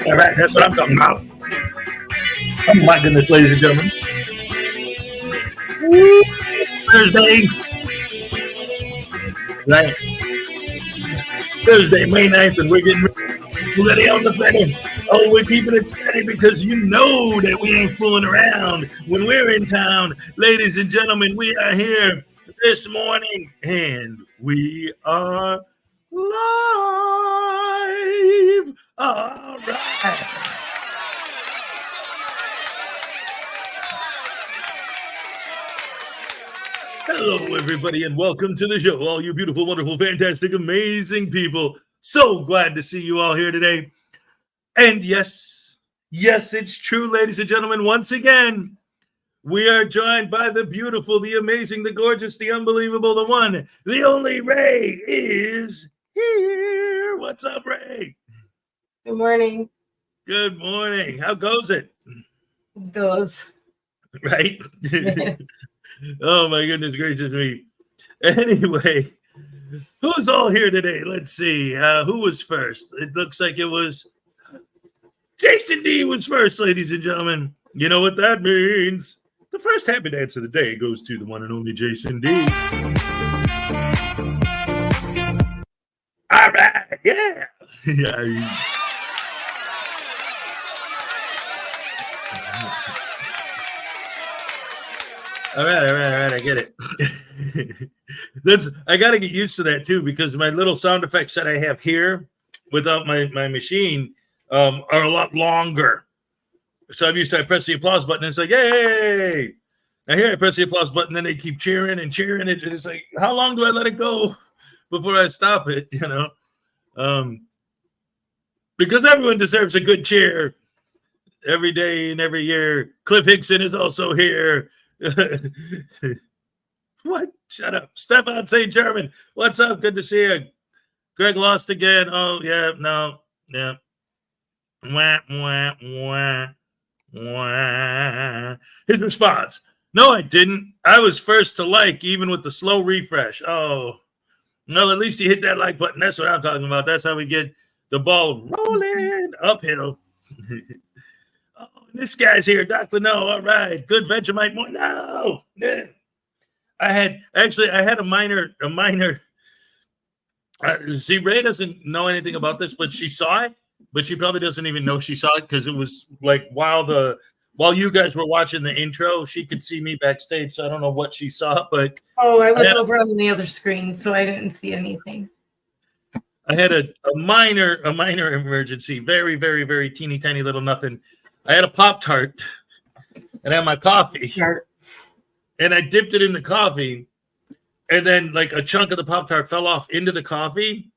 All right, that's what I'm talking about. Oh my goodness, ladies and gentlemen. Thursday. Right. Thursday, May 9th, and we're getting ready on the finish. Oh, we're keeping it steady because you know that we ain't fooling around when we're in town. Ladies and gentlemen, we are here this morning, and we are live. All right. Hello, everybody, and welcome to the show. All you beautiful, wonderful, fantastic, amazing people. So glad to see you all here today. And yes, it's true, ladies and gentlemen. Once again, we are joined by the beautiful, the amazing, the gorgeous, the unbelievable, the one, the only Ray is here. What's up, Ray? Good morning. Good morning. How goes it? Goes. Right? Oh, my goodness gracious me. Anyway, who's all here today? Let's see. Who was first? It looks like it was Jason D was first, ladies and gentlemen. You know what that means. The first happy dance of the day goes to the one and only Jason D. All right. Yeah. Yeah. All right. I get it. I got to get used to that too, because my little sound effects that I have here without my machine are a lot longer. So I'm used to, I press the applause button and it's like, yay! Now here I press the applause button, then they keep cheering and cheering it. And it's like, how long do I let it go before I stop it? You know, because everyone deserves a good cheer every day and every year. Cliff Hickson is also here. What? Shut up. Stefan St. German. What's up? Good to see you. Greg lost again. Oh, yeah. No. Yeah. Wah, wah, wah, wah. His response. No, I didn't. I was first to like, even with the slow refresh. Oh. Well, at least you hit that like button. That's what I'm talking about. That's how we get the ball rolling uphill. Oh, this guy's here. Dr. No. All right. Good Vegemite. No. Yeah. I had a minor. See, Ray doesn't know anything about this, but she saw it. But she probably doesn't even know she saw it because it was like while you guys were watching the intro, she could see me backstage. So I don't know what she saw, but I was over on the other screen, so I didn't see anything. I had a minor emergency, very, very, very teeny tiny little nothing. I had a Pop-Tart and I had my coffee. And I dipped it in the coffee, and then like a chunk of the Pop-Tart fell off into the coffee.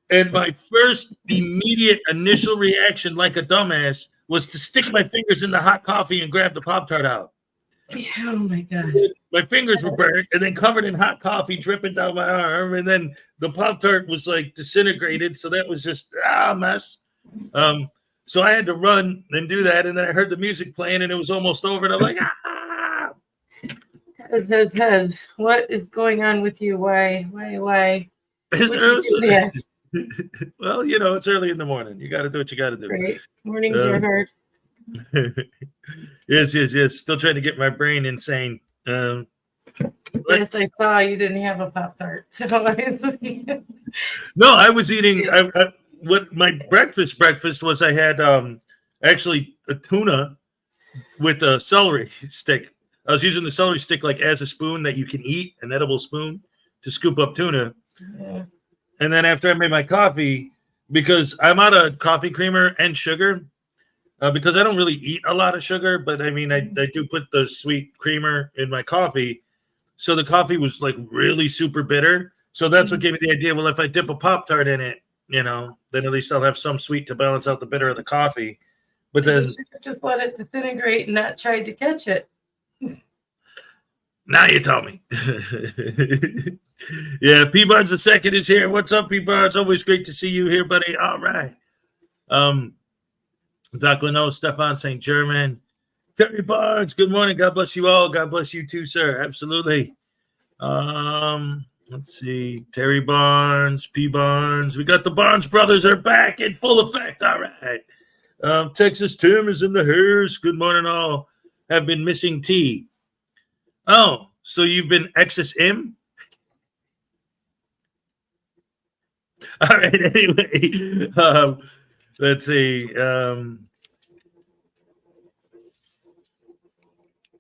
And my first immediate initial reaction, like a dumbass, was to stick my fingers in the hot coffee and grab the Pop-Tart out. Oh my gosh. My fingers were burnt and then covered in hot coffee dripping down my arm. And then the Pop-Tart was like disintegrated. So that was just a mess. So I had to run and do that. And then I heard the music playing and it was almost over. And I'm like, Hez. What is going on with you? Why? Yes. Well, you know, it's early in the morning. You got to do what you got to do. Right. Mornings are hard. Yes. Still trying to get my brain insane. Yes, I saw you didn't have a Pop-Tart. So no, I was eating. What my breakfast was. I had actually a tuna with a celery stick. I was using the celery stick like as a spoon that you can eat, an edible spoon, to scoop up tuna. Yeah. And then after I made my coffee, because I'm out of coffee creamer and sugar, because I don't really eat a lot of sugar, but I mean, I do put the sweet creamer in my coffee. So the coffee was like really super bitter. So that's what gave me the idea. Well, if I dip a Pop-Tart in it, you know, then at least I'll have some sweet to balance out the bitter of the coffee. But then you should have just let it disintegrate and not tried to catch it. Now you tell me. Yeah, P Barnes the second is here. What's up, P Barnes? Always great to see you here, buddy. All right. Doc Leno, Stefan St. German, Terry Barnes. Good morning. God bless you all. God bless you too, sir. Absolutely. Let's see. Terry Barnes, P Barnes. We got the Barnes brothers are back in full effect. All right. Texas Tim is in the house. Good morning, all. Have been missing tea. Oh, so you've been XSM? All right, anyway. Let's see. I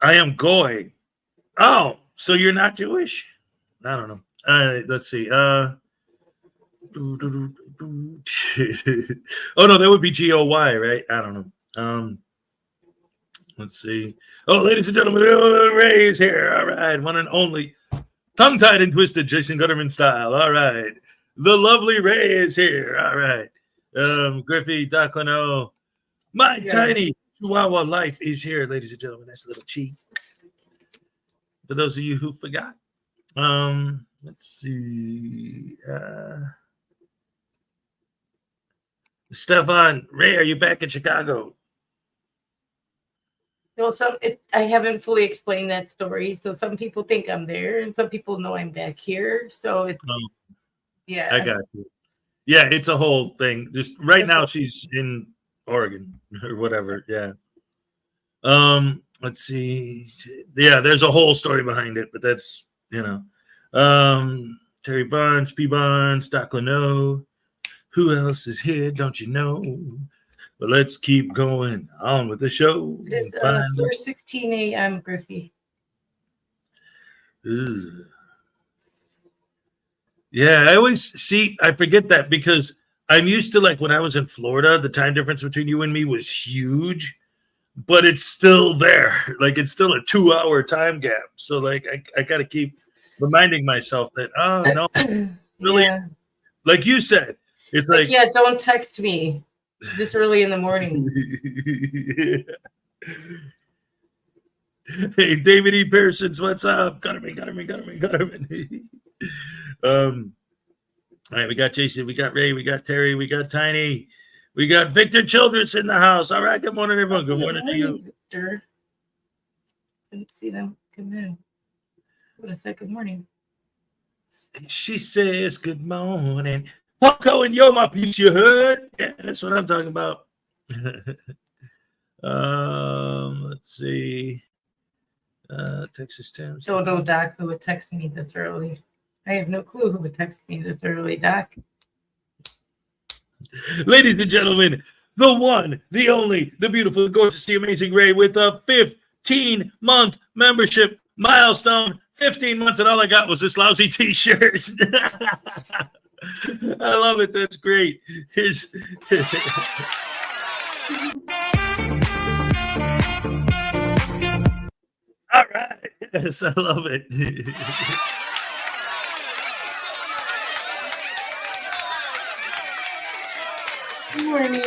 am Goy. Oh, so you're not Jewish? I don't know. All right, let's see. Oh, no, that would be Goy, right? I don't know. Let's see. Oh, ladies and gentlemen, Ray is here. All right, one and only. Tongue-tied and twisted, Jason Gutterman style. All right. The lovely Ray is here. All right. Griffey, Doc Leno. My tiny Chihuahua life is here, ladies and gentlemen. That's a little cheat. For those of you who forgot. Let's see. Stefan, Ray, are you back in Chicago? No, I haven't fully explained that story. So some people think I'm there, and some people know I'm back here. So it's yeah. I got you. Yeah, it's a whole thing. Just right now, she's in Oregon or whatever. Yeah. Let's see. Yeah, there's a whole story behind it, but that's Terry Barnes, P Barnes, Doc Leno. Who else is here? Don't you know? But let's keep going on with the show. It's 4:16 a.m. Griffey. Ooh. Yeah, I always see, I forget that because I'm used to, like, when I was in Florida, the time difference between you and me was huge, but it's still there. Like, it's still a 2-hour time gap. So, like, I got to keep reminding myself that, oh, no, really, Yeah. like you said, it's like, yeah, don't text me this early in the morning. Hey, David E. Pearsons, what's up? Got him. All right, we got Jason, we got Ray, we got Terry, we got Tiny, we got Victor Childress in the house. All right, good morning, everyone. Good morning to you. Victor. Didn't see them come in. What a second morning. She says, good morning. Paco and Yo, my peeps, you heard? Yeah, that's what I'm talking about. Let's see. Texas Tim's. Don't know, Doc, who would text me this early. I have no clue who would text me this early, Doc. Ladies and gentlemen, the one, the only, the beautiful, gorgeous, the amazing Ray with a 15-month membership milestone. 15 months, and all I got was this lousy t-shirt. I love it. That's great. All right. Yes, I love it. Good morning.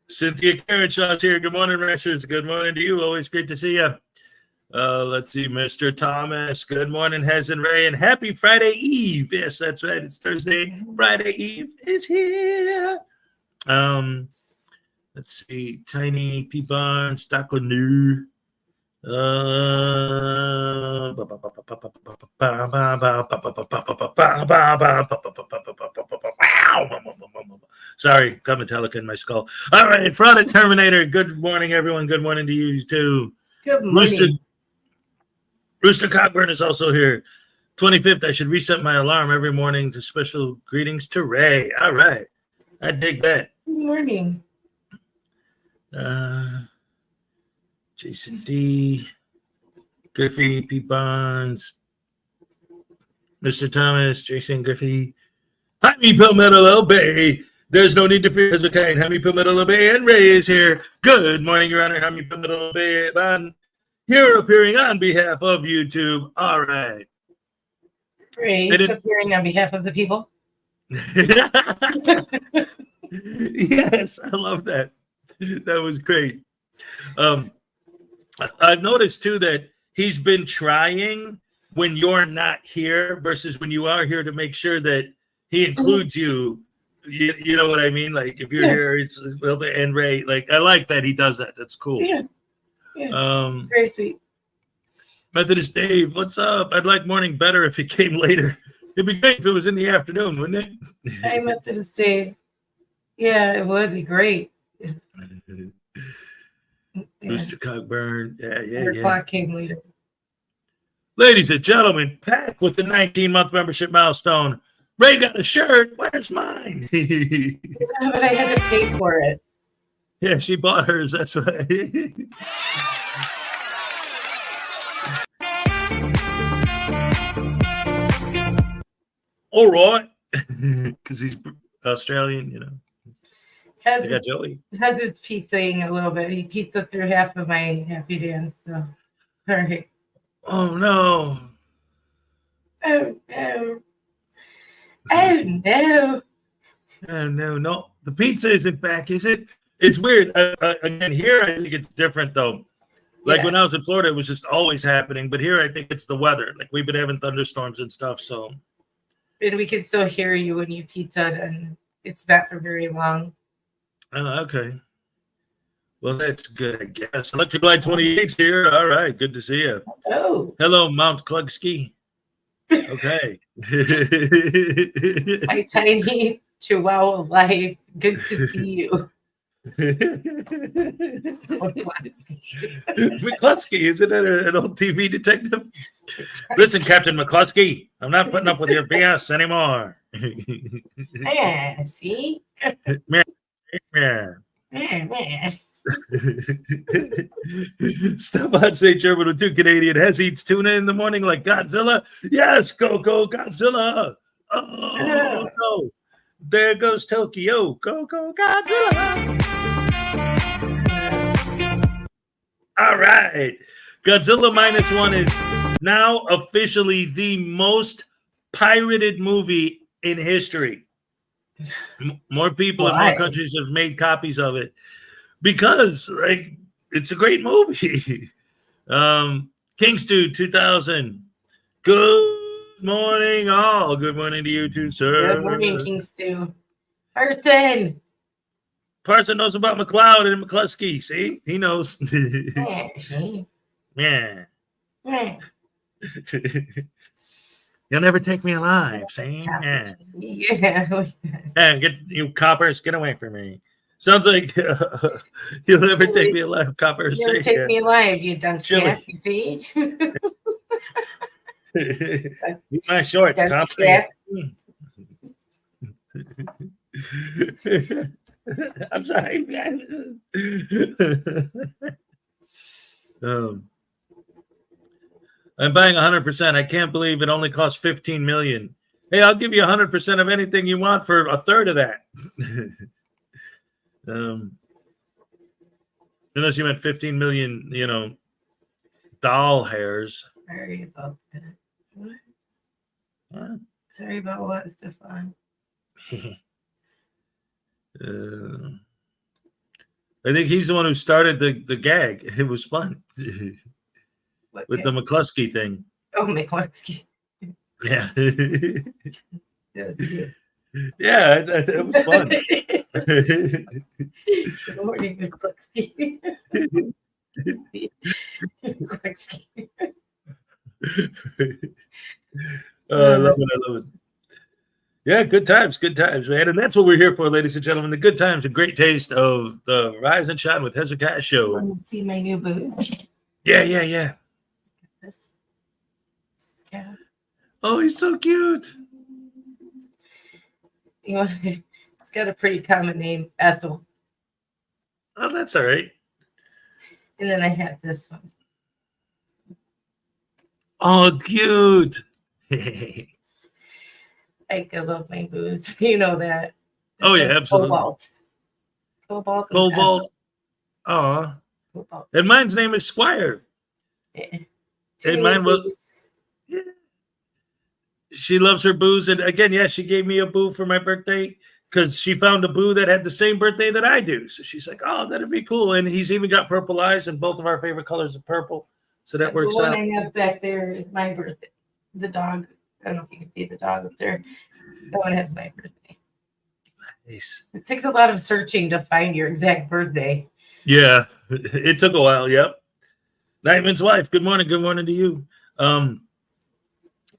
Cynthia Carenshaw's here. Good morning, Rashers. Good morning to you. Always great to see you. Let's see, Mr. Thomas. Good morning, Hez and Ray, and happy Friday Eve. Yes, that's right. It's Thursday. Friday Eve is here. Let's see, Tiny P Barnes, Stockland New. Sorry, got Metallica in my skull. All right, Fraudit Terminator. Good morning, everyone. Good morning to you too. Good morning. Rooster Cockburn is also here. 25th, I should reset my alarm every morning to special greetings to Ray. All right. I dig that. Good morning. Jason D. Griffey, P. Bonds. Mr. Thomas, Jason Griffey. Jaime Palmetto Bay. There's no need to fear Hezokuai. Jaime Palmetto Bay and Ray is here. Good morning, Your Honor. Jaime Palmetto Bay. Here appearing on behalf of YouTube. All right. Ray, appearing on behalf of the people. Yes, I love that. That was great. I've noticed too that he's been trying when you're not here versus when you are here to make sure that he includes you. You know what I mean? Like if you're here, it's and Ray. Like I like that he does that. That's cool. Yeah. It's very sweet. Methodist Dave, what's up? I'd like morning better if it came later. It'd be great if it was in the afternoon, wouldn't it? Hi, Methodist Dave. Yeah, it would be great. Mr. Cockburn. Yeah. O'clock came later. Ladies and gentlemen, Pack with the 19-month membership milestone. Ray got a shirt. Where's mine? Yeah, but I had to pay for it. Yeah, she bought hers. That's right. All right. Because he's Australian, you know. I got Joey. Has his pizzaing a little bit. He pizza through half of my happy dance. So, sorry. Oh, no. Oh, no. Oh, no. Oh, no. The pizza isn't back, is it? It's weird. Again, here, I think it's different, though. Like when I was in Florida, it was just always happening. But here, I think it's the weather. Like we've been having thunderstorms and stuff, so. And we can still hear you when you pizza, and it's not for very long. Oh, okay. Well, that's good, I guess. Electric Light 28's here. All right, good to see you. Oh. Hello, Mount Klugski. Okay. Hi, Tiny Chihuahua Life. Good to see you. McCluskey, isn't it an old TV detective? Listen, Captain McCluskey, I'm not putting up with your BS anymore. Yeah, see? Yeah. Step on St. German with 2 Canadian Hez eats tuna in the morning like Godzilla. Yes, go Godzilla. Oh no. There goes Tokyo. Go Godzilla. All right. Godzilla -1 is now officially the most pirated movie in history. More people in more countries have made copies of it because like it's a great movie. Kingstew 2000. Good morning, all. Good morning to you too, sir. Good morning, Kingstew. Parson. Parson knows about McLeod and McCluskey. See, he knows. Yeah. You'll never take me alive, see? Yeah. Yeah, get you coppers, get away from me. Sounds like you'll never take me alive, coppers. You'll never take me alive, you dumb scamp, you see? My shorts, coppers. I'm sorry, man. I'm buying 100%. I can't believe it only costs $15 million. Hey, I'll give you 100% of anything you want for a third of that. Unless you meant 15 million, doll hairs. Sorry about that. What? Sorry about what, Stefan? I think he's the one who started the gag. It was fun. With the McCluskey thing. Oh, McCluskey. Yeah. That was cute. Yeah, it was fun. Good morning, McCluskey. McCluskey. I love it. Yeah, good times, man. And that's what we're here for, ladies and gentlemen. The good times, a great taste of the Rise and Shine with Hezokuai show. Want to see my new booth? Yeah. This cat. Oh, he's so cute. It's got a pretty common name, Ethel. Oh, that's all right. And then I have this one. Oh, cute. I love my booze. You know that. Oh, yeah, absolutely. Cobalt. Oh. And mine's name is Squire. Yeah. And mine was. Yeah. She loves her booze. And again, yeah, she gave me a boo for my birthday because she found a boo that had the same birthday that I do. So she's like, oh, that'd be cool. And he's even got purple eyes, and both of our favorite colors are purple. So that works out. The one I have back there is my birthday. The dog. I don't know if you can see the dog up there. That one has my birthday. Nice. It takes a lot of searching to find your exact birthday. Yeah, it took a while. Yep. Nightman's wife. Good morning. Good morning to you.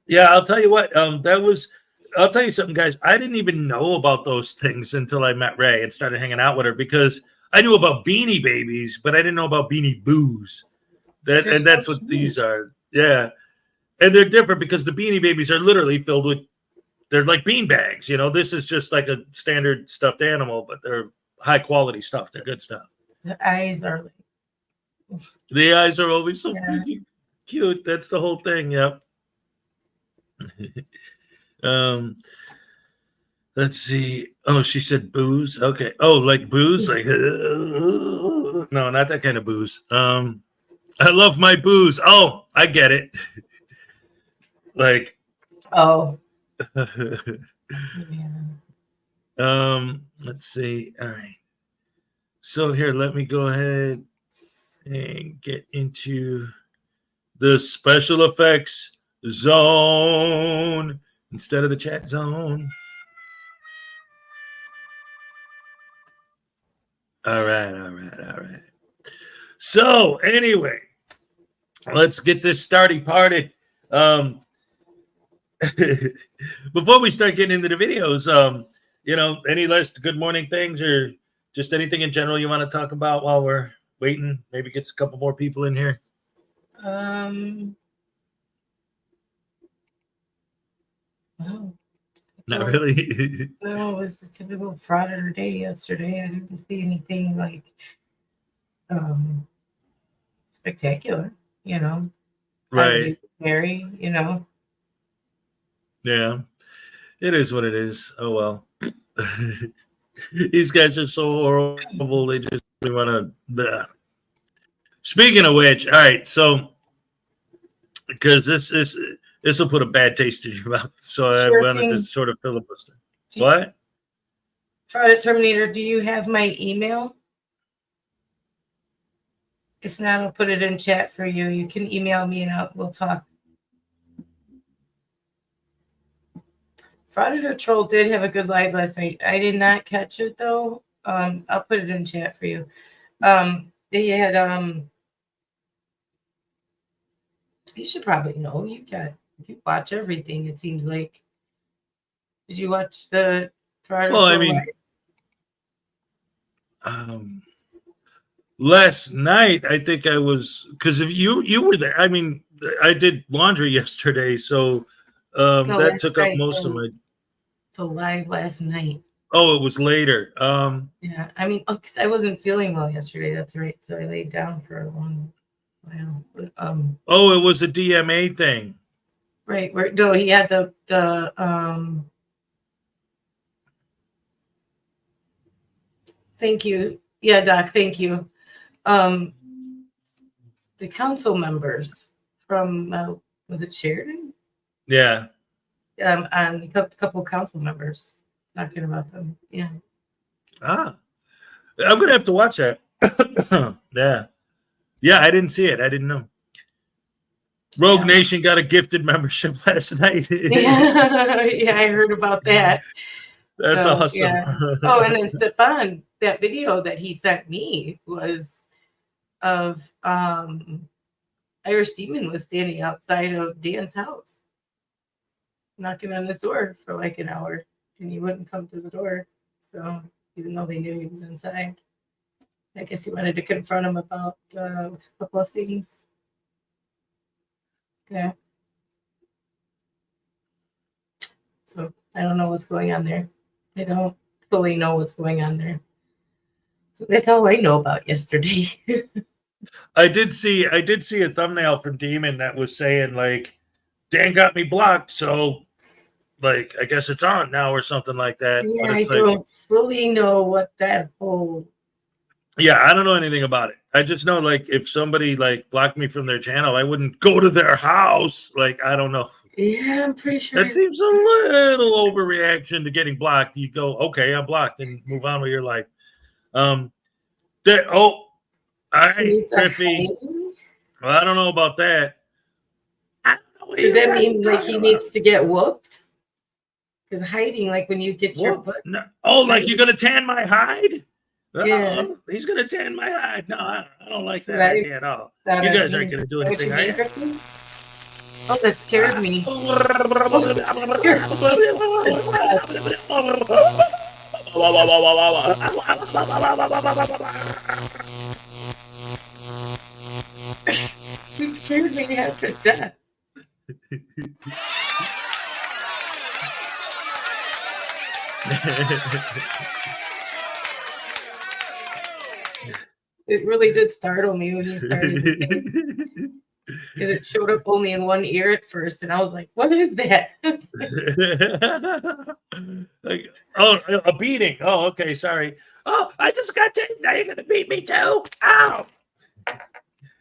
Yeah, I'll tell you what. I'll tell you something, guys. I didn't even know about those things until I met Ray and started hanging out with her because I knew about Beanie Babies, but I didn't know about Beanie Boos. That's what these are. Yeah. And they're different because the Beanie Babies are literally filled with, they're like bean bags. This is just like a standard stuffed animal, but they're high quality stuff. They're good stuff. The eyes are always so freaking cute. That's the whole thing. Yep. Let's see. Oh, she said booze. Okay. Oh, like booze? Like no, not that kind of booze. I love my booze. Oh, I get it. Like let's see. All right. So here, let me go ahead and get into the special effects zone instead of the chat zone. All right. So anyway, let's get this starting party. Before we start getting into the videos, any last good morning things or just anything in general you want to talk about while we're waiting? Maybe get a couple more people in here. No. Not really. No, it was the typical Frauditor day yesterday. I didn't see anything like spectacular, you know. Right. Mary, you know. Yeah. It is what it is. Oh well. These guys are so horrible. They just really want to. Speaking of which, all right. So because this will put a bad taste in your mouth. So I Sure wanted to thing. sort of filibuster. What? Fraudit Terminator, do you have my email? If not, I'll put it in chat for you. You can email me and we'll talk. Frauditor Troll did have a good live last night. I did not catch it though. I'll put it in chat for you. They had you should probably know. You watch everything, it seems like. Did you watch the Frauditor Well, I Troll mean, live? Last night I think I was, because if you were there. I mean, I did laundry yesterday, so No, that took up most of my. The live last night. Oh, it was later. Yeah, I mean, because I wasn't feeling well yesterday. That's right. So I laid down for a long while. But, oh, it was a DMA thing. Right. No, he had the Thank you. Yeah, Doc. Thank you. The council members from was it Sheridan? Yeah. And a couple of council members talking about them. Yeah. I'm gonna have to watch that. Yeah. I didn't see it. I didn't know. Rogue Nation got a gifted membership last night. Yeah, I heard about that. That's awesome. Yeah. Oh, and then Stefan, that video that he sent me was of Irish Demon was standing outside of Dan's house, knocking on his door for like an hour, and he wouldn't come to the door. So even though they knew he was inside, I guess he wanted to confront him about a couple of things. Yeah. So I don't know what's going on there. I don't fully know what's going on there. So that's all I know about yesterday. I did see a thumbnail from Demon that was saying like, Dan got me blocked, so like I guess it's on now or something like that. Yeah, but it's I don't fully know what that whole. Yeah, I don't know anything about it. I just know like if somebody like blocked me from their channel, I wouldn't go to their house. Like I don't know. Yeah, I'm pretty sure. That seems a little overreaction to getting blocked. You go, okay, I'm blocked, and move on with your life. All right, Griffey. Well, I don't know about that. Does that mean like he needs to get whooped? Because hiding, like when you get your butt. No. Oh, like you're gonna tan my hide? Yeah, he's gonna tan my hide. No, I don't like that idea at all. You guys aren't gonna do anything. Oh, that scared me. You scared me after that. It really did startle me when you started because it showed up only in one ear at first, and I was like, "What is that?" Like, oh, a beating. Oh, okay, sorry. Oh, I just got taken. Now you're gonna beat me too. Ow! Yeah,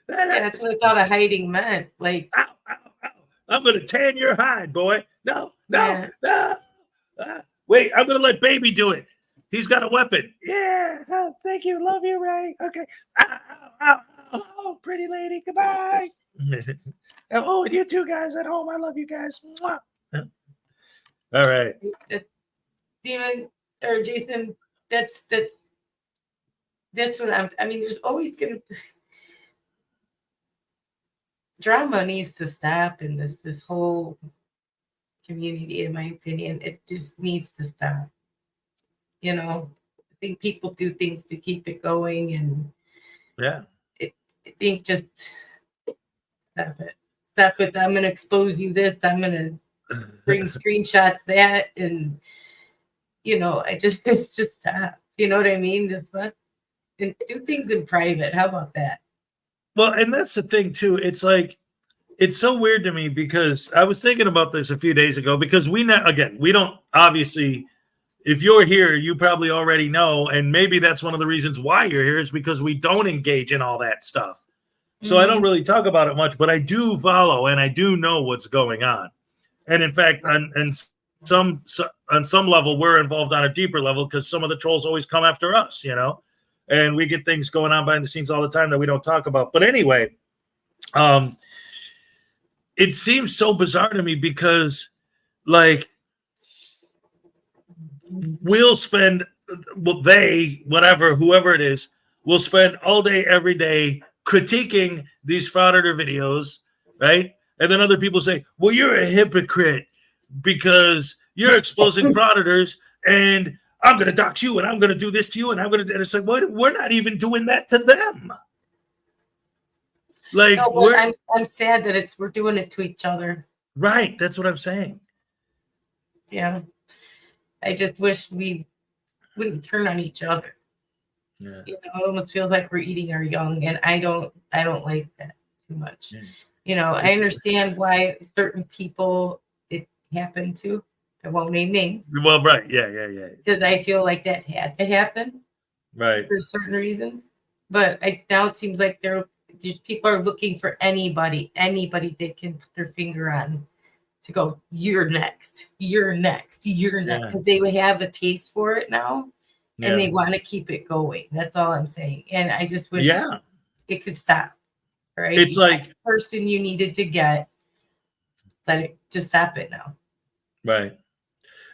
that's what I thought a hiding meant. Like, ow, ow, ow. I'm gonna tan your hide, boy. No. Wait, I'm gonna let baby do it. He's got a weapon. Yeah. Oh, thank you. Love you, Ray. Okay. Oh, pretty lady. Goodbye. Oh, and you two guys at home. I love you guys. Mwah. All right. Demon or Jason, that's what I mean, there's always gonna drama needs to stop in this whole community, in my opinion. It just needs to stop. You know, I think people do things to keep it going, and I think just stop it. I'm gonna expose you this, I'm gonna bring screenshots that, and it's just stop. You know what I mean? Just let and do things in private. How about that? Well, and that's the thing too. It's like, it's so weird to me because I was thinking about this a few days ago because we don't obviously, if you're here, you probably already know. And maybe that's one of the reasons why you're here is because we don't engage in all that stuff. So I don't really talk about it much, but I do follow and I do know what's going on. And in fact, on some level, we're involved on a deeper level because some of the trolls always come after us, and we get things going on behind the scenes all the time that we don't talk about. But anyway, it seems so bizarre to me because, like, we'll spend, whoever it is, will spend all day, every day critiquing these frauditor videos, right? And then other people say, well, you're a hypocrite because you're exposing frauditors and I'm going to dox you and I'm going to do this to you and and it's like, what? We're not even doing that to them. Like, no, I'm sad that we're doing it to each other. Right. That's what I'm saying. Yeah. I just wish we wouldn't turn on each other. Yeah. It almost feels like we're eating our young, and I don't like that too much. Yeah. I understand why certain people it happened to. I won't name names. Well, right. Yeah. Because I feel like that had to happen. Right. For certain reasons. But now it seems like these people are looking for anybody they can put their finger on to go, you're next, because they would have a taste for it now, and they want to keep it going. That's all I'm saying. And I just wish it could stop. Right? It's like the person you needed to get, let it just stop it now. Right.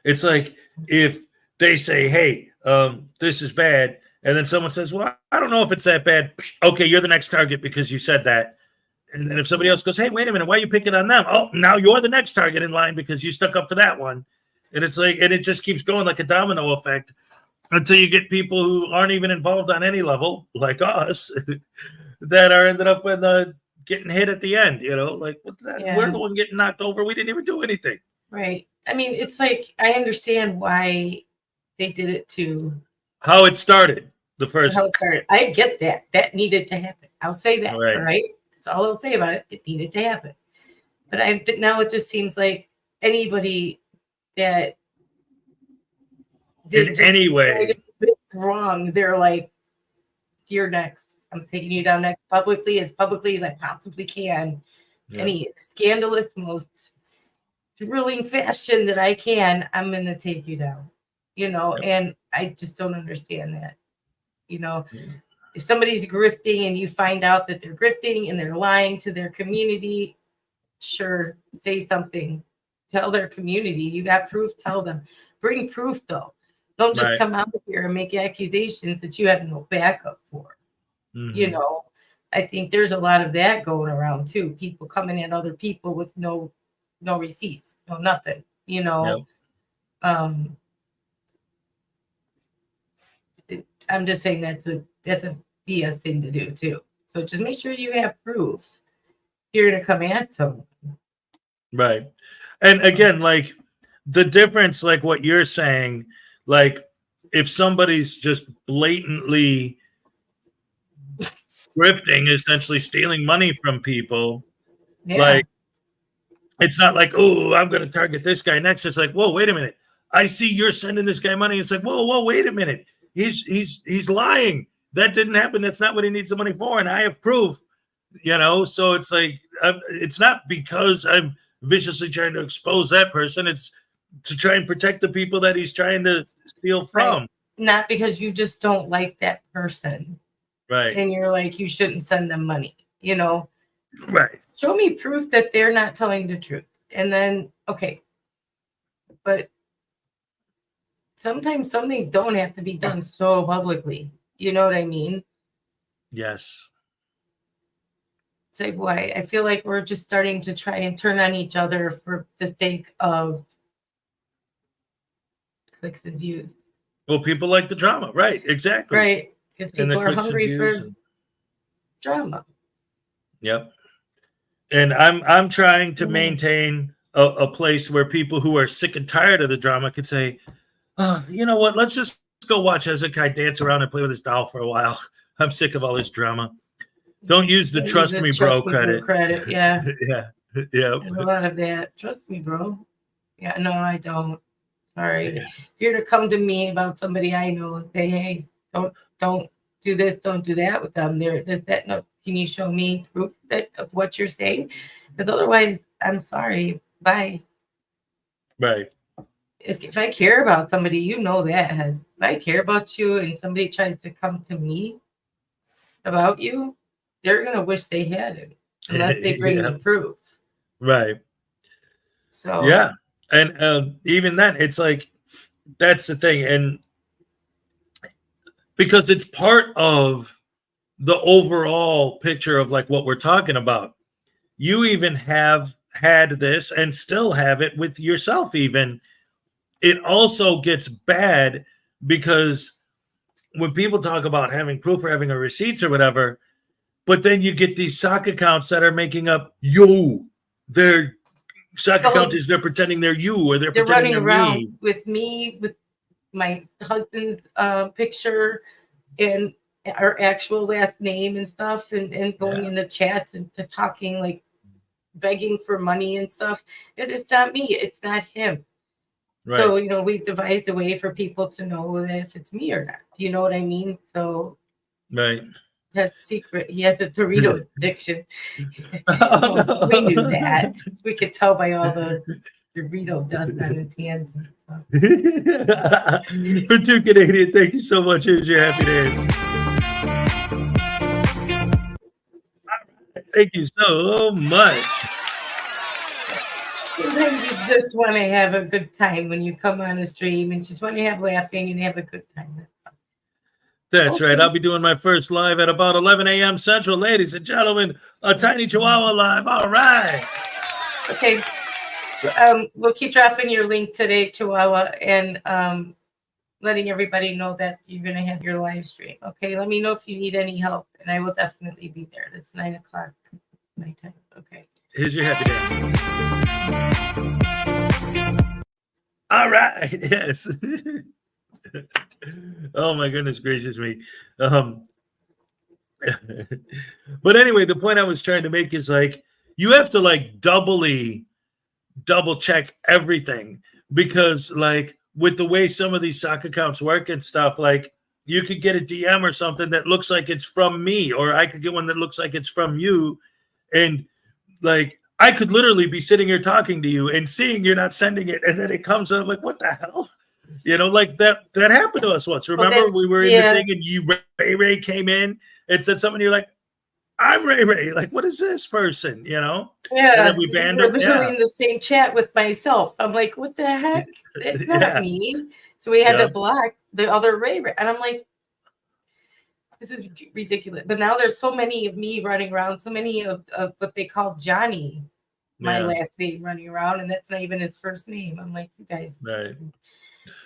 It's like if they say, hey, this is bad, and then someone says, well, I don't know if it's that bad. Okay, you're the next target because you said that. And then if somebody else goes, hey, wait a minute, why are you picking on them? Oh, now you're the next target in line because you stuck up for that one. And it's like, and it just keeps going like a domino effect until you get people who aren't even involved on any level, like us, that are ended up with getting hit at the end. Like what's that? Yeah. We're the one getting knocked over. We didn't even do anything. Right. I mean, it's like I understand why they did it to how it started. I get that. That needed to happen. I'll say that. All right. That's all I'll say about it. It needed to happen. But now it just seems like anybody that did anyway wrong, they're like, you're next. I'm taking you down next publicly as I possibly can. Yeah. Any scandalous, most thrilling fashion that I can, I'm going to take you down. And I just don't understand that. If somebody's grifting and you find out that they're grifting and they're lying to their community, sure, say something. Tell their community. You got proof, tell them. Bring proof, though. Don't just come out here and make accusations that you have no backup for. Mm-hmm. I think there's a lot of that going around, too. People coming at other people with no receipts, no nothing, Yep. I'm just saying that's a BS thing to do too. So just make sure you have proof if you're going to come at someone. Right. And again, like the difference, like what you're saying, like if somebody's just blatantly grifting, essentially stealing money from people, like it's not like, oh, I'm going to target this guy next. It's like, whoa, wait a minute. I see you're sending this guy money. It's like, whoa, wait a minute. He's lying. That didn't happen. That's not what he needs the money for. And I have proof, so it's like, it's not because I'm viciously trying to expose that person. It's to try and protect the people that he's trying to steal from. Right. Not because you just don't like that person. Right. And you're like, you shouldn't send them money, Right. Show me proof that they're not telling the truth. And then, okay. But sometimes some things don't have to be done so publicly. You know what I mean? Yes. It's like, why? I feel like we're just starting to try and turn on each other for the sake of clicks and views. Well, people like the drama. Right. Exactly. Right. Because people are hungry for drama. Yep. And I'm trying to maintain a place where people who are sick and tired of the drama can say, oh, you know what? Let's just go watch Hezokuai dance around and play with his doll for a while. I'm sick of all this drama. Don't use the trust me, bro credit. Yeah. Yeah. Yeah. There's a lot of that. Trust me, bro. Yeah, no, I don't. Sorry. If you're to come to me about somebody I know and say, hey, don't do this, don't do that with them. There's that. No, can you show me proof of what you're saying? Because otherwise, I'm sorry. Bye. Right. If I care about somebody, you know that if I care about you and somebody tries to come to me about you, they're gonna wish they had it unless they bring me proof. Right. So yeah, and even then, it's like that's the thing, and because it's part of the overall picture of like what we're talking about. You even have had this and still have it with yourself. Even it also gets bad because when people talk about having proof or having a receipts or whatever, but then you get these sock accounts that are making up their sock account is they're pretending they're you, or they're pretending running around me with my husband's picture and our actual last name and stuff, and going into chats and talking like begging for money and stuff. It is not me, it's not him. Right. So we've devised a way for people to know if it's me or not. You know what I mean? So right. He has the Doritos addiction. We knew that. We could tell by all the Dorito dust on his hands and stuff. For 2 Canadian, thank you so much. Here's your happy days. Thank you so much. Sometimes you just want to have a good time when you come on a stream and just want to have laughing and have a good time. That's right. I'll be doing my first live at about 11 a.m. Central, ladies and gentlemen. A tiny Chihuahua live. All right. Okay. We'll keep dropping your link today, Chihuahua, and letting everybody know that you're going to have your live stream. Okay. Let me know if you need any help, and I will definitely be there. It's 9:00 nighttime. Okay. Here's your happy day. All right. Yes. Oh my goodness gracious me. But anyway, the point I was trying to make is like you have to like double check everything, because like with the way some of these sock accounts work and stuff, like you could get a DM or something that looks like it's from me, or I could get one that looks like it's from you, and like I could literally be sitting here talking to you and seeing you're not sending it, and then it comes up like, what the hell? Like that happened to us once. Remember, we were in the thing and Ray came in and said something. You're like, I'm Ray. Like, what is this person? Yeah. And then we banned him. Literally in the same chat with myself. I'm like, what the heck? It's not me. So we had to block the other Ray. And I'm like, this is ridiculous. But now there's so many of me running around, so many of what they call Johnny, my last name, running around, and that's not even his first name. I'm like, you guys. Right.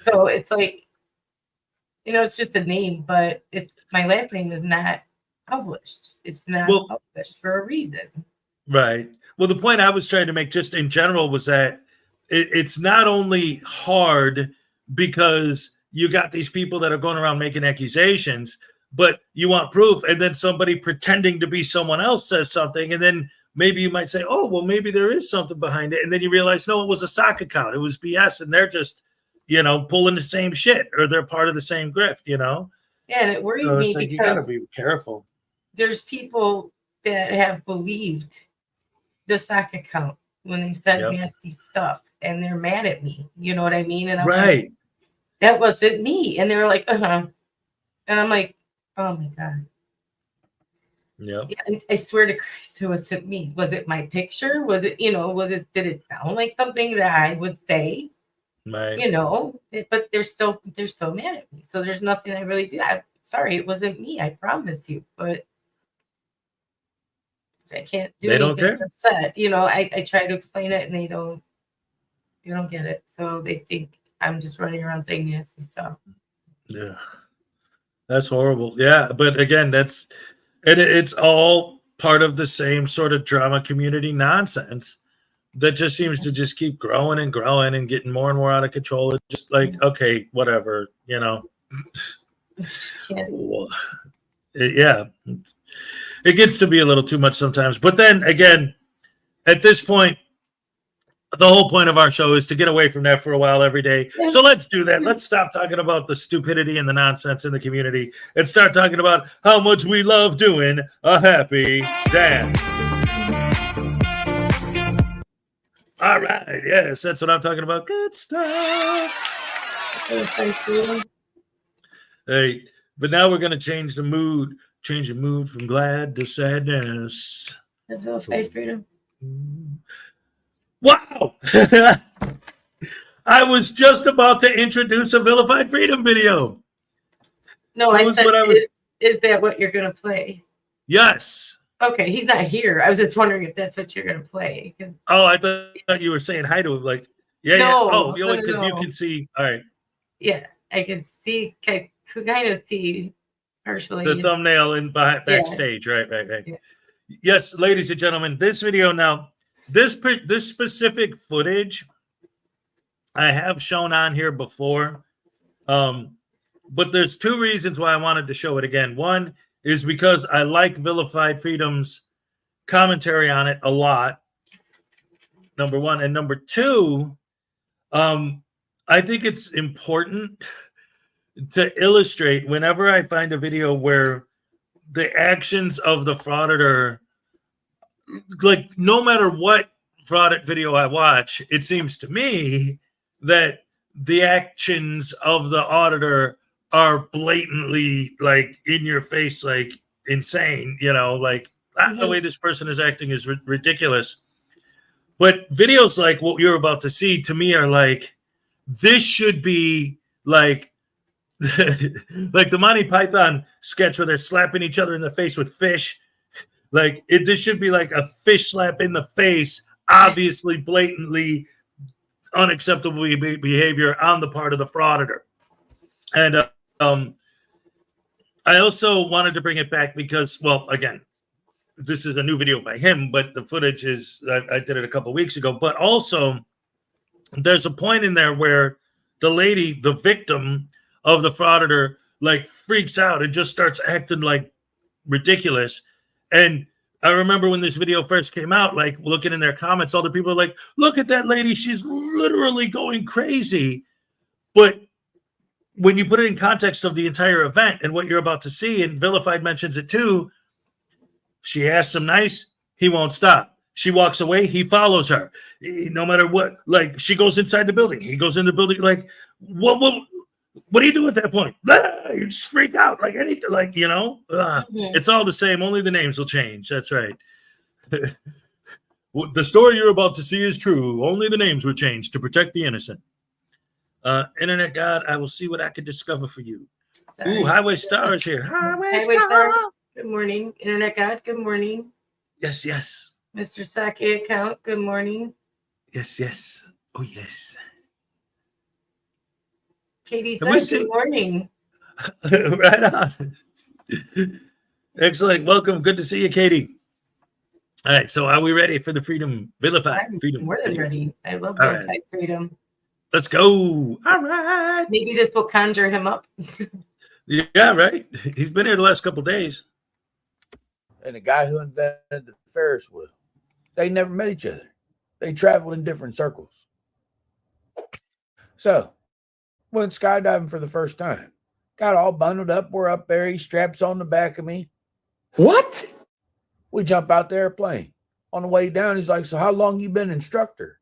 So it's like, it's just a name, but my last name is not published. It's not published for a reason. Right. Well, the point I was trying to make just in general was that it's not only hard because you got these people that are going around making accusations, but you want proof, and then somebody pretending to be someone else says something, and then maybe you might say, oh, well, maybe there is something behind it, and then you realize, no, it was a sock account. It was BS, and they're just pulling the same shit, or they're part of the same grift, Yeah, and it worries me like, because you gotta be careful. There's people that have believed the sock account when they said nasty stuff, and they're mad at me. You know what I mean? And I'm like, that wasn't me. And they're like, and I'm like, oh my God. Yeah. I swear to Christ, it wasn't me. Was it my picture? Was it, did it sound like something that I would say? Right. But they're still mad at me. So there's nothing I really do. I'm sorry, it wasn't me. I promise you. But I can't do anything to upset. I try to explain it, and they don't get it. So they think I'm just running around saying nasty stuff. Yeah, that's horrible. Yeah, but again, it's all part of the same sort of drama community nonsense that just seems to just keep growing and growing and getting more and more out of control. It's just like, okay, whatever, Just can't. Yeah, it gets to be a little too much sometimes. But then again, at this point, the whole point of our show is to get away from that for a while every day. Yeah. So let's do that. Let's stop talking about the stupidity and the nonsense in the community and start talking about how much we love doing a happy dance. All right. Yes, that's what I'm talking about. Good stuff. Hey, but now we're going to change the mood. Change the mood from glad to sadness. Vilified freedom. Wow! I was just about to introduce a vilified freedom video. No, I said, is that what you're going to play? Yes. Okay, he's not here. I was just wondering if that's what you're going to play. Oh, I thought you were saying hi to him. Like, yeah, no, yeah. Oh, no, because you can see. All right. Yeah, I can see. I can kind of see partially the thumbnail in backstage. Yeah. Right. Yeah. Yes, ladies and gentlemen, this video now. This specific footage I have shown on here before, but there's two reasons why I wanted to show it again. One is because I like Vilified Freedom's commentary on it a lot, number one. And number two, I think it's important to illustrate whenever I find a video where the actions of the frauditor, like no matter what fraudit video I watch, it seems to me that the actions of the auditor are blatantly like in your face, like insane, like the way this person is acting is ridiculous. But videos like what you're about to see to me are like, this should be like like the Monty Python sketch where they're slapping each other in the face with fish. Like this should be like a fish slap in the face, obviously, blatantly unacceptable behavior on the part of the frauditor. And I also wanted to bring it back because, well, again, this is a new video by him, but the footage is, I did it a couple of weeks ago. But also, there's a point in there where the lady, the victim of the frauditor, like freaks out and just starts acting like ridiculous. And I remember when this video first came out, like looking in their comments, all the people are like, look at that lady. She's literally going crazy. But when you put it in context of the entire event and what you're about to see, and Vilified mentions it too, she asks him nice, he won't stop. She walks away, he follows her. No matter what, like she goes inside the building. He goes in the building, like, what do you do at that point? You just freak out, like anything, like, it's all the same. Only the names will change. That's right. The story you're about to see is true. Only the names will change to protect the innocent. Internet God, I will see what I can discover for you. Sorry. Ooh, Highway Star is here. Highway Star. Good morning. Internet God, good morning. Yes. Mr. Sake account, good morning. Yes. Oh, yes. Katie says good morning. Right on. Excellent. Welcome. Good to see you, Katie. All right. So are we ready for the Vilified Freedom? More than ready. I love Vilified Freedom. Let's go. All right. Maybe this will conjure him up. Yeah, right. He's been here the last couple of days. And the guy who invented the Ferris wheel, they never met each other. They traveled in different circles. So, went skydiving for the first time. Got all bundled up. We're up there. He straps on the back of me. What? We jump out the airplane. On the way down, he's like, so how long you been instructor?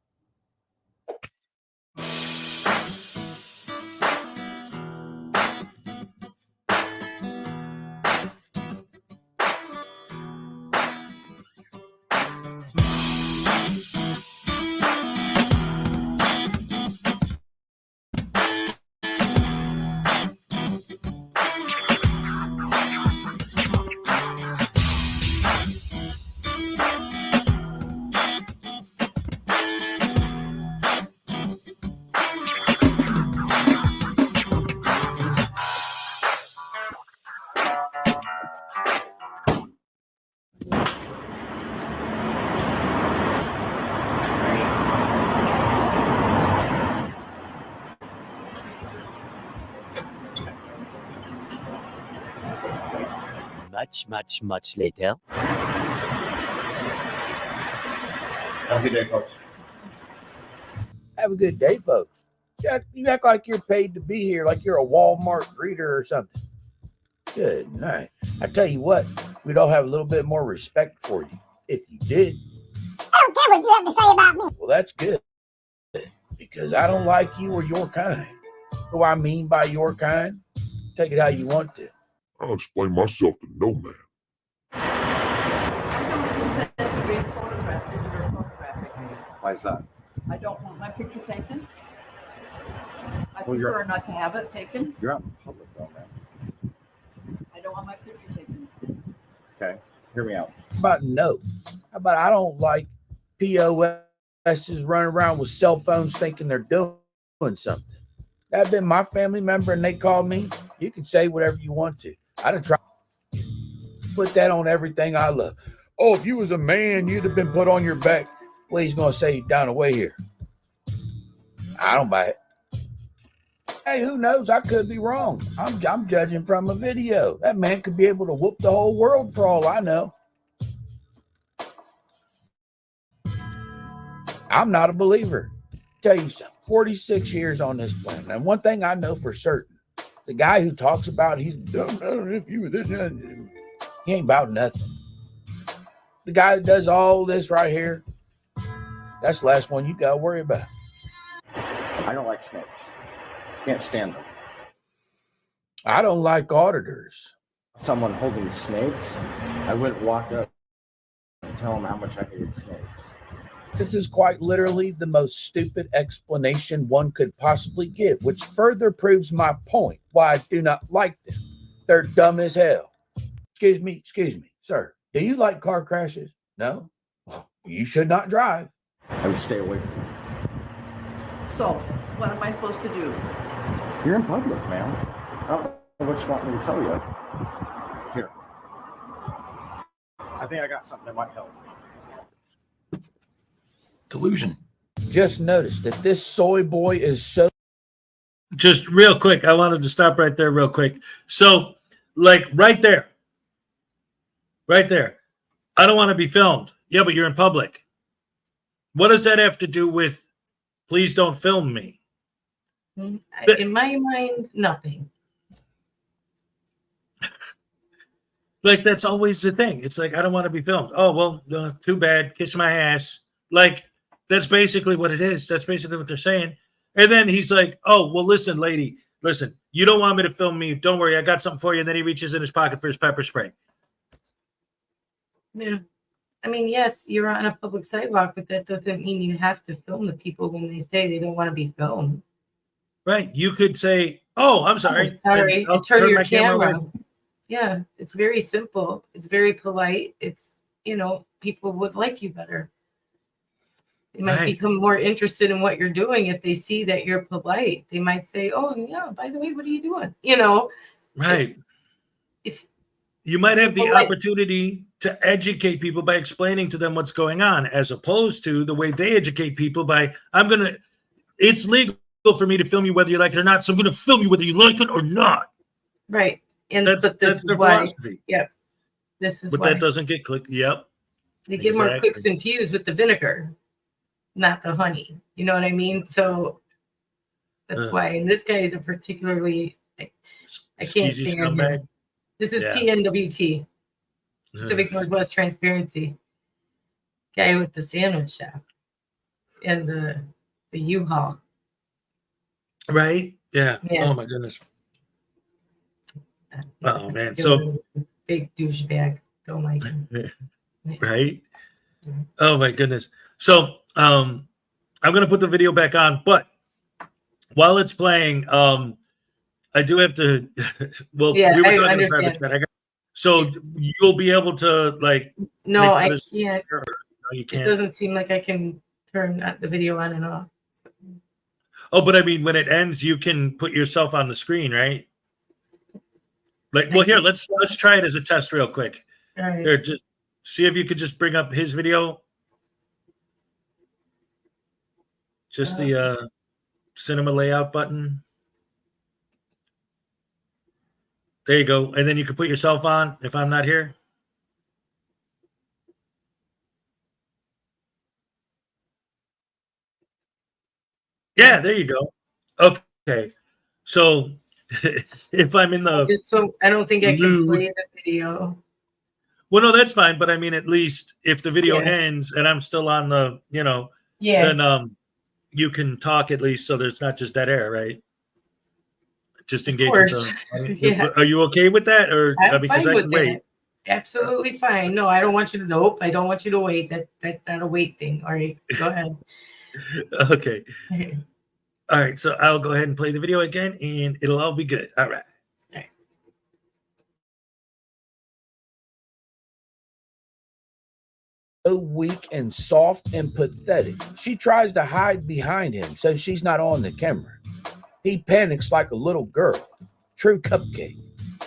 much later. Have a good day, folks. Have a good day, folks. You act like you're paid to be here, like you're a Walmart greeter or something. Good night. I tell you what, we'd all have a little bit more respect for you if you did. I don't care what you have to say about me. Well, that's good, because I don't like you or your kind. What do I mean by your kind? Take it how you want to. I'll explain myself to no man. Why is that? I don't want my picture taken. I Well, you're- prefer not to have it taken. You're out in public, though, man. I don't want my picture taken. Okay, hear me out. How about no? How about I don't like POSs running around with cell phones thinking they're doing something. That'd been my family member and they called me. You can say whatever you want to. I'd have tried to put that on everything I love. Oh, if you was a man, you'd have been put on your back. Well, he's going to say down the way here. I don't buy it. Hey, who knows? I could be wrong. I'm judging from a video. That man could be able to whoop the whole world for all I know. I'm not a believer. Tell you something, 46 years on this planet. And one thing I know for certain, the guy who talks about he's done if you were this, he ain't about nothing. The guy that does all this right here, that's the last one you got to worry about. I don't like snakes. Can't stand them. I don't like auditors. Someone holding snakes, I wouldn't walk up and tell them how much I hated snakes. This is quite literally the most stupid explanation one could possibly give, which further proves my point why I do not like them. They're dumb as hell. Excuse me, sir. Do you like car crashes? No? Well, you should not drive. I would stay away from them. So, what am I supposed to do? You're in public, man. I don't know what you want me to tell you. Here. I think I got something that might help. Delusion. Just notice that this soy boy is so. Just real quick, I wanted to stop right there real quick. So, like right there. I don't want to be filmed. Yeah, but you're in public. What does that have to do with please don't film me? In my mind, nothing. Like, that's always the thing. It's like, I don't want to be filmed. Oh, well, too bad. Kiss my ass. Like, that's basically what it is. That's basically what they're saying. And then he's like, oh, well, listen, lady, listen, you don't want me to film me. Don't worry. I got something for you. And then he reaches in his pocket for his pepper spray. Yeah. I mean, yes, you're on a public sidewalk, but that doesn't mean you have to film the people when they say they don't want to be filmed. Right. You could say, oh, I'm sorry. Sorry. I'll And turn your my camera. away. Yeah. It's very simple. It's very polite. It's, people would like you better. They might Right. become more interested in what you're doing if they see that you're polite. They might say, oh, yeah, by the way, what are you doing? Right. If You might have the Polite. opportunity to educate people by explaining to them what's going on, as opposed to the way they educate people by, it's legal for me to film you whether you like it or not, so I'm going to film you whether you like it or not. right. And That's but this their is why. philosophy. Yep. This is But why that doesn't get clicked. Yep. they get more exactly. clicks infused with the vinegar, not the honey. You know what I mean? So that's why. And this guy is a particularly, I can't Skeezy stand scumbag. him. This is Yeah. PNWT, Pacific Northwest Transparency. Guy with the sandwich shop and the U-Haul. Right? Yeah. Yeah. Oh my goodness. He's Oh, a man. particular big douchebag. Don't like him. Right? Oh my goodness. So I'm gonna put the video back on, but while it's playing, I do have to well, Yeah, we were I talking understand. about that. So you'll be able to like No, make I this- can't. no, you It can't. doesn't seem like I can turn the video on and off. Oh, but I mean when it ends, you can put yourself on the screen, right? Like, well, here, let's try it as a test real quick. All right. Here, just see if you could just bring up his video. Just the cinema layout button. There you go. And then you can put yourself on if I'm not here. Yeah, there you go. Okay. So if I'm in the I don't think I can mood. play the video. Well, no, that's fine. But I mean, at least if the video Yeah. ends and I'm still on the, Yeah. then you can talk at least, so there's not just dead air, right? Just Of engage course. with the. Yeah. Are you okay with that, or I'm because fine I with can wait? that. Absolutely fine. No, I don't want you to. Nope, I don't want you to wait. That's not a wait thing. All right, go ahead. Okay. All right. So I'll go ahead and play the video again, and it'll all be good. All right. So weak and soft and pathetic. She tries to hide behind him so she's not on the camera. He panics like a little girl. True cupcake.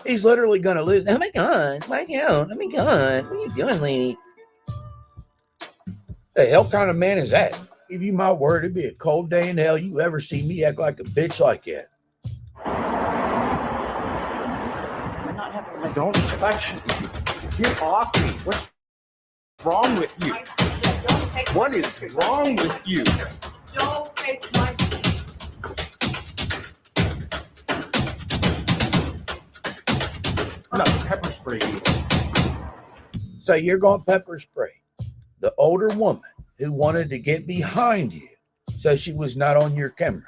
He's literally going to lose. Oh my God. Oh my God. Oh my God. What are you doing, lady? The hell kind of man is that? Give you my word, it'd be a cold day in hell you ever see me act like a bitch like that. I'm not having my own inspection. Get off me. What's wrong with you? What is wrong with you? Don't take my. I'm not pepper spray you. So you're going to pepper spray the older woman who wanted to get behind you so she was not on your camera.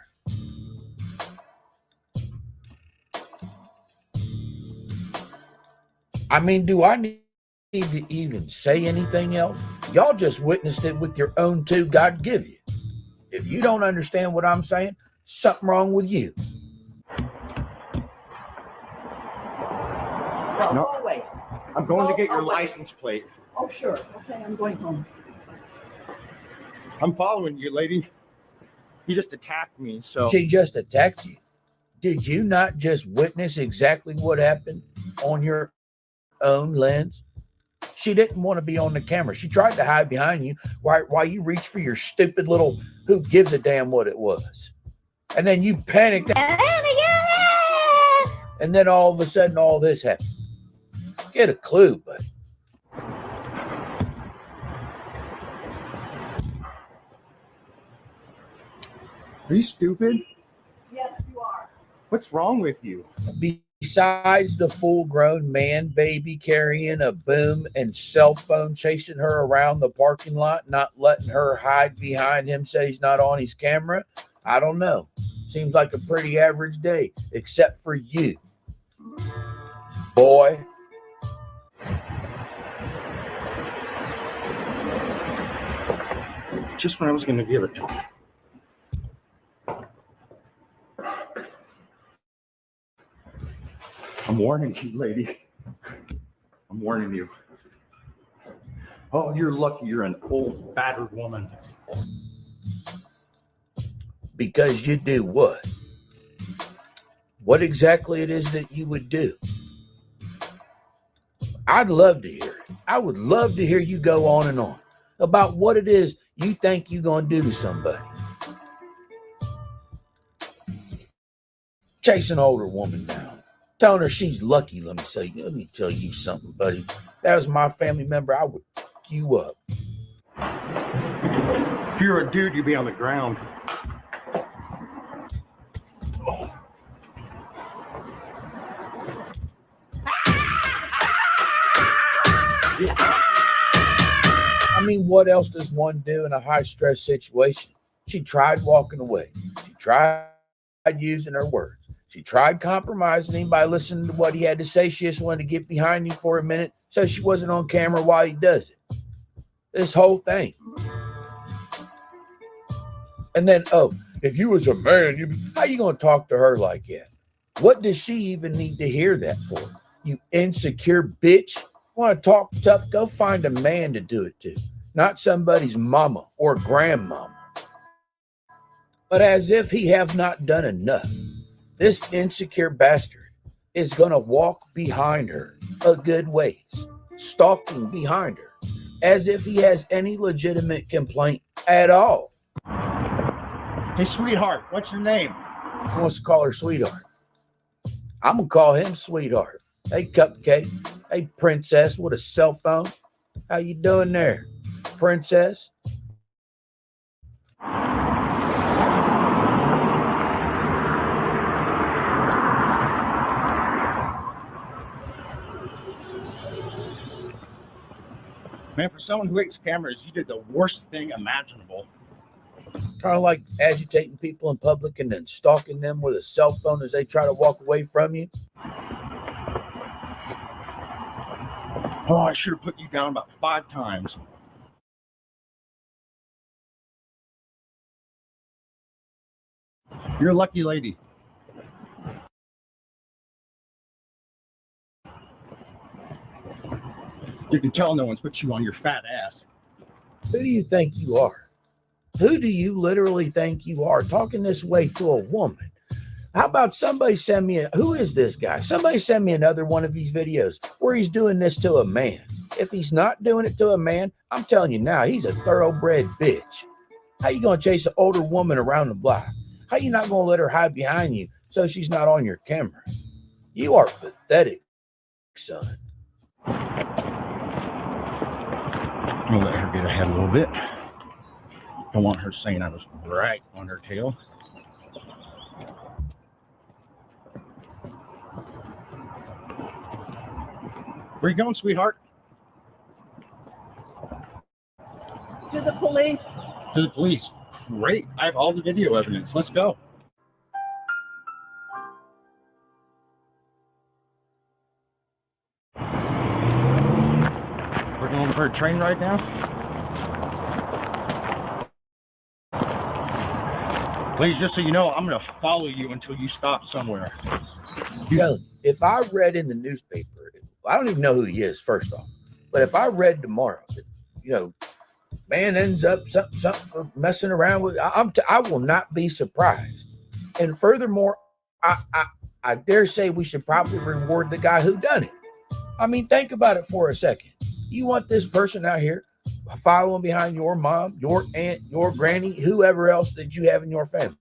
I mean, do I need to even say anything else? Y'all just witnessed it with your own two God give you. If you don't understand what I'm saying, something wrong with you. Well, No. go away. I'm going to get your Oh, wait. license plate. Oh, sure. Okay, I'm going home. I'm following you, lady. You just attacked me, so. She just attacked you. Did you not just witness exactly what happened on your own lens? She didn't want to be on the camera. She tried to hide behind you while you reached for your stupid little who gives a damn what it was. And then you panicked. And then all of a sudden all this happened. Get a clue, buddy. Are you stupid? Yes, you are. What's wrong with you? Besides the full-grown man baby carrying a boom and cell phone chasing her around the parking lot, not letting her hide behind him so he's not on his camera, I don't know. Seems like a pretty average day, except for you, boy. Just when I was going to give it to you. I'm warning you, lady. I'm warning you. Oh, you're lucky you're an old, battered woman. Because you do what? What exactly it is that you would do? I'd love to hear it. I would love to hear you go on and on about what it is you think you're going to do to somebody. Chase an older woman down, telling her she's lucky. Let me tell you something, buddy. If that was my family member, I would fuck you up. If you're a dude, you'd be on the ground. I mean, what else does one do in a high-stress situation? She tried walking away. She tried using her words. She tried compromising him by listening to what he had to say. She just wanted to get behind him for a minute so she wasn't on camera while he does it. This whole thing. And then, if you was a man, how you going to talk to her like that? What does she even need to hear that for? You insecure bitch. Want to talk tough? Go find a man to do it to, not somebody's mama or grandmama. But as if he have not done enough, this insecure bastard is going to walk behind her a good ways, stalking behind her, as if he has any legitimate complaint at all. Hey, sweetheart, what's your name? He wants to call her sweetheart. I'm gonna call him sweetheart. Hey, cupcake. Hey, princess with a cell phone. How you doing there, princess? Man, for someone who hates cameras, you did the worst thing imaginable. Kind of like agitating people in public and then stalking them with a cell phone as they try to walk away from you. Oh, I should have put you down about 5 times. You're a lucky lady. You can tell no one's put you on your fat ass. Who do you think you are? Who do you literally think you are talking this way to a woman? How about somebody send me who is this guy? Somebody send me another one of these videos where he's doing this to a man. If he's not doing it to a man, I'm telling you now, he's a thoroughbred bitch. How you going to chase an older woman around the block? How you not going to let her hide behind you so she's not on your camera? You are pathetic, son. I'm gonna let her get ahead a little bit. Don't want her saying I was right on her tail. Where you going, sweetheart? To the police. To the police. Great. I have all the video evidence. Let's go. We're going for a train ride now? Please, just so you know, I'm going to follow you until you stop somewhere. If I read in the newspaper, I don't even know who he is, first off, but if I read tomorrow that, man ends up something messing around with, I will not be surprised. And furthermore, I dare say we should probably reward the guy who done it. I mean, think about it for a second. You want this person out here following behind your mom, your aunt, your granny, whoever else that you have in your family,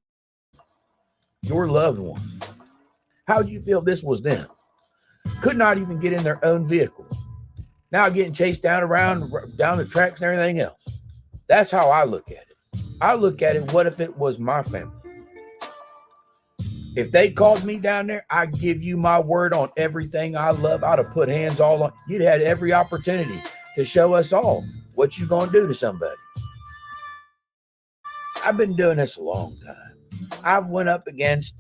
your loved one. How do you feel this was them? Could not even get in their own vehicle. Now getting chased down the tracks and everything else. That's how I look at it. I look at it, what if it was my family? If they called me down there, I give you my word on everything I love. I'd have put hands all on. You'd had every opportunity to show us all what you gonna do to somebody. I've been doing this a long time. I've went up against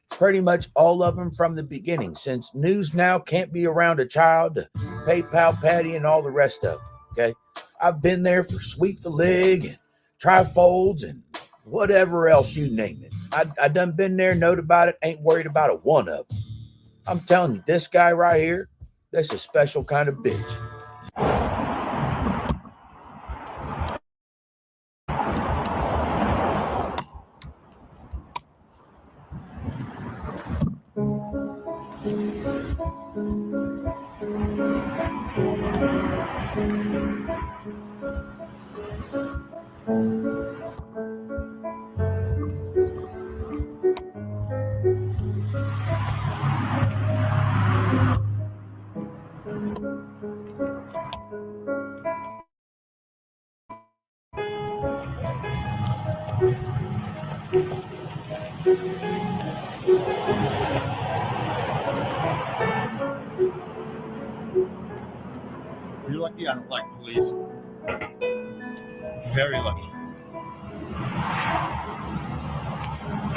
pretty much all of them from the beginning, since news now can't be around a child to PayPal Patty and all the rest of them. Okay, I've been there for Sweep the Leg and Trifolds and whatever else you name it. I done been there, knowed about it, ain't worried about a one of them. I'm telling you, this guy right here, that's a special kind of bitch. You're lucky I don't like police. Very lucky.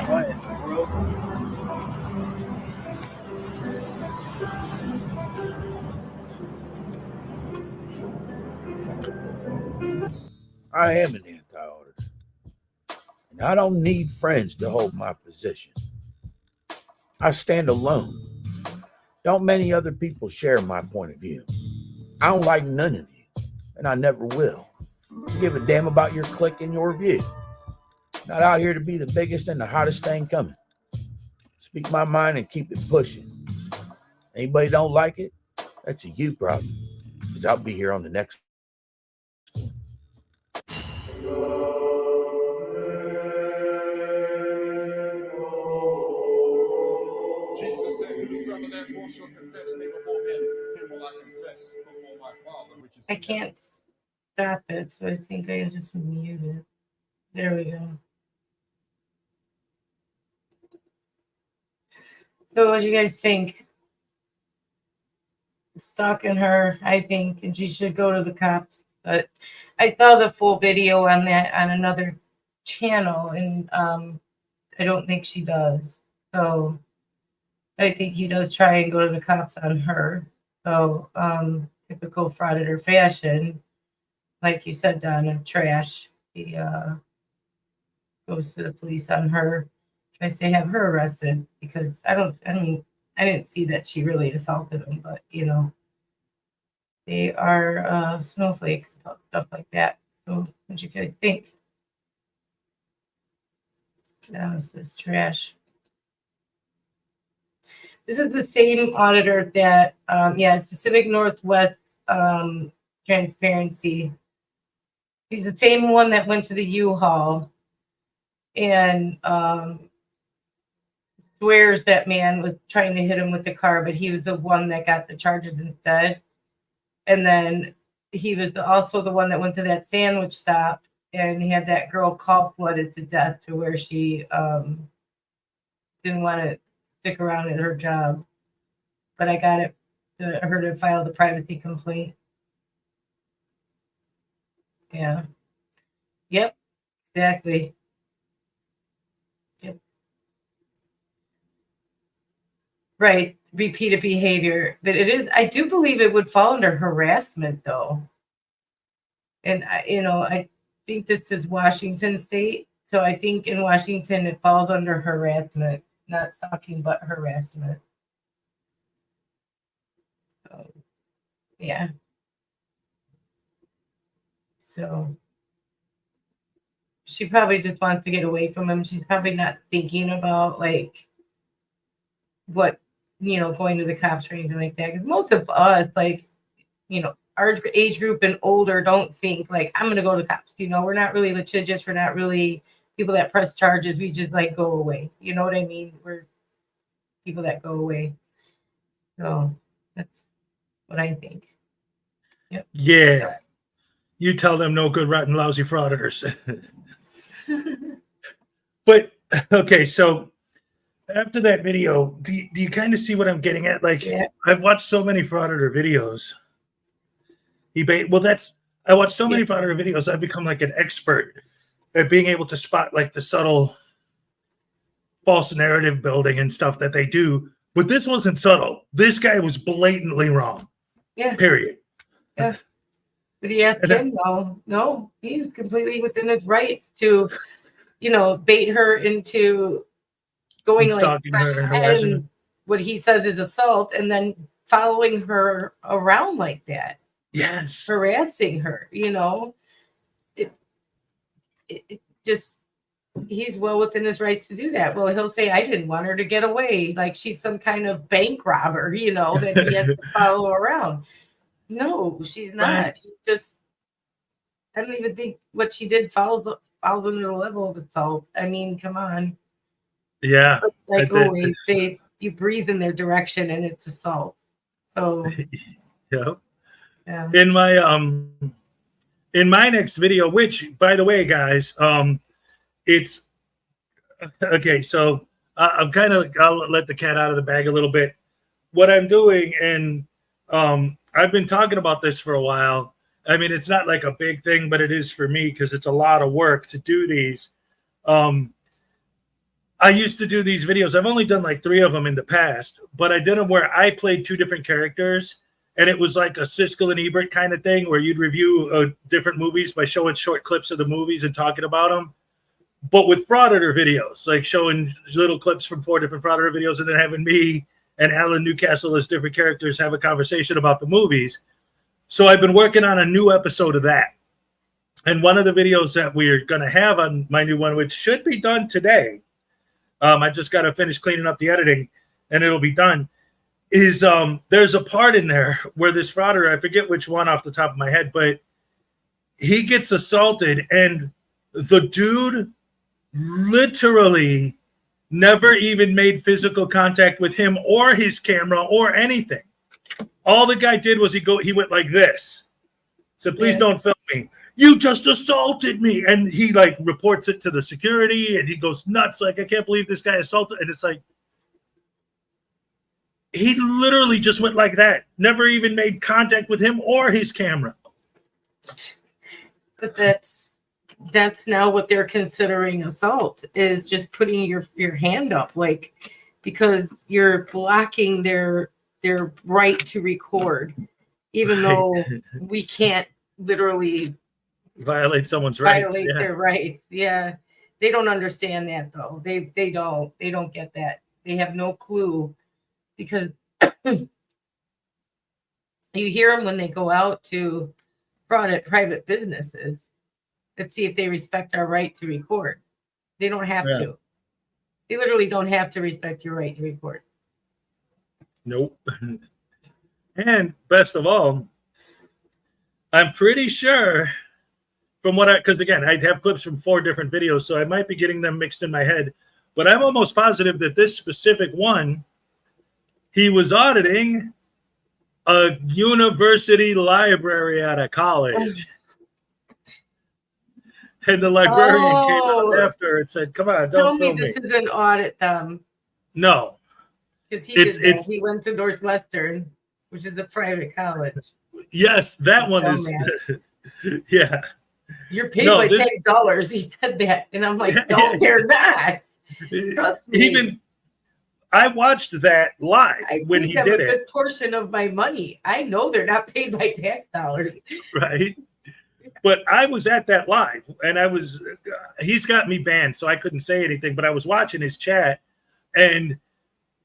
What in the world? I am an anti-auditor, and I don't need friends to hold my position. I stand alone. Don't many other people share my point of view. I don't like none of you, and I never will. Give a damn about your clique and your view. Not out here to be the biggest and the hottest thing coming. Speak my mind and keep it pushing. Anybody don't like it, that's a you problem, because I'll be here on the next one. Jesus said himself. I can't stop it, so I think I just mute it. There we go. So what do you guys think? Stalking her, I think, and she should go to the cops. But I saw the full video on that on another channel, and I don't think she does. So I think he does try and go to the cops on her. So typical frauditor fashion, like you said, Donna, trash. He goes to the police on her, tries to have her arrested because I didn't see that she really assaulted him, but you know, they are snowflakes about stuff like that. So what do you guys think? That was this trash. This is the same auditor that, Pacific Northwest Transparency. He's the same one that went to the U-Haul and swears that man was trying to hit him with the car, but he was the one that got the charges instead. And then he was also the one that went to that sandwich stop and he had that girl cough flooded to death to where she didn't want to stick around at her job. But I got her to file the privacy complaint. Yeah. Yep. Exactly. Yep. Right. Repeated behavior. But it is, I do believe it would fall under harassment though. And I think this is Washington state. So I think in Washington it falls under harassment, not stalking, but harassment. So, yeah. So she probably just wants to get away from him. She's probably not thinking about like what, going to the cops or anything like that. Because most of us, like, our age group and older don't think like, I'm going to go to the cops. We're not really litigious. We're not really people that press charges. We just like go away. You know what I mean? We're people that go away. So that's what I think. Yep. Yeah. You tell them no good, rotten, lousy frauditors. But, okay, so after that video, do you kind of see what I'm getting at? Like, yeah. I've watched so many frauditor videos. I watched so many frauditor videos, I've become like an expert at being able to spot like the subtle false narrative building and stuff that they do. But this wasn't subtle. This guy was blatantly wrong. Yeah. Period. Yeah. But he asked him, no, he was completely within his rights to, bait her into going like and what he says is assault and then following her around like that. Yes. Harassing her, it just, he's well within his rights to do that. Well, he'll say, I didn't want her to get away. Like she's some kind of bank robber, that he has to follow around. No, she's not. Right. Just, I don't even think what she did falls under the level of assault. I mean, come on. Yeah. But like always, you breathe in their direction and it's assault. So yeah. In my next video, which by the way, guys, it's okay. So I'll let the cat out of the bag a little bit. What I'm doing, and I've been talking about this for a while. I mean, it's not like a big thing, but it is for me because it's a lot of work to do these. I used to do these videos. I've only done like 3 of them in the past, but I did them where I played 2 different characters. And it was like a Siskel and Ebert kind of thing where you'd review different movies by showing short clips of the movies and talking about them. But with frauditor videos, like showing little clips from 4 different frauditor videos and then having me and Alan Newcastle as different characters have a conversation about the movies. So I've been working on a new episode of that. And one of the videos that we're going to have on my new one, which should be done today, I just got to finish cleaning up the editing and it'll be done, is there's a part in there where this frauditor, I forget which one off the top of my head, but he gets assaulted and the dude literally never even made physical contact with him or his camera or anything. All the guy did was he went like this. Said, please Yeah. don't film me. You just assaulted me. And he like reports it to the security and he goes nuts. Like, I can't believe this guy assaulted. And it's like, he literally just went like that. Never even made contact with him or his camera. But that's now what they're considering assault, is just putting your hand up, like, because you're blocking their right to record, even though we can't literally Violate someone's rights. violate Yeah. their rights. Yeah. They don't understand that though. They don't get that. They have no clue, because you hear them when they go out to fraud at private businesses. Let's see if they respect our right to record. They don't have Yeah. to. They literally don't have to respect your right to record. Nope. And best of all, I'm pretty sure from because again, I have clips from 4 different videos, so I might be getting them mixed in my head, but I'm almost positive that this specific one, he was auditing a university library at a college. And the librarian came out after and said, come on, Tell don't me film me. this is an audit, No. because he It's- did that. it's- He went to Northwestern, which is a private college. Yes, that one is. Yeah. You're paid No, by this- tax dollars. He said that, and I'm like, Yeah, no, yeah. they're not. Trust me. Even I watched that live I when paid he them did a it, good portion of my money. I know they're not paid by tax dollars. right? But I was at that live, and he's got me banned, so I couldn't say anything. But I was watching his chat, and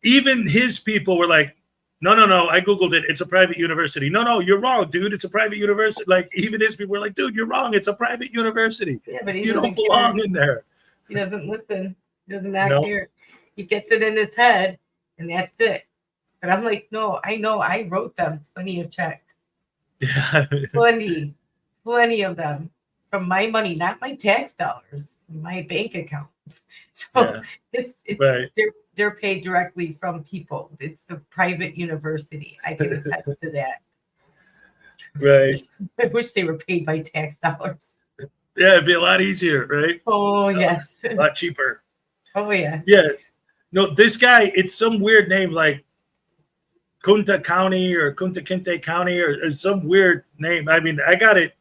even his people were like, no, I Googled it. It's a private university. No, you're wrong, dude. It's a private university. Like, even his people were like, dude, you're wrong. It's a private university. Yeah, but he You doesn't don't belong care. in there. He doesn't listen. He does not No. care. He gets it in his head, and that's it. But I'm like, no, I know. I wrote them plenty of checks. Yeah. Plenty of them from my money, not my tax dollars, my bank account. So Yeah. it's Right. they're paid directly from people. It's a private university. I can attest to that. Right. I wish they were paid by tax dollars. Yeah, it'd be a lot easier, right? Oh yes. A lot cheaper. Oh yeah. Yeah. No, this guy, it's some weird name like Kunta County or Kunta Kinte County or some weird name. I mean, I got it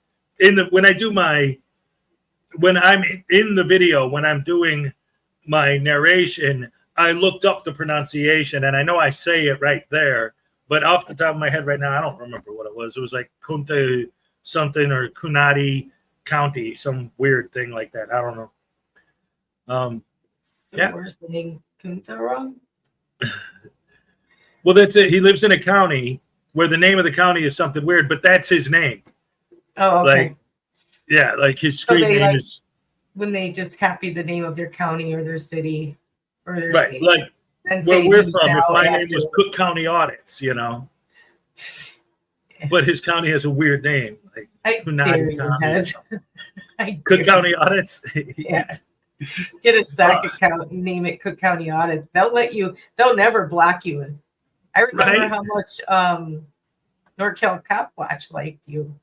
when I'm in the video, when I'm doing my narration, I looked up the pronunciation and I know I say it right there, but off the top of my head right now, I don't remember what it was. It was like Kunta something or Kunati County, some weird thing like that. I don't know. So Yeah. we're saying Kunta wrong. Well, that's it. He lives in a county where the name of the county is something weird, but that's his name. Oh, okay. Like, yeah, like his So street they, name like, is When they just copy the name of their county or their city or their right. state. Like and where say we're who's from, if now my name after. was Cook County Audits, but his county has a weird name, like I Kunati dare you, County or Hez. something. I Cook dare County Audits. Yeah. Get a SAC account and name it Cook County Audits. They'll never block you. I remember Right. how much NorCal Cop Watch liked you,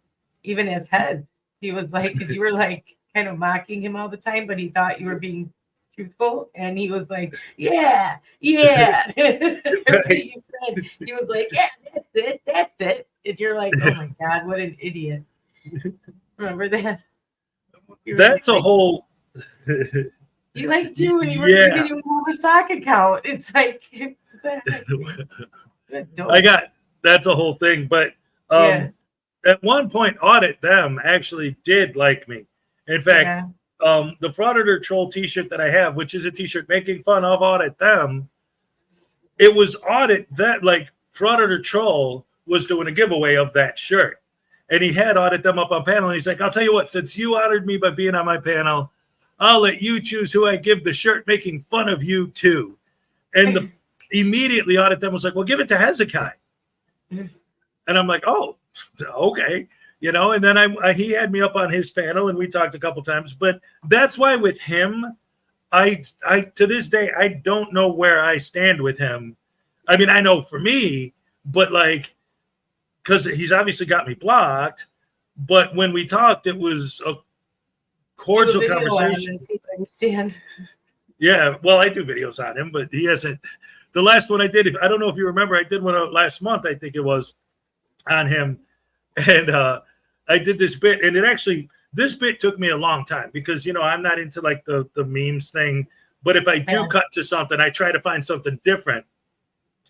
even as head. He was like, because you were like kind of mocking him all the time, but he thought you were being truthful. And he was like, yeah. Everything you said, he was like, yeah, that's it. And you're like, oh my God, what an idiot. Remember that? You were That's like, a whole. you like do, and you were Yeah. giving you a sock account. It's like, That's a whole thing. But Yeah. at one point, Audit Them actually did like me. In fact, the Frauditor Troll t-shirt that I have, which is a t-shirt making fun of Audit Them, it was Audit that, like, Frauditor Troll was doing a giveaway of that shirt. And he had Audit Them up on panel. And he's like, I'll tell you what, since you honored me by being on my panel, I'll let you choose who I give the shirt making fun of you to. And immediately Audit Them was like, well, give it to Hezokuai. And I'm like, oh, okay. And then he had me up on his panel and we talked a couple times. But that's why with him, I to this day, I don't know where I stand with him. I mean, I know for me, but like, because he's obviously got me blocked. But when we talked, it was a cordial Do a video on him conversation. and see if I understand. Yeah, well, I do videos on him, but he hasn't. The last one I did, I don't know if you remember, I did one last month, I think it was, on him. And I did this bit, and this bit took me a long time because, I'm not into like the memes thing. But if I do cut to something, I try to find something different.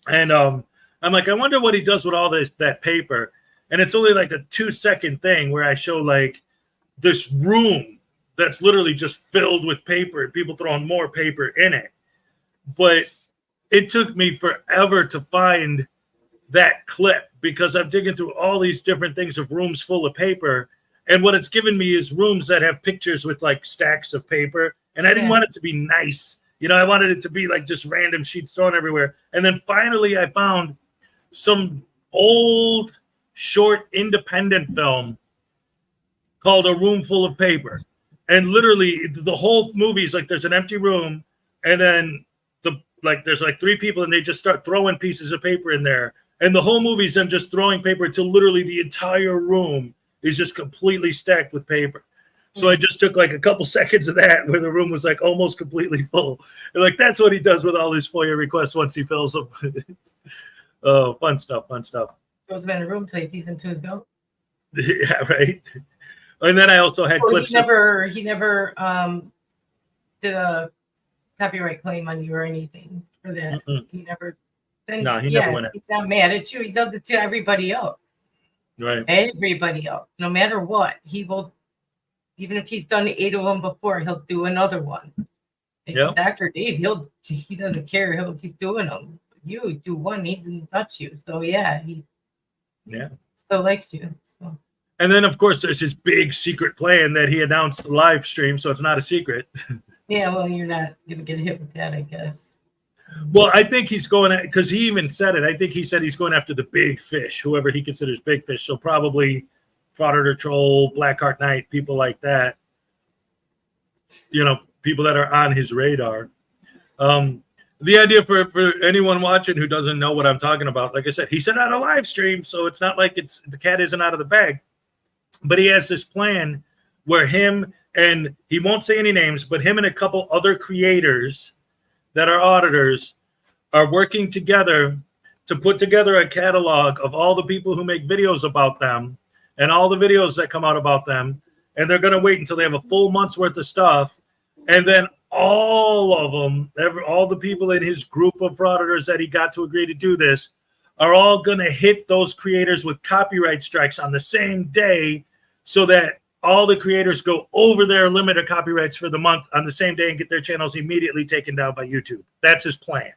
And I'm like, I wonder what he does with all that paper. And it's only like a 2-second thing where I show like this room that's literally just filled with paper and people throwing more paper in it. But it took me forever to find that clip because I'm digging through all these different things of rooms full of paper. And what it's given me is rooms that have pictures with like stacks of paper. And I didn't want it to be nice. I wanted it to be like just random sheets thrown everywhere. And then finally I found some old short independent film called A Room Full of Paper. And literally the whole movie is like there's an empty room and then there's like 3 people and they just start throwing pieces of paper in there. And the whole movie is them just throwing paper until literally the entire room is just completely stacked with paper. So I just took like a couple seconds of that where the room was like almost completely full. And like that's what he does with all his FOIA requests once he fills them. Oh, fun stuff. Goes in a room till he feeds into his goat. Yeah, right. And then I also had clips. He never did a copyright claim on you or anything for that. He never. No, he never went. He's not mad at you. He does it to everybody else. Right. Everybody else, no matter what, he will. Even if he's done 8 of them before, he'll do another one. Yeah. Dr. Dave, he doesn't care. He'll keep doing them. You do one, he doesn't touch you. So he still likes you. So. And then of course there's his big secret plan that he announced live stream, so it's not a secret. Yeah, well, you're not gonna get hit with that, I guess. Well, I think he's going because he even said it. I think he said he's going after the big fish, whoever he considers big fish. So probably Frauditor Troll, Blackheart Knight, people like that. People that are on his radar. The idea for anyone watching who doesn't know what I'm talking about, like I said, he said on a live stream, so it's not like the cat isn't out of the bag. But he has this plan where him and he won't say any names, but him and a couple other creators that are auditors are working together to put together a catalog of all the people who make videos about them and all the videos that come out about them. And they're going to wait until they have a full month's worth of stuff. And then all of them, all the people in his group of frauditors that he got to agree to do this are all going to hit those creators with copyright strikes on the same day so that all the creators go over their limit of copyrights for the month on the same day and get their channels immediately taken down by YouTube. That's his plan.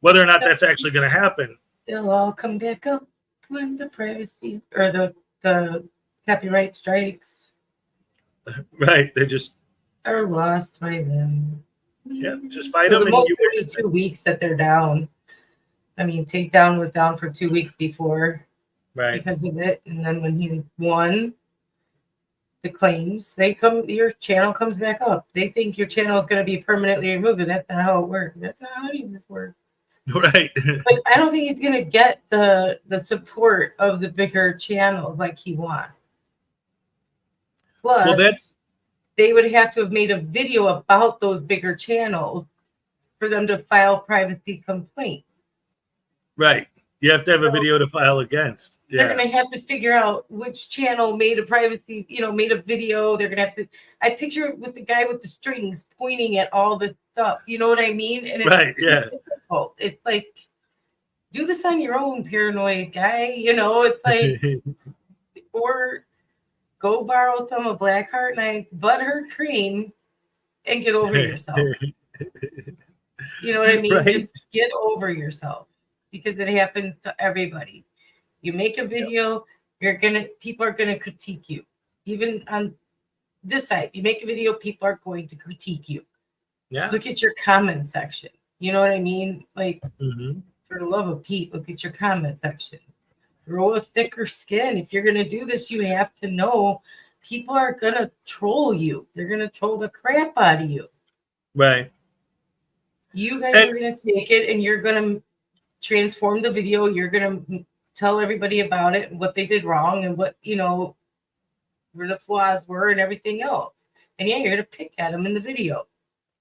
Whether or not that's actually going to happen. They'll all come back up when the privacy or the copyright strikes. Right. They just are lost by them. Yeah, just fight so them. The most 32 weeks that they're down. I mean, Takedown was down for 2 weeks before. Right. Because of it. And then when he won the claims, your channel comes back up. They think your channel is going to be permanently removed, and that's not how it works. That's not how any of this works. Right. But I don't think he's going to get the support of the bigger channels like he wants. Plus, they would have to have made a video about those bigger channels for them to file privacy complaints. Right. You have to have a video to file against. Yeah. They're going to have to figure out which channel made a privacy, made a video. They're going to have to. I picture it with the guy with the strings pointing at all this stuff. You know what I mean? And it's difficult. It's like, do this on your own, paranoid guy. It's like, or go borrow some of Blackheart Knight's butthurt cream and get over yourself. You know what I mean? Right. Just get over yourself. Because it happens to everybody. You make a video, people are gonna critique you. Even on this side, you make a video, people are going to critique you. Yeah. Just look at your comment section. You know what I mean? Like, for the love of Pete, look at your comment section. Grow a thicker skin. If you're gonna do this, you have to know people are gonna troll you. They're gonna troll the crap out of you. Right. You guys are gonna take it and you're gonna transform the video. You're going to tell everybody about it and what they did wrong and what, where the flaws were and everything else. And yeah, you're going to pick at them in the video.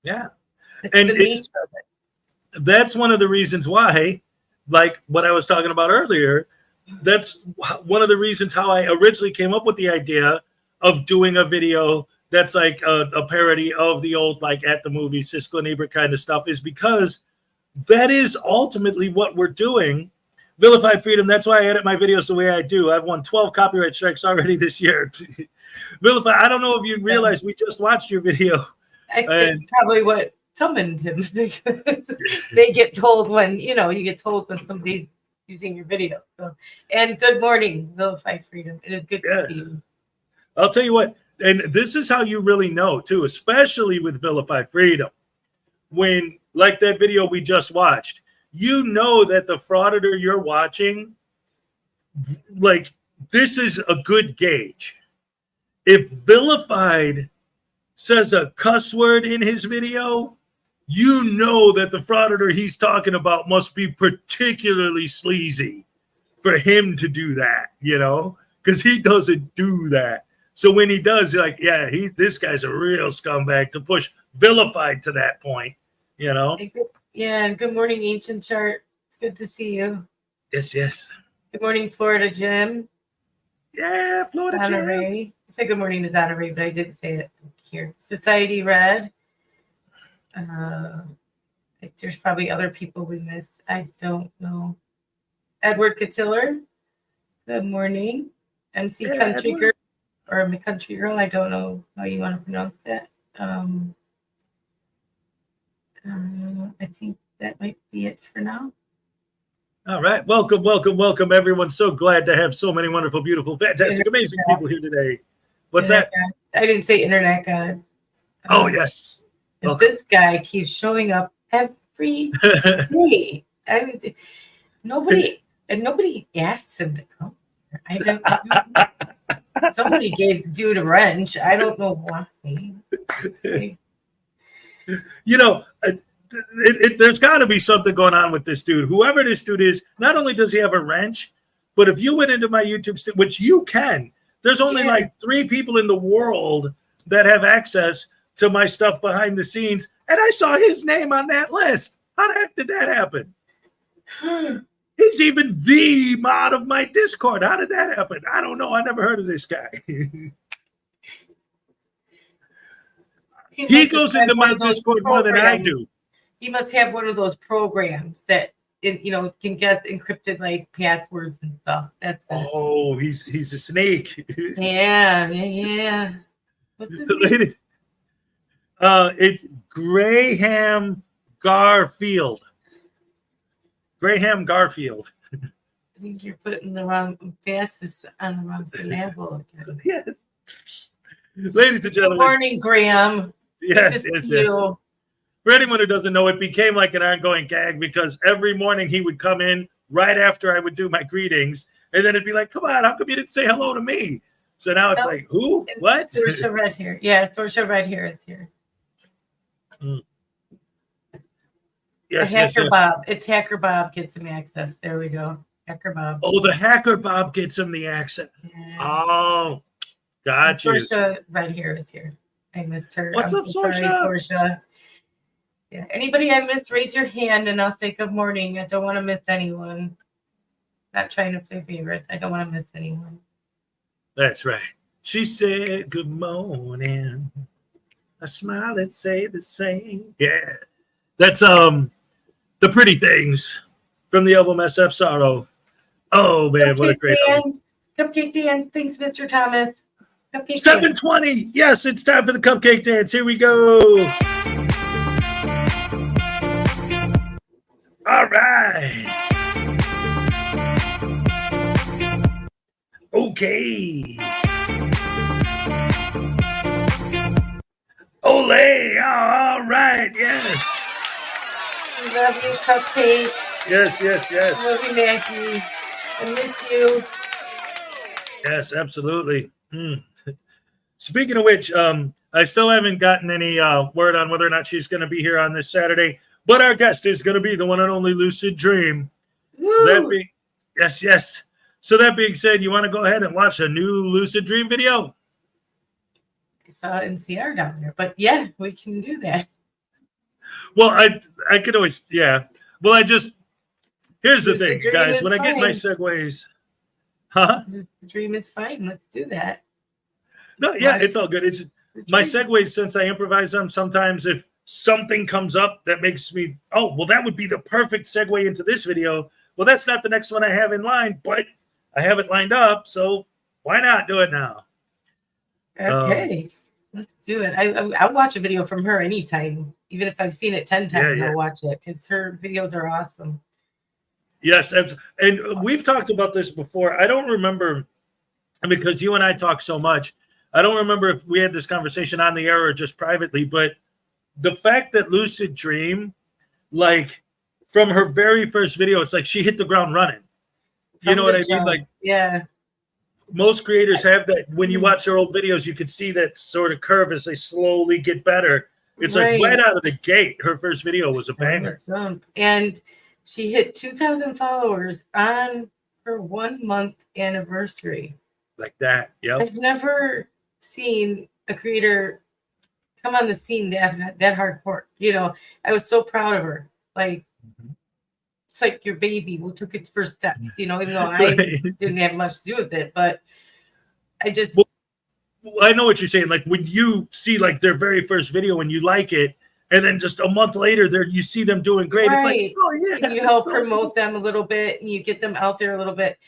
Yeah. That's And the nature of it. That's one of the reasons why, like what I was talking about earlier, that's one of the reasons how I originally came up with the idea of doing a video that's like a parody of the old, like at the movie, Siskel and Ebert kind of stuff, is because that is ultimately what we're doing. Vilified freedom. That's why I edit my videos the way I do. I've won 12 copyright strikes already this year. Vilify, I don't know if you realize we just watched your video. That's probably what summoned him, because they get told when, you get told when somebody's using your video. So, and good morning, Vilified Freedom. It is good to see you. I'll tell you what, and this is how you really know too, especially with Vilified Freedom. When, like that video we just watched, you know that the frauditor you're watching, like, this is a good gauge. If Vilified says a cuss word in his video, you know that the frauditor he's talking about must be particularly sleazy for him to do that, because he doesn't do that. So when he does, you're like, yeah, this guy's a real scumbag to push Vilified to that point, Yeah, and good morning, Ancient Chart. It's good to see you. Yes. Good morning, Florida Jim. Yeah, Florida Donna Jim. Ray. I said good morning to Donna Ray, but I didn't say it here. Society Red. There's probably other people we missed. I don't know. Edward Catiller. Good morning. MC Country Edward. Girl or Country Girl. I don't know how you want to pronounce that. I think that might be it for now. All right. Welcome, everyone. So glad to have so many wonderful, beautiful, fantastic, amazing people here today. What's Internet that? God. I didn't say Internet God. Oh, yes. If this guy keeps showing up every day, and nobody asks him to come. I don't. Somebody gave the dude a wrench. I don't know why. There's got to be something going on with this dude. Whoever this dude is, not only does he have a wrench, but if you went into my YouTube, which you can, there's only like 3 people in the world that have access to my stuff behind the scenes, and I saw his name on that list. How the heck did that happen? He's even the mod of my Discord. How did that happen? I don't know. I never heard of this guy. He goes into my Discord more than I do. He must have one of those programs that can guess encrypted like passwords and stuff. That's it. Oh, he's a snake. Yeah. What's his name? It's Graham Garfield. I think you're putting the wrong emphasis on the wrong syllable again. Yes. Ladies and gentlemen. Good morning, Graham. Yes. For anyone who doesn't know, it became like an ongoing gag because every morning he would come in right after I would do my greetings, and then it'd be like, come on, how come you didn't say hello to me? So now it's like, who? What? Sorsha Red Hair. Yeah, Sorsha Red Hair is here. Yes, Hacker Bob. It's Hacker Bob gets him access. There we go. Hacker Bob. Oh, the Hacker Bob gets him the access. Yeah. Oh, got you. Sorsha Red Hair is here. I missed her. What's up, so sorry, Sorsha? Yeah. Anybody I missed, raise your hand and I'll say good morning. I don't want to miss anyone. Not trying to play favorites. I don't want to miss anyone. That's right. She said good morning. I smile and say the same. Yeah. That's the Pretty Things from the album SF Sorrow. Oh man, what a great album. Cupcake dance. Thanks, Mr. Thomas. Cupcake 7:20. Dance. Yes, it's time for the cupcake dance. Here we go. All right. Okay. Ole. All right. Yes. Love you, Cupcake. Yes. Love you, Maggie. I miss you. Yes, absolutely. Speaking of which, I still haven't gotten any word on whether or not she's going to be here on this Saturday, but our guest is going to be the one and only Lucid Dream. Yes, yes. So that being said, you want to go ahead and watch a new lucid dream video? I saw NCR down there, but yeah, we can do that. Well, I could always, yeah. Well, here's the thing, Lucid dream guys. is When I get my fine. segues, huh? The dream is fine. Let's do that. No, yeah, Watch it's all good. It's the my dream. segues, since I improvise them, sometimes if something comes up that makes me, oh, well, that would be the perfect segue into this video. Well, that's not the next one I have in line, but I have it lined up, so why not do it now? Okay, let's do it. I'll watch a video from her anytime, even if I've seen it 10 times. Yeah. I'll watch it because her videos are awesome. Yes, and we've talked about this before. I don't remember, because you and I talk so much, I don't remember if we had this conversation on the air or just privately, but the fact that lucid dream, like from her very first video, it's like she hit the ground running. You know what I mean? Like, yeah, most creators have that. When you watch their old videos, you could see that sort of curve as they slowly get better. It's like right out of the gate, her first video was a banger. And she hit 2,000 followers on her 1 month anniversary. Like that. Yeah. I've never seen a creator come on the scene that hardcore. You know, I was so proud of her. Like, it's like your baby who took its first steps, you know, even though I didn't have much to do with it, but I just. Well, I know what you're saying. Like when you see like their very first video and you like it, and then just a month later, you see them doing great. Right. It's like, oh yeah. And you help promote them a little bit, and you get them out there a little bit.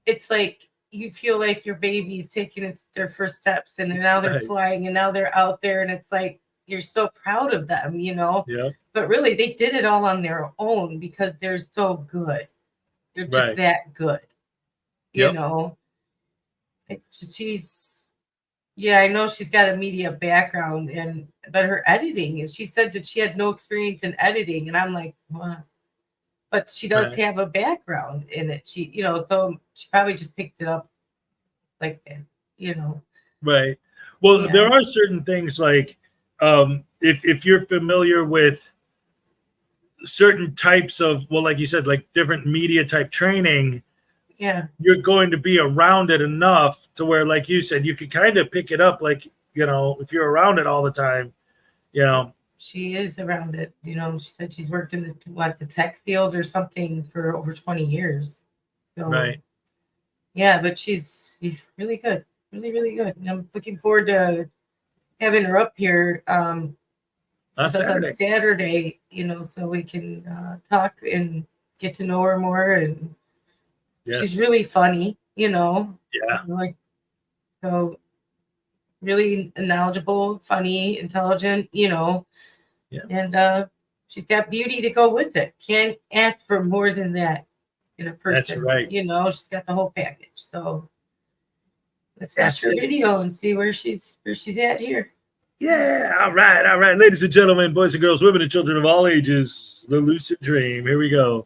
It's like you feel like your baby's taking their first steps, and now they're flying, and now they're out there, and it's like you're so proud of them, you know. Yeah. But really, they did it all on their own because they're so good. They're just that good, you know. I know she's got a media background, but her editing she said that she had no experience in editing, and I'm like, what? But she does have a background in it. She, you know, so she probably just picked it up like that, you know. Right. Well, there are certain things like if you're familiar with certain types of, well, like you said, like different media type training, you're going to be around it enough to where, like you said, you could kind of pick it up, like, you know, if you're around it all the time, you know. She is around it, you know. She said she's worked in the tech field or something for over 20 years. So, yeah, but she's really good, really, really good. And I'm looking forward to having her up here on Saturday, you know, so we can talk and get to know her more. And she's really funny, you know. Yeah. Like, so really knowledgeable, funny, intelligent, you know. Yeah. And she's got beauty to go with it. Can't ask for more than that in a person. That's right. You know, she's got the whole package. So let's watch her video and see where she's at here. Yeah. All right. Ladies and gentlemen, boys and girls, women and children of all ages, the lucid dream. Here we go.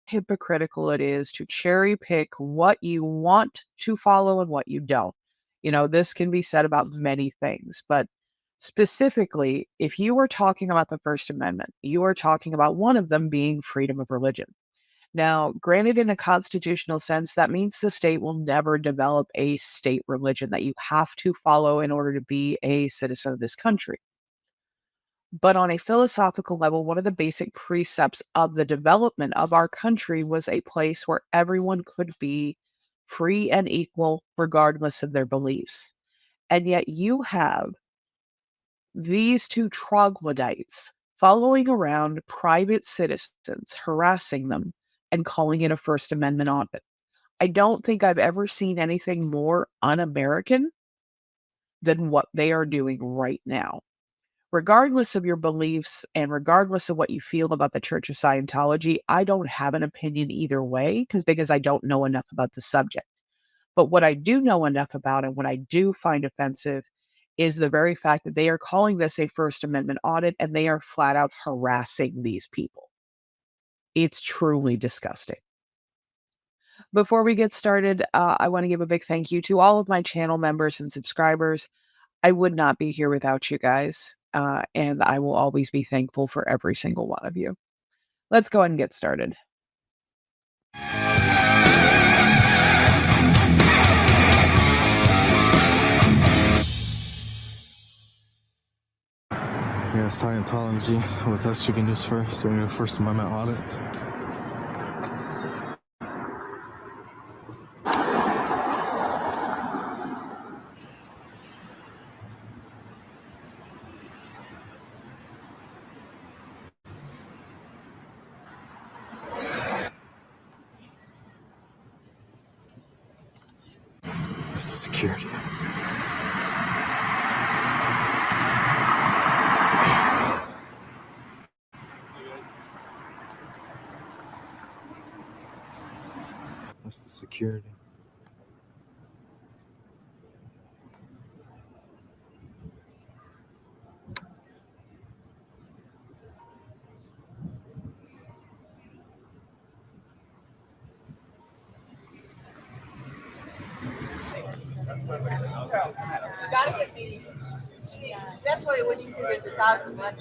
Hypocritical it is to cherry pick what you want to follow and what you don't. You know, this can be said about many things, but specifically, if you are talking about the First Amendment, you are talking about one of them being freedom of religion. Now, granted, in a constitutional sense, that means the state will never develop a state religion that you have to follow in order to be a citizen of this country. But on a philosophical level, one of the basic precepts of the development of our country was a place where everyone could be free and equal regardless of their beliefs. And yet you have these two troglodytes following around private citizens, harassing them, and calling it a First Amendment audit. I don't think I've ever seen anything more un-American than what they are doing right now. Regardless of your beliefs and regardless of what you feel about the Church of Scientology, I don't have an opinion either way because I don't know enough about the subject. But what I do know enough about and what I do find offensive is the very fact that they are calling this a First Amendment audit and they are flat out harassing these people. It's truly disgusting. Before we get started, I want to give a big thank you to all of my channel members and subscribers. I would not be here without you guys, and I will always be thankful for every single one of you. Let's go ahead and get started. Yeah, Scientology with SGV News First doing a First Amendment audit. This is security. That's the security. Gotta get me. That's why when you see there's 1,000 less.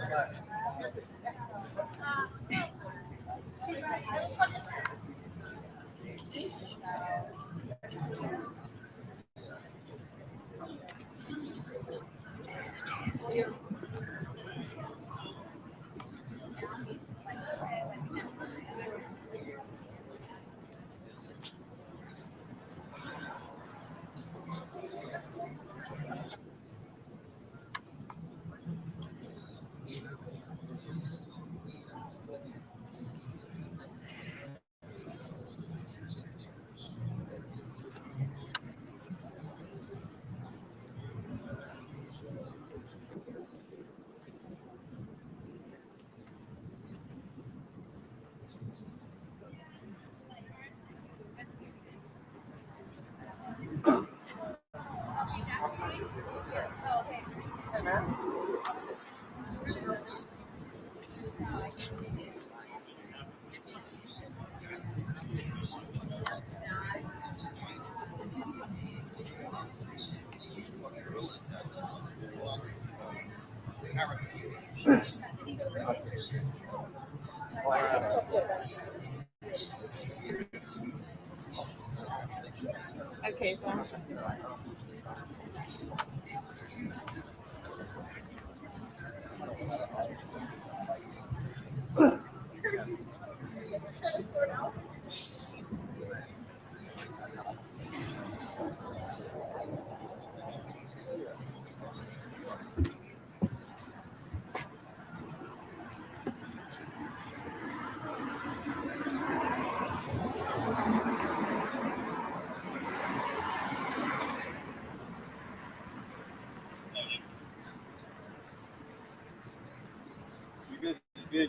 Okay.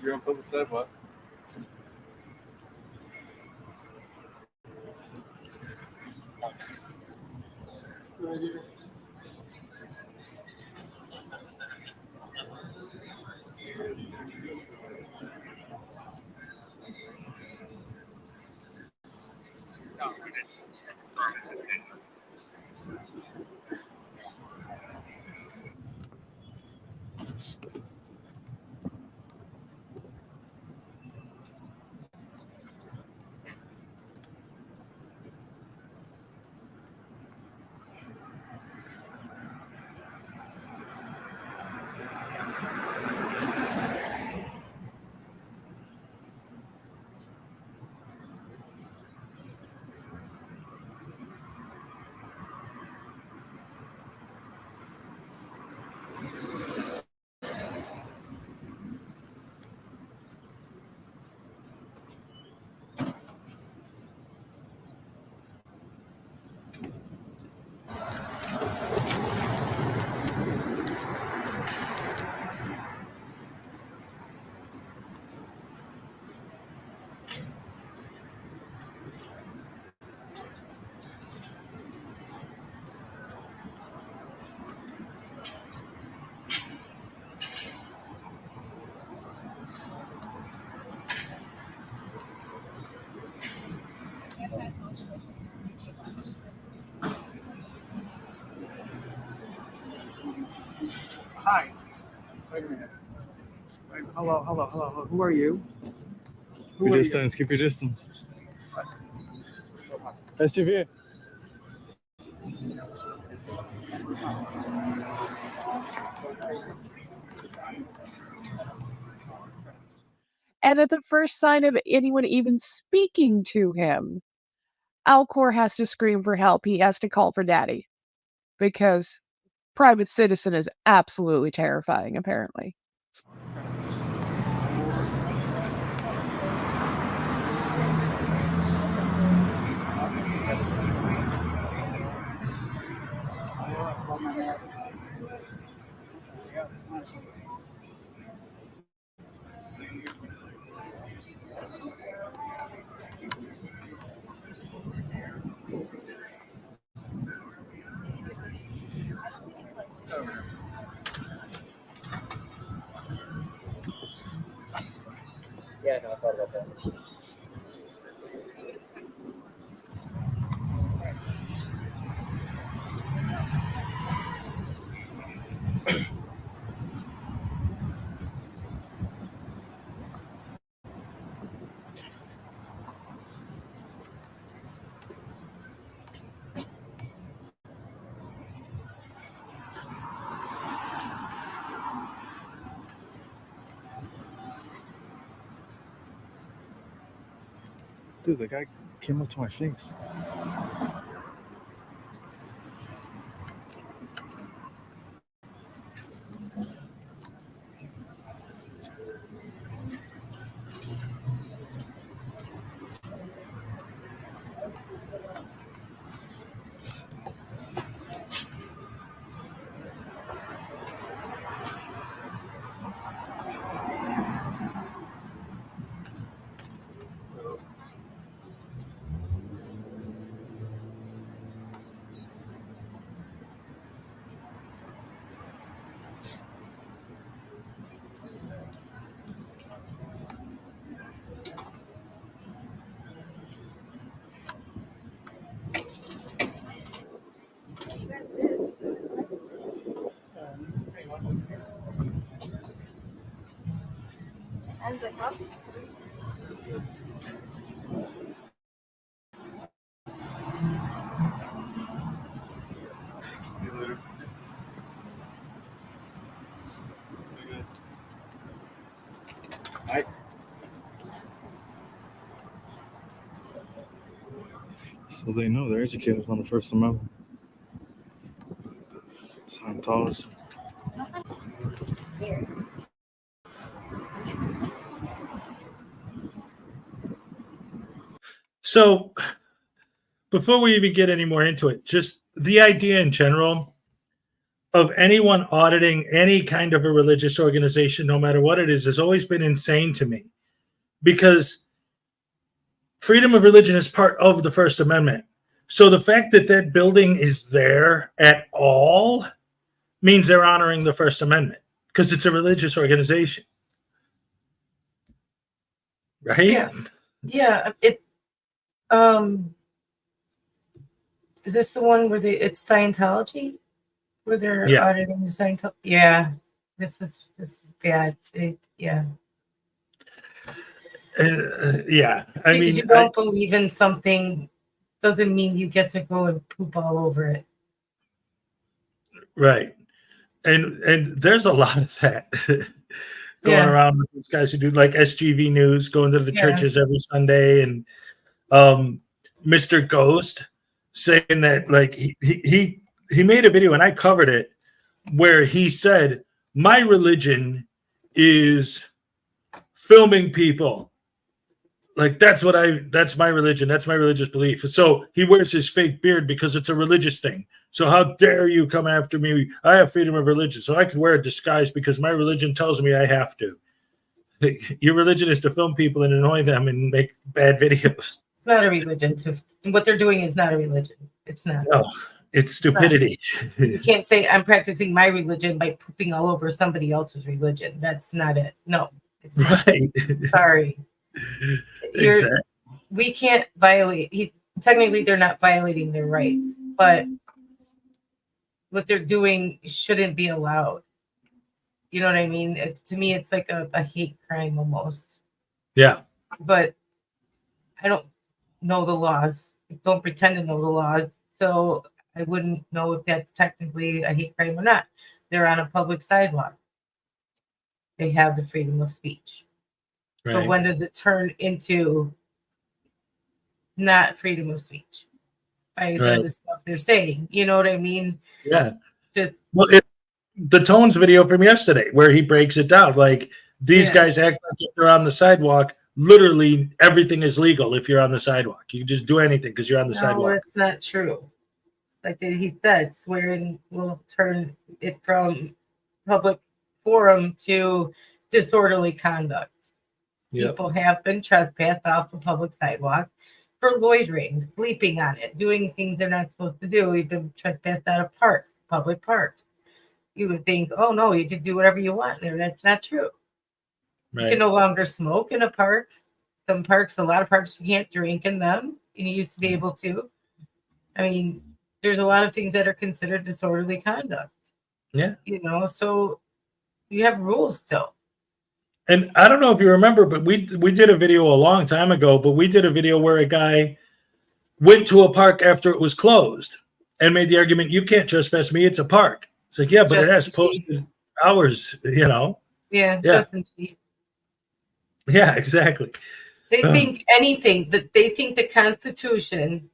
You're on public sidewalk. Hi. Wait a minute. Wait, hello. Who are you? Keep your distance. Keep your distance. SUV. And at the first sign of anyone even speaking to him, Alcor has to scream for help. He has to call for daddy because private citizen is absolutely terrifying, apparently. Yeah, no, I thought about that. Dude, the guy came up to my face. So they know they're educated on the First Amendment. Scientology. So, before we even get any more into it, just the idea in general of anyone auditing any kind of a religious organization, no matter what it is, has always been insane to me, because freedom of religion is part of the First Amendment. So the fact that that building is there at all means they're honoring the First Amendment because it's a religious organization, right? Yeah. Is this the one where it's Scientology? Where they're Yeah. auditing the Scientology? Yeah. This is bad. Yeah. Yeah. Just I because mean, you don't believe in something doesn't mean you get to go and poop all over it. right. And there's a lot of that going around with these guys who do like SGV News, going to the churches every Sunday, and Mr. Ghost saying that like he made a video and I covered it where he said my religion is filming people. Like that's my religion. That's my religious belief. So he wears his fake beard because it's a religious thing. So how dare you come after me? I have freedom of religion. So I can wear a disguise because my religion tells me I have to. Your religion is to film people and annoy them and make bad videos. It's not a religion. What they're doing is not a religion. It's not. No, it's stupidity. You can't say I'm practicing my religion by pooping all over somebody else's religion. That's not it. No, it's not. Right. Sorry. Exactly. We can't violate. Technically, they're not violating their rights, but what they're doing shouldn't be allowed. You know what I mean? To me, it's like a hate crime almost. Yeah. But I don't know the laws. I don't pretend to know the laws. So I wouldn't know if that's technically a hate crime or not. They're on a public sidewalk. They have the freedom of speech. Right. But when does it turn into not freedom of speech? By some of the stuff they're saying. You know what I mean? Yeah. Just Well, the Tones video from yesterday, where he breaks it down, like these guys act like if they're on the sidewalk. Literally, everything is legal if you're on the sidewalk. You can just do anything because you're on the sidewalk. No, it's not true. Like he said, swearing will turn it from public forum to disorderly conduct. Yep. People have been trespassed off the public sidewalk for loitering, sleeping on it, doing things they're not supposed to do. We've been trespassed out of parks, public parks. You would think, oh no, you could do whatever you want there. That's not true. You can no longer smoke in a park. Some parks, a lot of parks, you can't drink in them. And you used to be able to. I mean, there's a lot of things that are considered disorderly conduct. Yeah. You know, so you have rules still. And I don't know if you remember, but we did a video a long time ago, but we did a video where a guy went to a park after it was closed and made the argument, you can't trespass me, it's a park. It's like, yeah, but it has posted hours, you know? Yeah. Justin Cheek. Yeah, exactly. They think anything, that they think the Constitution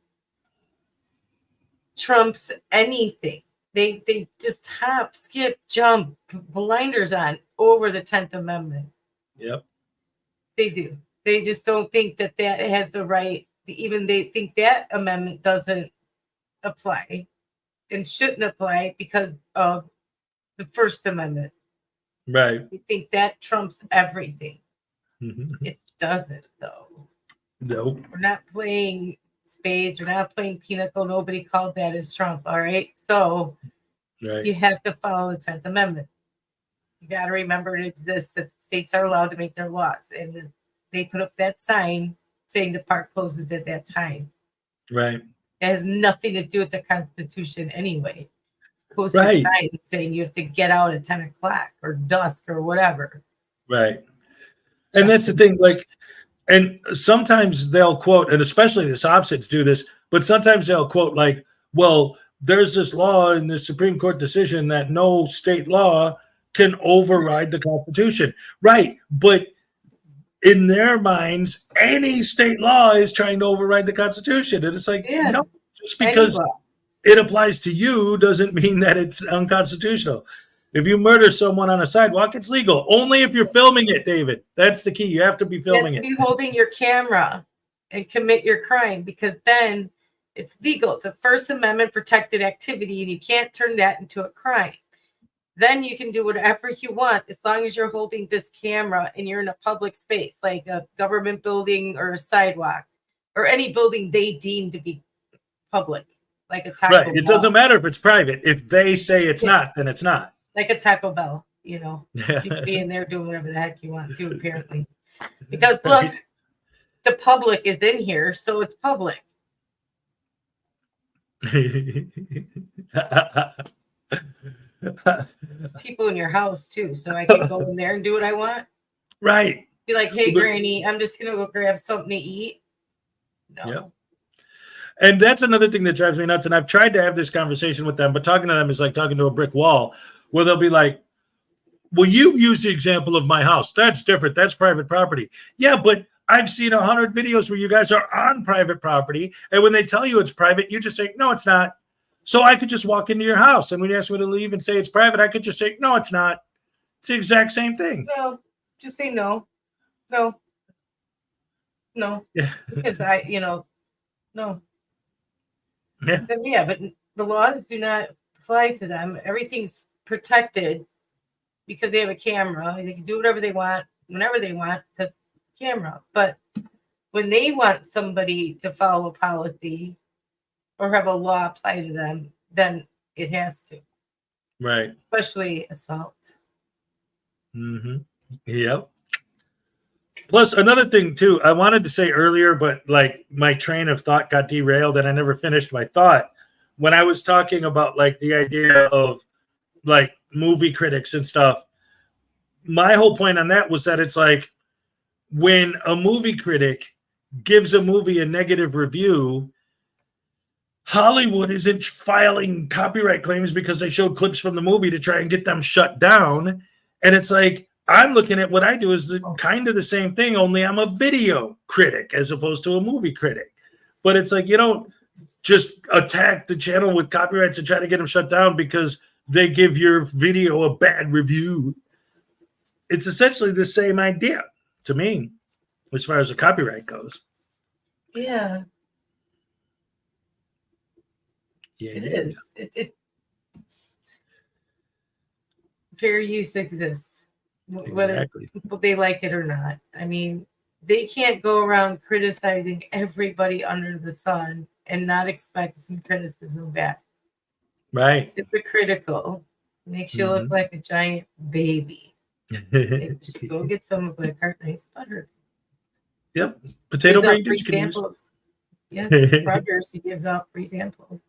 trumps anything. They just hop, skip, jump, blinders on over the 10th Amendment. Yep. They do. They just don't think that has the right. Even they think that amendment doesn't apply and shouldn't apply because of the First Amendment. Right. We think that trumps everything. Mm-hmm. It doesn't, though. No. We're not playing spades. We're not playing pinochle. Nobody called that as Trump. All right. So you have to follow the 10th Amendment. You got to remember it exists, that states are allowed to make their laws. And they put up that sign saying the park closes at that time. Right. It has nothing to do with the Constitution anyway. It's posted sign saying you have to get out at 10 o'clock or dusk or whatever. Right. And that's the thing, like, and sometimes they'll quote, and especially the opposites do this, but sometimes they'll quote like, well, there's this law in the Supreme Court decision that no state law can override the Constitution. Right. But in their minds, any state law is trying to override the Constitution. And it's like, no, just because it applies to you doesn't mean that it's unconstitutional. If you murder someone on a sidewalk, it's legal. Only if you're filming it, David. That's the key. You have to be filming it. You have to be holding your camera and commit your crime, because then it's legal. It's a First Amendment protected activity, and you can't turn that into a crime. Then you can do whatever you want as long as you're holding this camera and you're in a public space, like a government building or a sidewalk or any building they deem to be public, like a Taco Bell. It doesn't matter if it's private. If they say it's not, then it's not. Like a Taco Bell, you know. You can be in there doing whatever the heck you want to, apparently. Because look, the public is in here, so it's public. People in your house too, so I can go in there and do what I want. Right. Be like, hey, Granny, I'm just gonna go grab something to eat. No. Yep. And that's another thing that drives me nuts. And I've tried to have this conversation with them, but talking to them is like talking to a brick wall, where they'll be like, well, you use the example of my house. That's different. That's private property. Yeah, but I've seen 100 videos where you guys are on private property. And when they tell you it's private, you just say, no, it's not. So I could just walk into your house. And when you ask me to leave and say it's private, I could just say, no, it's not. It's the exact same thing. No, just say no. No. No. Yeah. Because no. Yeah. Yeah, but the laws do not apply to them. Everything's protected because they have a camera. They can do whatever they want, whenever they want, because camera. But when they want somebody to follow a policy or have a law apply to them, then it has to. Right. Especially assault. Mm-hmm. Yep. Plus, another thing, too, I wanted to say earlier, but like my train of thought got derailed and I never finished my thought. When I was talking about like the idea of like movie critics and stuff, my whole point on that was that it's like when a movie critic gives a movie a negative review, Hollywood isn't filing copyright claims because they showed clips from the movie to try and get them shut down. And it's like, I'm looking at what I do is kind of the same thing, only I'm a video critic as opposed to a movie critic. But it's like, you don't just attack the channel with copyrights and try to get them shut down because they give your video a bad review. It's essentially the same idea to me, as far as the copyright goes. Yeah, Yeah, it is. It fair use exists, whether exactly. people they like it or not. I mean, they can't go around criticizing everybody under the sun and not expect some criticism back. Right. It's hypocritical. Makes you look like a giant baby. Maybe you should go get some of the Cartnight's butter. Yep. Potato Gives out brain free juice you can use. samples. Yeah, Frauditors, he gives out free samples.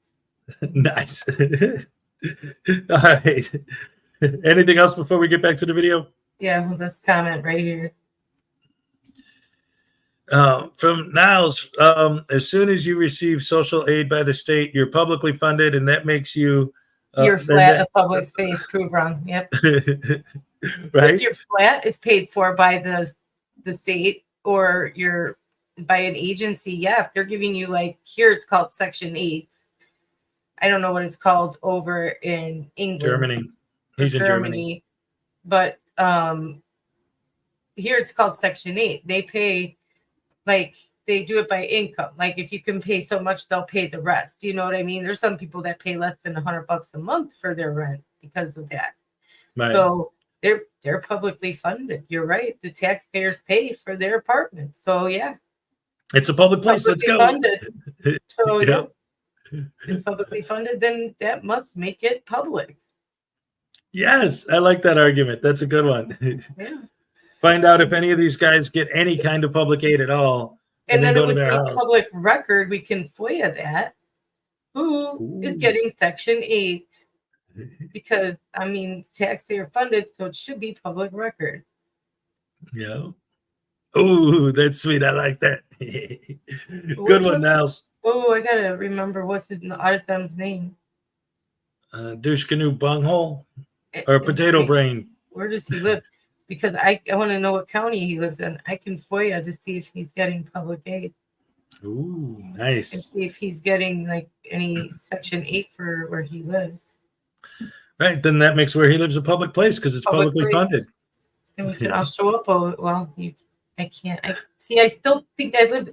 Nice. All right. Anything else before we get back to the video? Yeah, well, this comment right here. From Niles, as soon as you receive social aid by the state, you're publicly funded, and that makes you Your flat, a public space, prove wrong. Yep. Right. If your flat is paid for by the state or you're by an agency, yeah, if they're giving you, like, here it's called Section 8. I don't know what it's called over in England. Germany. He's in Germany. But here it's called Section 8. They pay, like, they do it by income. Like, if you can pay so much, they'll pay the rest. Do you know what I mean? There's some people that pay less than $100 a month for their rent because of that. Right. So they're publicly funded. You're right. The taxpayers pay for their apartment. So yeah, it's a public place. Let's go. Funded. So Yeah. it's publicly funded. Then that must make it public. Yes, I like that argument. That's a good one. Yeah. Find out if any of these guys get any kind of public aid at all, And then go it to would their be house. public record. We can FOIA that. Who is getting Section 8? Because, I mean, it's taxpayer funded, so it should be public record. Yeah. Oh, that's sweet. I like that. Good one, Niles. Oh, I gotta remember what's his Auditing's name. Douche canoe bunghole or potato brain. Where does he live? Because I want to know what county he lives in. I can FOIA to see if he's getting public aid. Ooh, nice. And see if he's getting, like, any Section 8 for where he lives. Right, then that makes where he lives a public place because it's publicly funded. And we can all show up. Oh, well, I can't. I still think I lived.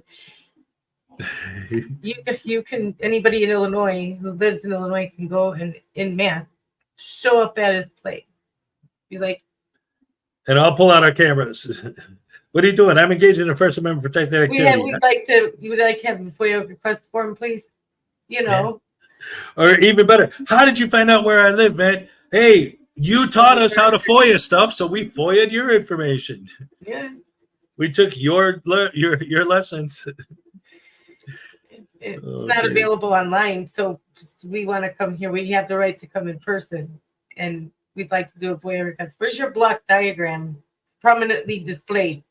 You can, anybody in Illinois who lives in Illinois can go and in mass show up at his place. Be like, and I'll pull out our cameras. What are you doing? I'm engaged in a First Amendment protected activity. You would like to have a FOIA request form, please? You know. Yeah. Or even better, how did you find out where I live, man? Hey, you taught us how to FOIA stuff, so we FOIA'd your information. Yeah. We took your lessons. It's not available online, so we want to come here. We have the right to come in person, and we'd like to do a FOIA request. Where's your block diagram prominently displayed?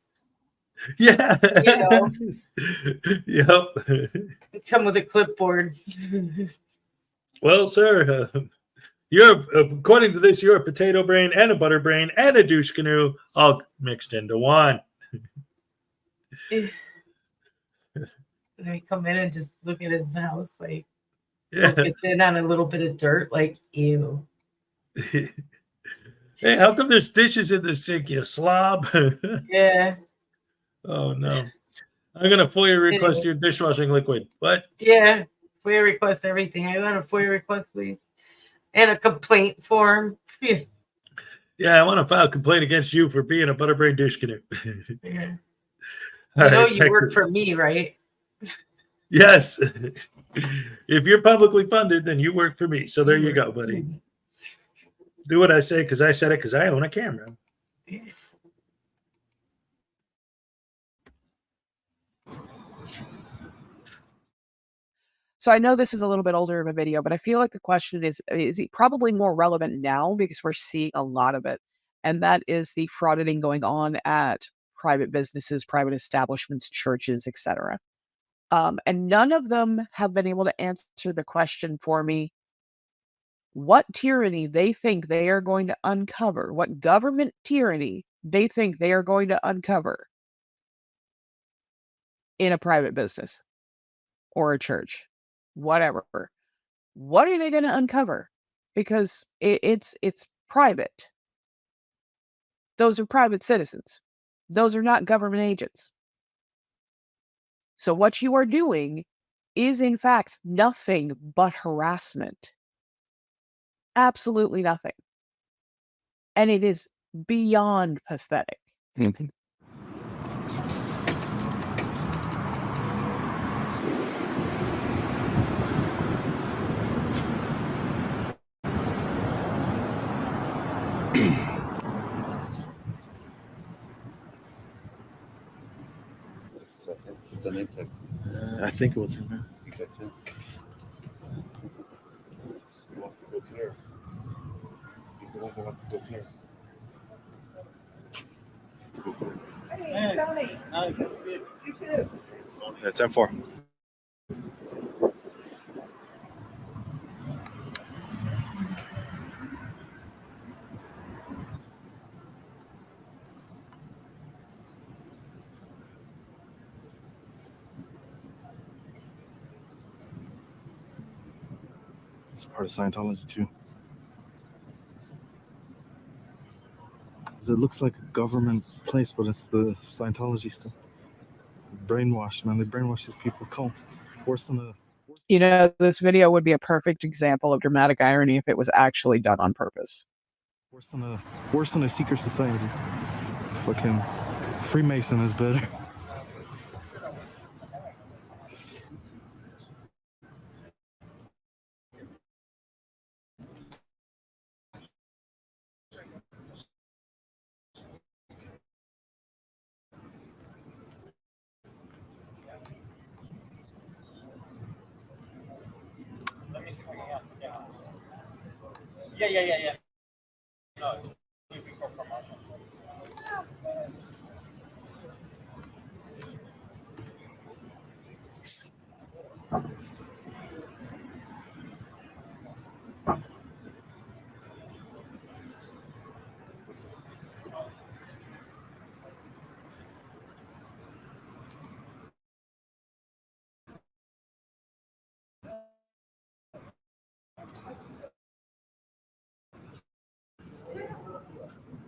Yeah. You know. Yep. Come with a clipboard. Well, sir, you're, according to this, you're a potato brain and a butter brain and a douche canoe all mixed into one. And we come in and just look at his house, like, Yeah. it's in on a little bit of dirt, like, ew. Hey, how come there's dishes in the sink, you slob? Yeah. Oh, no. I'm going to FOIA request your dishwashing liquid. What? Yeah. FOIA request everything. I want a FOIA request, please. And a complaint form. Yeah, I want to file a complaint against you for being a butterbrain douche canoe. Yeah. All You know right, you work for me, right? Yes. If you're publicly funded, then you work for me. So there you go, buddy. Do what I say because I said it because I own a camera. So I know this is a little bit older of a video, but I feel like the question is it probably more relevant now because we're seeing a lot of it. and that is the frauditing going on at private businesses, private establishments, churches, etc. And none of them have been able to answer the question for me what tyranny they think they are going to uncover, what government tyranny they think they are going to uncover in a private business or a church, whatever. What are they going to uncover? Because it's private. Those are private citizens. Those are not government agents. So what you are doing is in fact nothing but harassment. Absolutely nothing. And it is beyond pathetic. I think it was him. Hey, Tony. Hi, good to see you. You too. Yeah, 10-4. It's part of Scientology too. 'Cause it looks like a government place, but it's the Scientology stuff. Brainwash, man. They brainwash these people. Cult. Worse than a You know, this video would be a perfect example of dramatic irony if it was actually done on purpose. worse than a secret society. Fucking Freemason is better. Let me see if we can. Yeah. No, it's for promotion.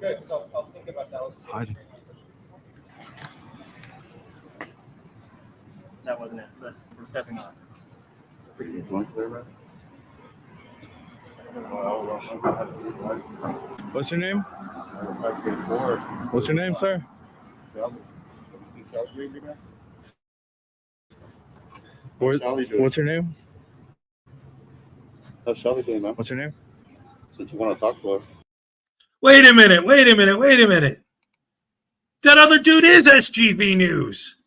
Good, so I'll think about that. Hiding. That wasn't it, but we're stepping on. What's your name? What's your name, sir? What's your name? How's Shelly doing, man? What's your name? Since you want to talk to us. Wait a minute. That other dude is SGV News.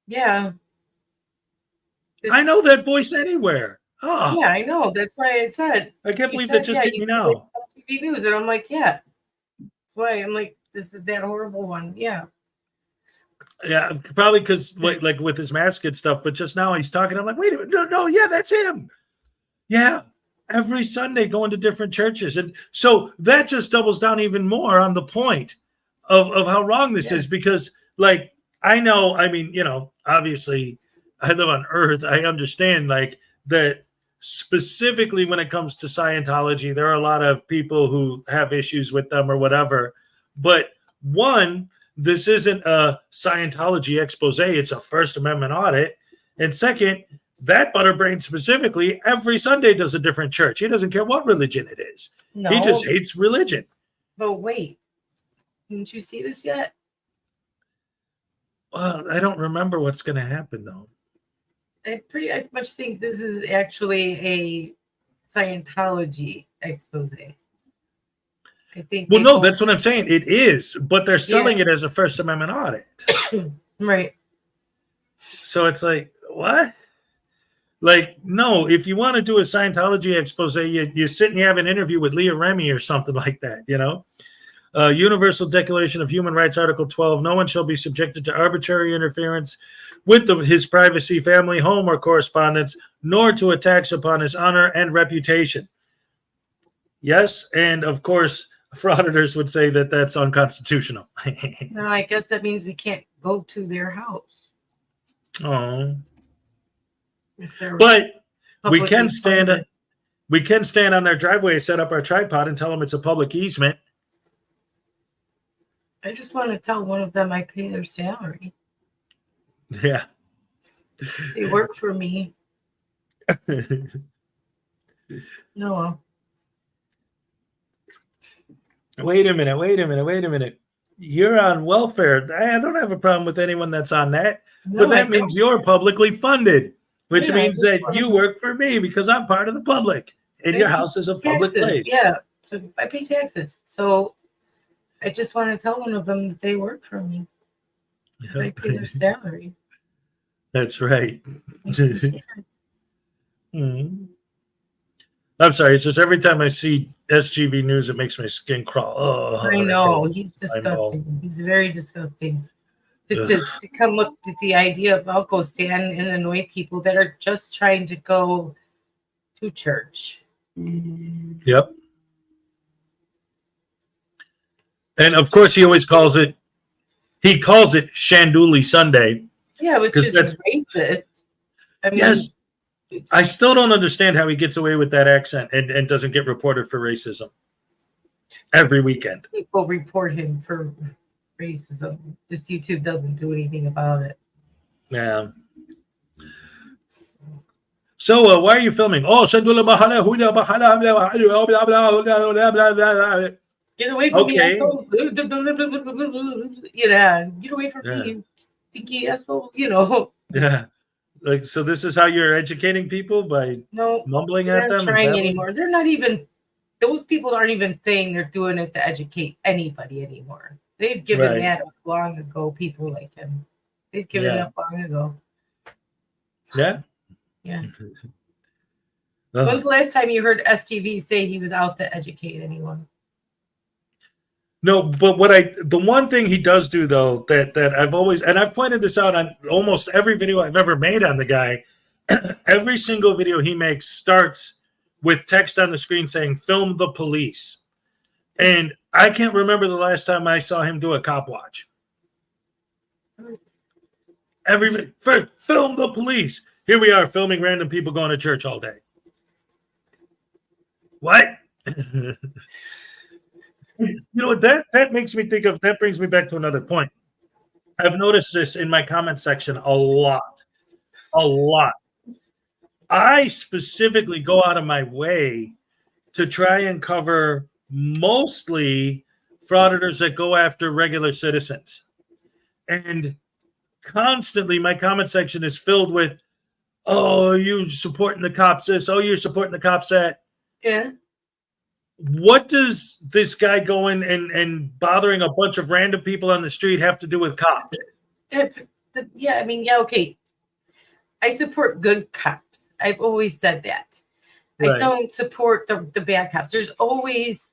Yeah. I know that voice anywhere. Oh, Yeah, I know. That's why I said. I can't You believe said, that just yeah, hit you me said, now. like, TV News, and I'm like, yeah. That's why I'm like, this is that horrible one. Yeah. Yeah, probably because like with his mask and stuff. But just now he's talking. I'm like, wait a minute, no, yeah, that's him. Yeah, every Sunday going to different churches, and so that just doubles down even more on the point of how wrong this is. Because, like, I know, I mean, obviously, I live on Earth. I understand, like, that specifically when it comes to Scientology, there are a lot of people who have issues with them or whatever. But one, this isn't a Scientology expose, it's a First Amendment audit. And second, that Butterbrain specifically every Sunday does a different church. He doesn't care what religion it is. No. He just hates religion. But wait, didn't you see this yet? Well, I don't remember what's going to happen, though. I much think this is actually a Scientology expose. I think. Well, no, that's what I'm saying. It is, but they're selling Yeah. it as a First Amendment audit. Right. So it's like, what? Like, no, if you want to do a Scientology expose, you sit and you have an interview with Leah Remini or something like that, you know? Universal Declaration of Human Rights, Article 12, no one shall be subjected to arbitrary interference with his privacy, family, home, or correspondence, nor to attacks upon his honor and reputation. Yes, and of course, frauditors would say that that's unconstitutional. No, I guess that means we can't go to their house. Oh, If they're but we publicly can stand. funded. We can stand on their driveway, set up our tripod, and tell them it's a public easement. I just want to tell one of them I pay their salary. Yeah. They work for me. No. Wait a minute. You're on welfare. I don't have a problem with anyone that's on that. No, But that means you're publicly funded, which Yeah, means I that just you work for me because I'm part of the public. And I your pay house is a public taxes. place. Yeah. So I pay taxes. So I just want to tell one of them that they work for me. I pay their salary. That's right. Mhm. I'm sorry. It's just every time I see SGV news, it makes my skin crawl. Oh, I know. He's I know. disgusting. He's very disgusting. To come up with the idea of I'll go stand and annoy people that are just trying to go to church. Yep. And of course, he calls it Shanduli Sunday. Yeah, which 'Cause is that's- racist. I mean, Yes. I still don't understand how he gets away with that accent and doesn't get reported for racism every weekend. people report him for racism. Just YouTube doesn't do anything about it. Yeah. So why are you filming? Oh, Shandula Bahala, Huda Bahala, blah, blah, blah, blah, blah, blah, blah. Get away from me, Okay. asshole. You know, get away from Yeah. me, you stinky asshole. You know, Yeah. Like, so this is how you're educating people by no, mumbling they're at not them? trying Is that anymore. They're not even, those people aren't even saying they're doing it to educate anybody anymore. They've given Right. that up long ago, people like him. They've given Yeah. up long ago. Yeah. Yeah. Ugh. When's the last time you heard STV say he was out to educate anyone? No, but the one thing he does do though that I've always, and I've pointed this out on almost every video I've ever made on the guy, every single video he makes starts with text on the screen saying "film the police," and I can't remember the last time I saw him do a cop watch. First, film the police. Here we are filming random people going to church all day. What? You know what that makes me think of? That brings me back to another point. I've noticed this in my comment section a lot. I specifically go out of my way to try and cover mostly frauditors that go after regular citizens. And constantly my comment section is filled with, oh, you supporting the cops this, oh, you're supporting the cops that. Yeah. What does this guy going and bothering a bunch of random people on the street have to do with cops? Yeah, I mean, yeah, okay. I support good cops. I've always said that. I Right. don't support the bad cops. There's always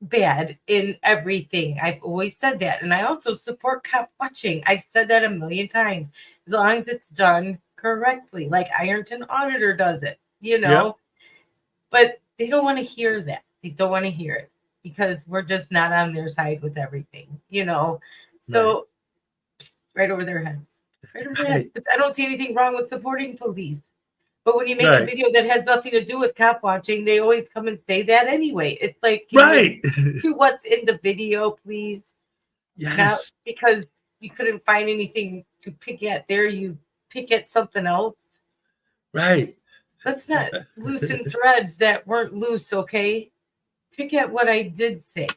bad in everything. I've always said that. And I also support cop watching. I've said that a million times. As long as it's done correctly, like Ironton Auditor does it, you know. Yep. But they don't want to hear that. They don't want to hear it because we're just not on their side with everything, you know. So right over their heads. Right over their heads. But I don't see anything wrong with supporting police. But when you make a video that has nothing to do with cop watching, they always come and say that anyway. It's like, Right. to what's in the video, please. Yes. Not because you couldn't find anything to pick at there, you pick at something else. Right. Let's not loosen threads that weren't loose, okay? Pick at what I did say.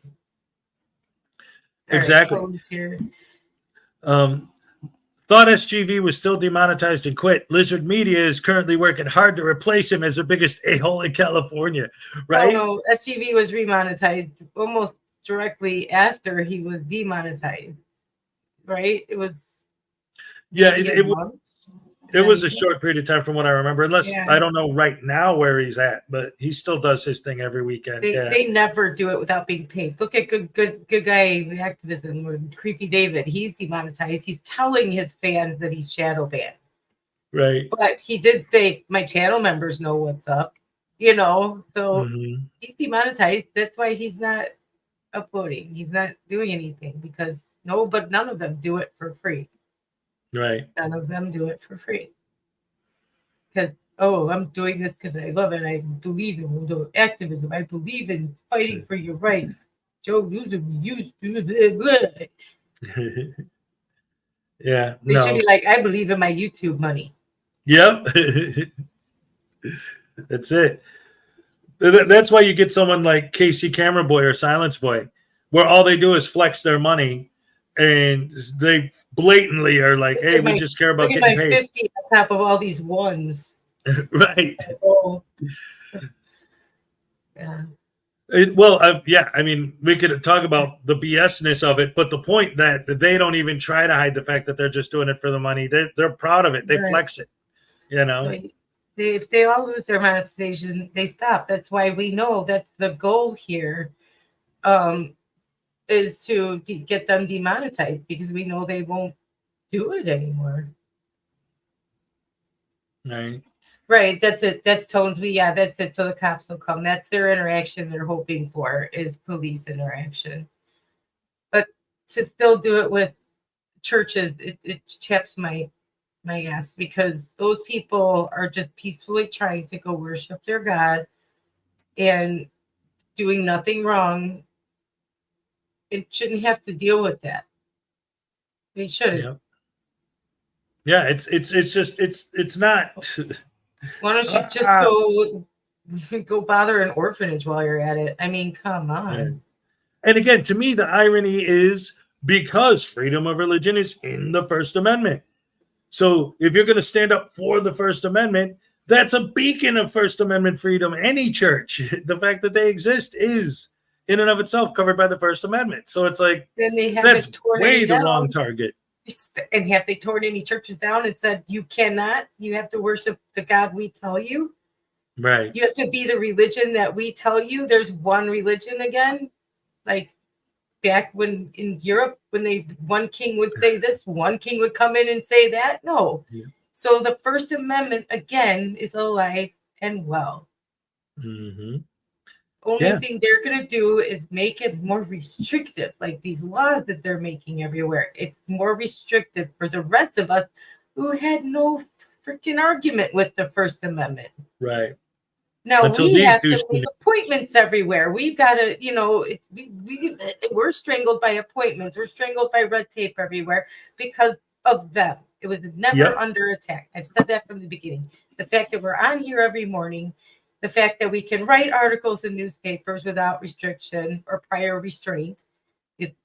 All Exactly. right, Toad's here. Thought SGV was still demonetized and quit. Lizard Media is currently working hard to replace him as the biggest a-hole in California, right? Oh, no, SGV was remonetized almost directly after he was demonetized, right? It was Yeah, maybe it a was. month. It was a short period of time from what I remember, unless Yeah. I don't know right now where he's at, but he still does his thing every weekend. They never do it without being paid. Look at good guy activism with Creepy David. He's demonetized. He's telling his fans that he's shadow banned. Right. But he did say my channel members know what's up, so he's demonetized. That's why he's not uploading. He's not doing anything because none of them do it for free. Right. None of them do it for free. Because, I'm doing this because I love it. I believe in activism. I believe in fighting for your rights. Joe Newsom used to Yeah. They should be like, I believe in my YouTube money. Yep. That's it. That's why you get someone like Casey Camera Boy or Silence Boy, where all they do is flex their money, and they blatantly are like, "Hey, we just care about getting getting my paid." 50 on top of all these ones. Right. Yeah. Yeah. I mean, we could talk about the BSness of it, but the point that they don't even try to hide the fact that they're just doing it for the money. They're proud of it. They flex it. If they all lose their monetization, they stop. That's why we know that's the goal here, is to get them demonetized because we know they won't do it anymore. Right. That's it. That's tones. That's it. So the cops will come. That's their interaction they're hoping for is police interaction. But to still do it with churches, it chaps my ass because those people are just peacefully trying to go worship their God and doing nothing wrong. It shouldn't have to deal with that. They shouldn't. Yeah, it's not. Why don't you just go bother an orphanage while you're at it? I mean, come on. Yeah. And again, to me, the irony is because freedom of religion is in the First Amendment. So if you're going to stand up for the First Amendment, that's a beacon of First Amendment freedom. Any church, the fact that they exist is in and of itself covered by the First Amendment. So it's like, then they have that's torn way the down. wrong target. And have they torn any churches down and said, you have to worship the God we tell you? Right. You have to be the religion that we tell you. There's one religion again. Like back when in Europe, when one king would say this, one king would come in and say that. No. Yeah. So the First Amendment, again, is alive and well. Mm-hmm. Only thing they're going to do is make it more restrictive, like these laws that they're making everywhere. It's more restrictive for the rest of us who had no freaking argument with the First Amendment. Right. Now Until we have to these make appointments everywhere. We've got to, we're strangled by appointments. We're strangled by red tape everywhere because of them. It was never under attack. I've said that from the beginning. The fact that we're on here every morning, the fact that we can write articles in newspapers without restriction or prior restraint,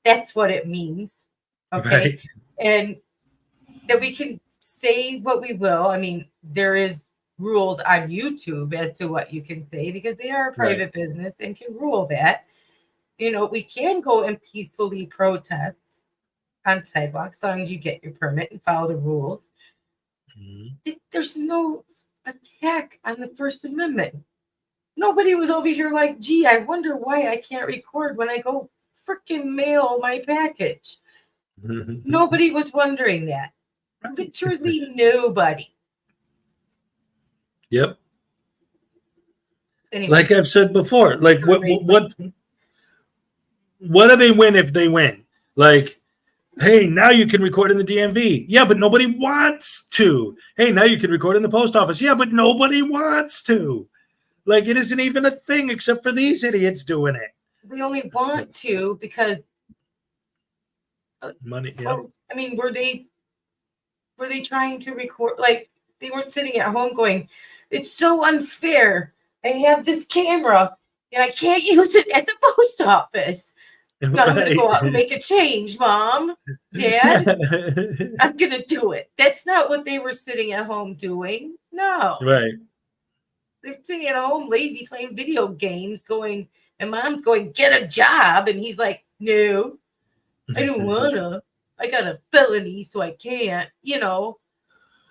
that's what it means. Okay. Right. And that we can say what we will. I mean, there is rules on YouTube as to what you can say because they are a private business and can rule that. We can go and peacefully protest on sidewalks as long as you get your permit and follow the rules. Mm-hmm. There's no attack on the First Amendment. Nobody was over here like, gee, I wonder why I can't record when I go freaking mail my package. Nobody was wondering that. Literally nobody. Yep. Anyway, like I've said before, like what do they win if they win? Like, hey, now you can record in the DMV. Yeah, but nobody wants to. Hey, now you can record in the post office. Yeah, but nobody wants to. Like, it isn't even a thing except for these idiots doing it. They only want to because money. Yeah. I mean, were they trying to record? Like, they weren't sitting at home going, it's so unfair. I have this camera and I can't use it at the post office. I'm going to go out and make a change, Mom, Dad. I'm going to do it. That's not what they were sitting at home doing. No. Right. They're sitting at home lazy playing video games going, and Mom's going, get a job. And he's like, no, I don't want to. I got a felony, so I can't,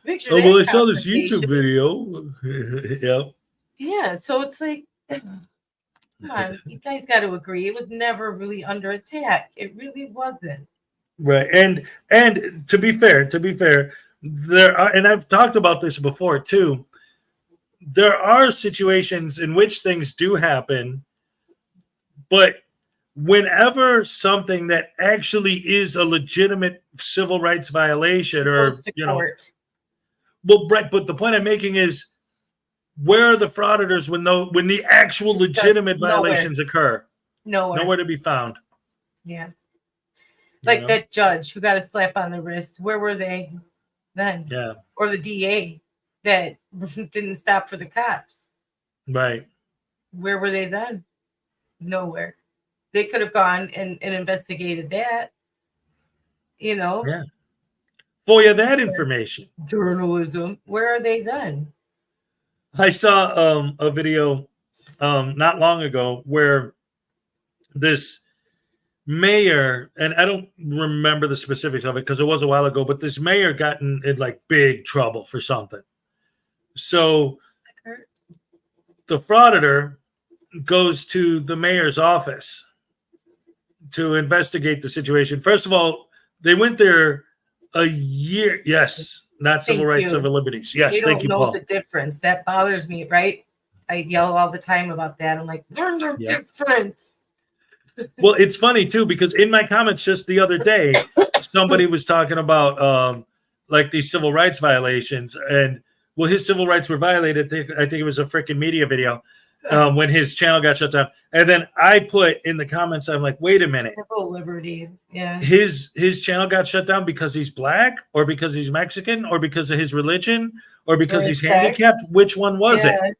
Picture Oh, well, I that saw this YouTube confrontation. video. Yeah. Yeah, so it's like, come on, you guys got to agree. It was never really under attack. It really wasn't. Right. And to be fair, there are, and I've talked about this before too. There are situations in which things do happen, but whenever something that actually is a legitimate civil rights violation, or Goes to court. well, Brett, but the point I'm making is, where are the frauditors when the actual legitimate Nowhere. violations occur? Nowhere. Nowhere to be found. Yeah. You Like know? that judge who got a slap on the wrist. Where were they then? Yeah. Or the DA that didn't stop for the cops. Right. Where were they then? Nowhere. They could have gone and investigated that. You know? Yeah. FOIA that information. Journalism. Where are they then? I saw a video not long ago where this mayor, and I don't remember the specifics of it because it was a while ago, but this mayor got in like big trouble for something. So the frauditor goes to the mayor's office to investigate the situation. First of all, they went there a year. Yes, not civil Thank rights, you. civil liberties. Yes, They thank don't you, know Paul. the difference. That bothers me, right? I yell all the time about that. I'm like, learn the Yeah. difference. Well, it's funny too, because in my comments just the other day, somebody was talking about like these civil rights violations, and well, his civil rights were violated. I think it was a freaking media video when his channel got shut down. And then I put in the comments, I'm like, wait a minute, Civil liberties. Yeah. his channel got shut down because he's black, or because he's Mexican, or because of his religion, or because Or he's his sex. handicapped. Which one was it? Yeah.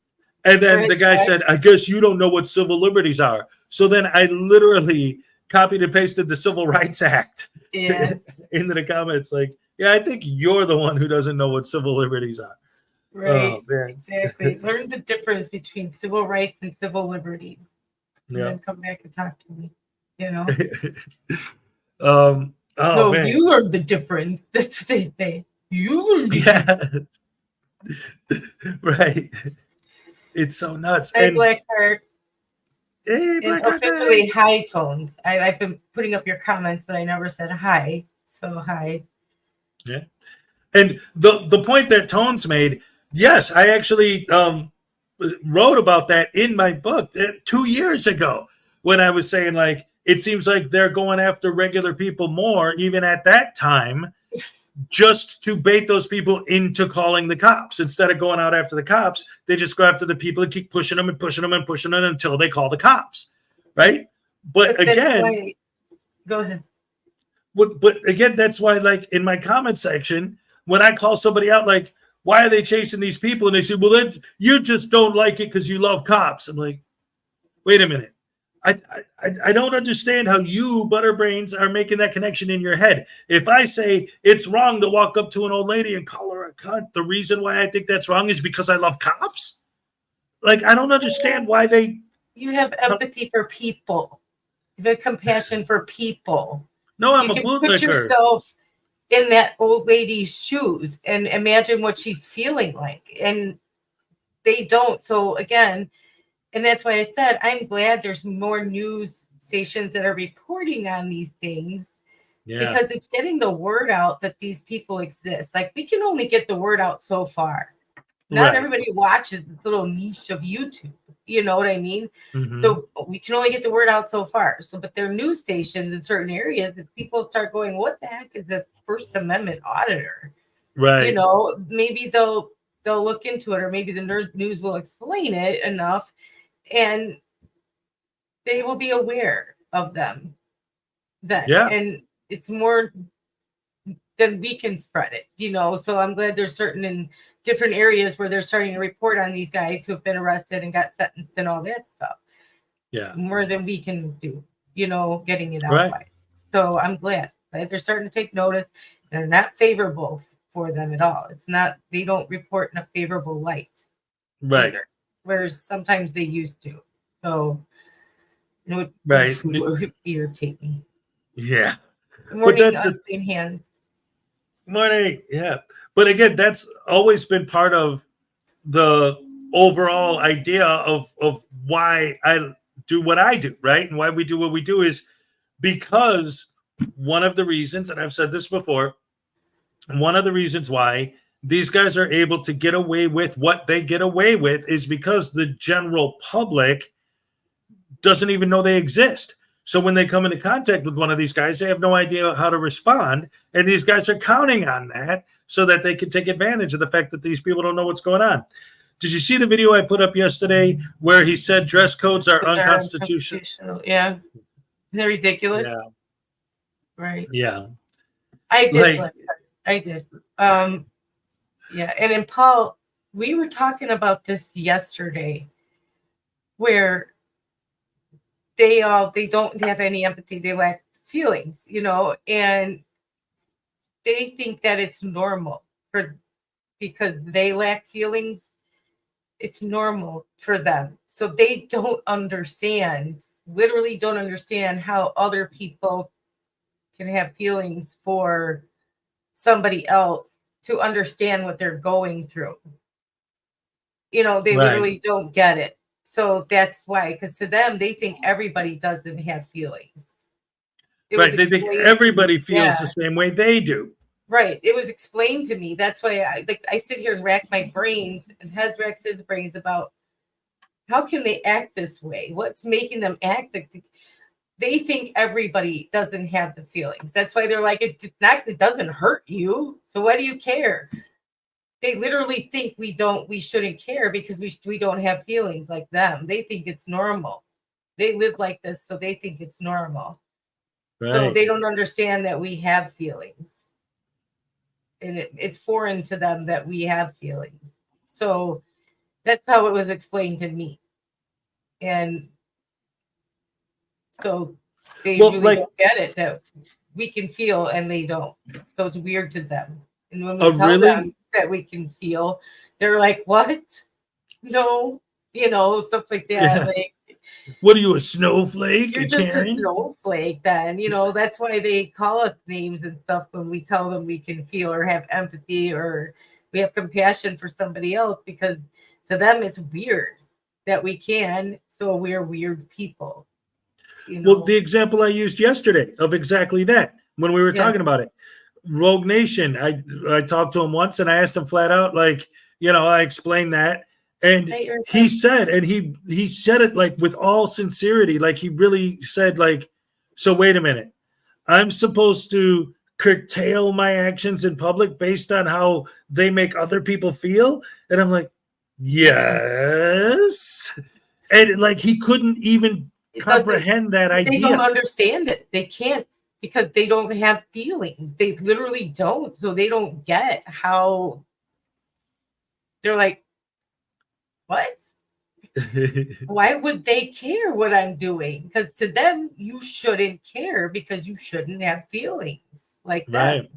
And then Or the his guy sex. said, I guess you don't know what civil liberties are. So then I literally copied and pasted the Civil Rights Act Yeah. into the comments. Like, yeah, I think you're the one who doesn't know what civil liberties are. Right. Oh, man. Exactly. Learn the difference between civil rights and civil liberties. And Yeah. then come back and talk to me. You know? Oh, No, man. you learn the difference. That's what they say. You learn the Yeah. Right. It's so nuts. Hey, And Blackheart. hey, And Blackheart, officially high tones. I've been putting up your comments, but I never said hi. So hi. Yeah. And the point that Tones made, yes, I actually wrote about that in my book 2 years ago, when I was saying, like, it seems like they're going after regular people more, even at that time, just to bait those people into calling the cops. Instead of going out after the cops, they just go after the people and keep pushing them and pushing them and pushing them until they call the cops. Right. But that's again, why, go ahead. but again, that's why, like, in my comment section, when I call somebody out, like, why are they chasing these people? And they say, well, you just don't like it because you love cops. I'm like, wait a minute. I don't understand how you, butterbrains, are making that connection in your head. If I say it's wrong to walk up to an old lady and call her a cunt, the reason why I think that's wrong is because I love cops? Like, I don't understand why they... You have empathy for people. You have compassion for people. No, I'm you a can bootlicker. put yourself in that old lady's shoes and imagine what she's feeling like. And they don't. So again, and that's why I said I'm glad there's more news stations that are reporting on these things, because it's getting the word out that these people exist. Like, we can only get the word out so far. Not everybody watches this little niche of YouTube. You know what I mean? Mm-hmm. So we can only get the word out so far. So, but there are news stations in certain areas. If people start going, what the heck is a First Amendment auditor? Right. You know, maybe they'll look into it, or maybe the news will explain it enough, and they will be aware of them then. Yeah. And it's more than we can spread it, you know. So I'm glad there's certain in different areas where they're starting to report on these guys who have been arrested and got sentenced and all that stuff. Yeah. More than we can do, you know, getting it out. Right. By. So I'm glad that they're starting to take notice. They're not favorable for them at all. It's not, they don't report in a favorable light. Right. Either, whereas sometimes they used to. So, you know, Right. It would irritate me. Yeah. Morning, that's unclean hands. Morning. Yeah. But again, that's always been part of the overall idea of why I do what I do, right? And why we do what we do is because one of the reasons, and I've said this before, one of the reasons why these guys are able to get away with what they get away with is because the general public doesn't even know they exist. So when they come into contact with one of these guys, they have no idea how to respond. And these guys are counting on that so that they can take advantage of the fact that these people don't know what's going on. Did you see the video I put up yesterday where he said dress codes are unconstitutional? Yeah. They're ridiculous. Yeah. Right. Yeah. I did. I did. Yeah. And then Paul, we were talking about this yesterday where they don't have any empathy. They lack feelings, and they think that it's normal because they lack feelings. It's normal for them. So they literally don't understand how other people can have feelings for somebody else to understand what they're going through. They literally don't get it. So that's why, because to them, they think everybody doesn't have feelings. Right. They think everybody feels the same way they do. Right. It was explained to me. That's why I sit here and rack my brains, and Hez racks his brains about how can they act this way? What's making them act like they think everybody doesn't have the feelings. That's why they're like, it doesn't hurt you. So why do you care? They literally think we shouldn't care because we don't have feelings like them. They think it's normal. They live like this, so they think it's normal. Right. So they don't understand that we have feelings. And it's foreign to them that we have feelings. So that's how it was explained to me. And so they really don't get it that we can feel and they don't. So it's weird to them. And when we tell them that we can feel, they're like, what? No, stuff like that. Yeah. Like, what are you, a snowflake? You're just a snowflake then. That's why they call us names and stuff when we tell them we can feel or have empathy or we have compassion for somebody else, because to them it's weird that we can. So we're weird people. Well, the example I used yesterday of exactly that when we were talking about it. Rogue Nation, I talked to him once and I asked him flat out, like, I explained that. And he said, and he said it like with all sincerity, like he really said, like, so wait a minute, I'm supposed to curtail my actions in public based on how they make other people feel? And I'm like, yes. And like he couldn't even comprehend that idea. They don't understand it. They can't, because they don't have feelings. They literally don't. So they don't get how they're like, what? Why would they care what I'm doing? Because to them, you shouldn't care because you shouldn't have feelings like that. Right.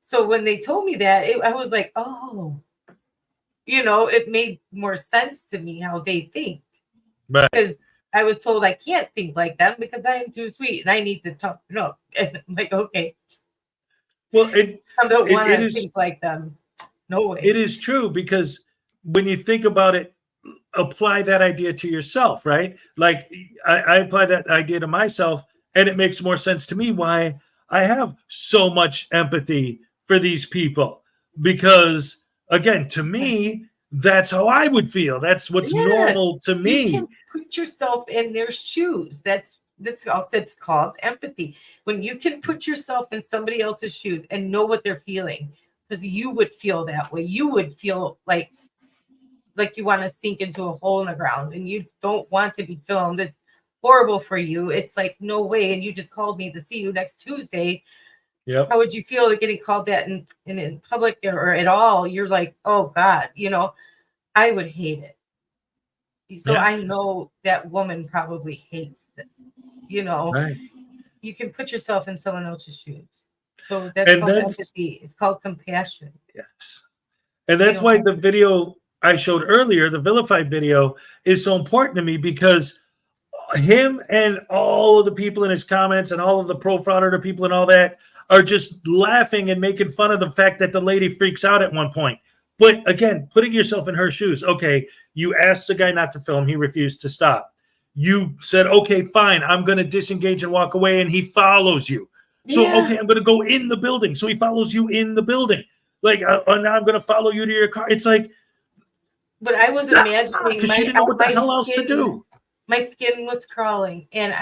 So when they told me that, I was like, oh, it made more sense to me how they think. Right. Because I was told I can't think like them because I am too sweet and I need to talk. No, and I'm like, okay. Well, I don't want to think like them. No way. It is true, because when you think about it, apply that idea to yourself, right? Like I apply that idea to myself, and it makes more sense to me why I have so much empathy for these people. Because again, to me, that's how I would feel. That's what's normal to me. You can put yourself in their shoes. That's called empathy. When you can put yourself in somebody else's shoes and know what they're feeling, because you would feel that way. You would feel like you want to sink into a hole in the ground and you don't want to be filmed. It's horrible for you. It's like, no way. And you just called me to see you next Tuesday. Yep. How would you feel getting called that in public or at all? You're like, oh God, I would hate it. So I know that woman probably hates this, right. You can put yourself in someone else's shoes. So that's called empathy. It's called compassion. Yes. And that's why the video I showed earlier, the vilified video, is so important to me, because him and all of the people in his comments and all of the pro Frauditor people and all that, are just laughing and making fun of the fact that the lady freaks out at one point. But again, putting yourself in her shoes. Okay, you asked the guy not to film. He refused to stop. You said, okay, fine, I'm going to disengage and walk away, and he follows you. So, okay, I'm going to go in the building. So he follows you in the building. Like, now I'm going to follow you to your car. It's like, but I was imagining because she didn't know what the hell else to do. My skin was crawling, and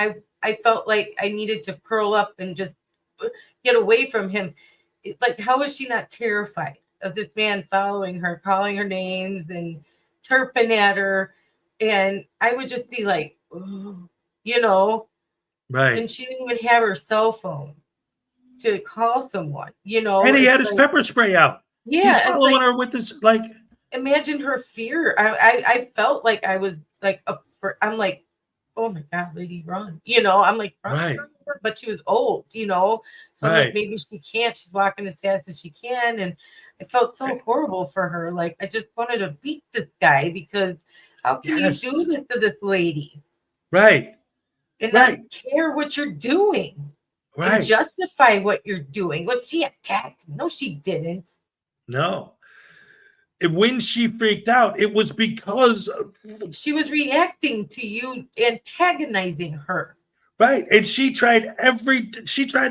I felt like I needed to curl up and just get away from him. Like, how is she not terrified of this man following her, calling her names and chirping at her? And I would just be like, oh, you know, right. And she didn't even have her cell phone to call someone, you know. And he had his pepper spray out. Yeah, he's following her with this, like. Imagine her fear. I felt like I was like, I'm like, oh my God, lady, run. You know, I'm like, run, right. But she was old, you know, so right. like maybe she can't. She's walking as fast as she can, and I felt so horrible for her. Like, I just wanted to beat this guy, because how can you do this to this lady? Right. And not care what you're doing. Right. And justify what you're doing. When she attacked me. No, she didn't. No. When she freaked out, it was because she was reacting to you antagonizing her. Right. And she tried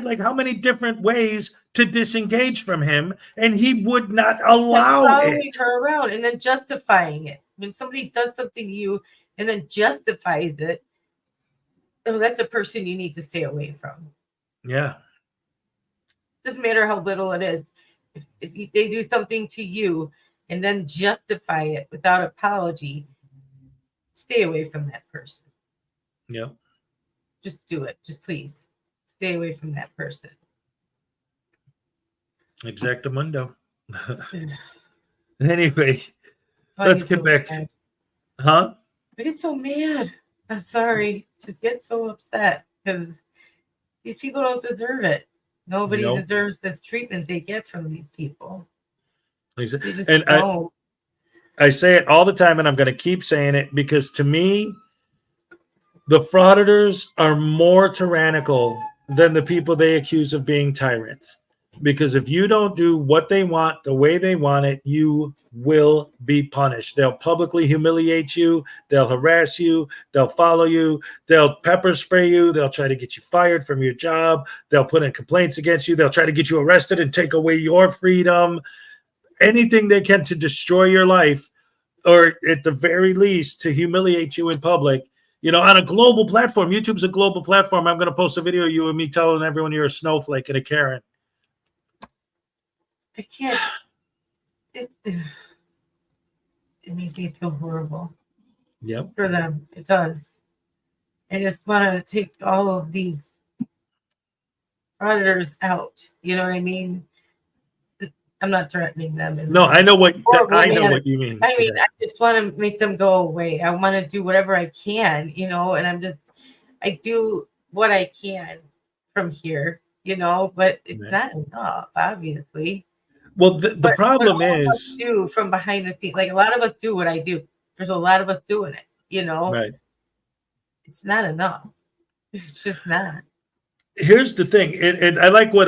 like how many different ways to disengage from him, and he would not allow following her around and then justifying it. When somebody does something to you and then justifies it, oh, that's a person you need to stay away from. Yeah. Doesn't matter how little it is. If they do something to you and then justify it without apology, stay away from that person. Yeah. Just do it. Just please stay away from that person. Exactamundo. Anyway, let's get back. Mad. Huh? I get so mad. I'm sorry. Just get so upset because these people don't deserve it. Nobody deserves this treatment they get from these people. Exactly. They just don't. I say it all the time, and I'm going to keep saying it, because to me, the frauditors are more tyrannical than the people they accuse of being tyrants. Because if you don't do what they want the way they want it, you will be punished. They'll publicly humiliate you. They'll harass you. They'll follow you. They'll pepper spray you. They'll try to get you fired from your job. They'll put in complaints against you. They'll try to get you arrested and take away your freedom. Anything they can to destroy your life, or at the very least to humiliate you in public. You know, on a global platform. YouTube's a global platform. I'm going to post a video of you and me telling everyone you're a snowflake and a Karen. I can't. It makes me feel horrible. Yep. For them. It does. I just want to take all of these frauditors out. You know what I mean? I'm not threatening them. No, I know what you mean. I mean, I just want to make them go away. I want to do whatever I can, you know, and I do what I can from here, you know, but it's not enough, obviously. Well, the problem is do from behind the scenes. Like, a lot of us do what I do. There's a lot of us doing it, you know. Right. It's not enough. It's just not. Here's the thing. I like what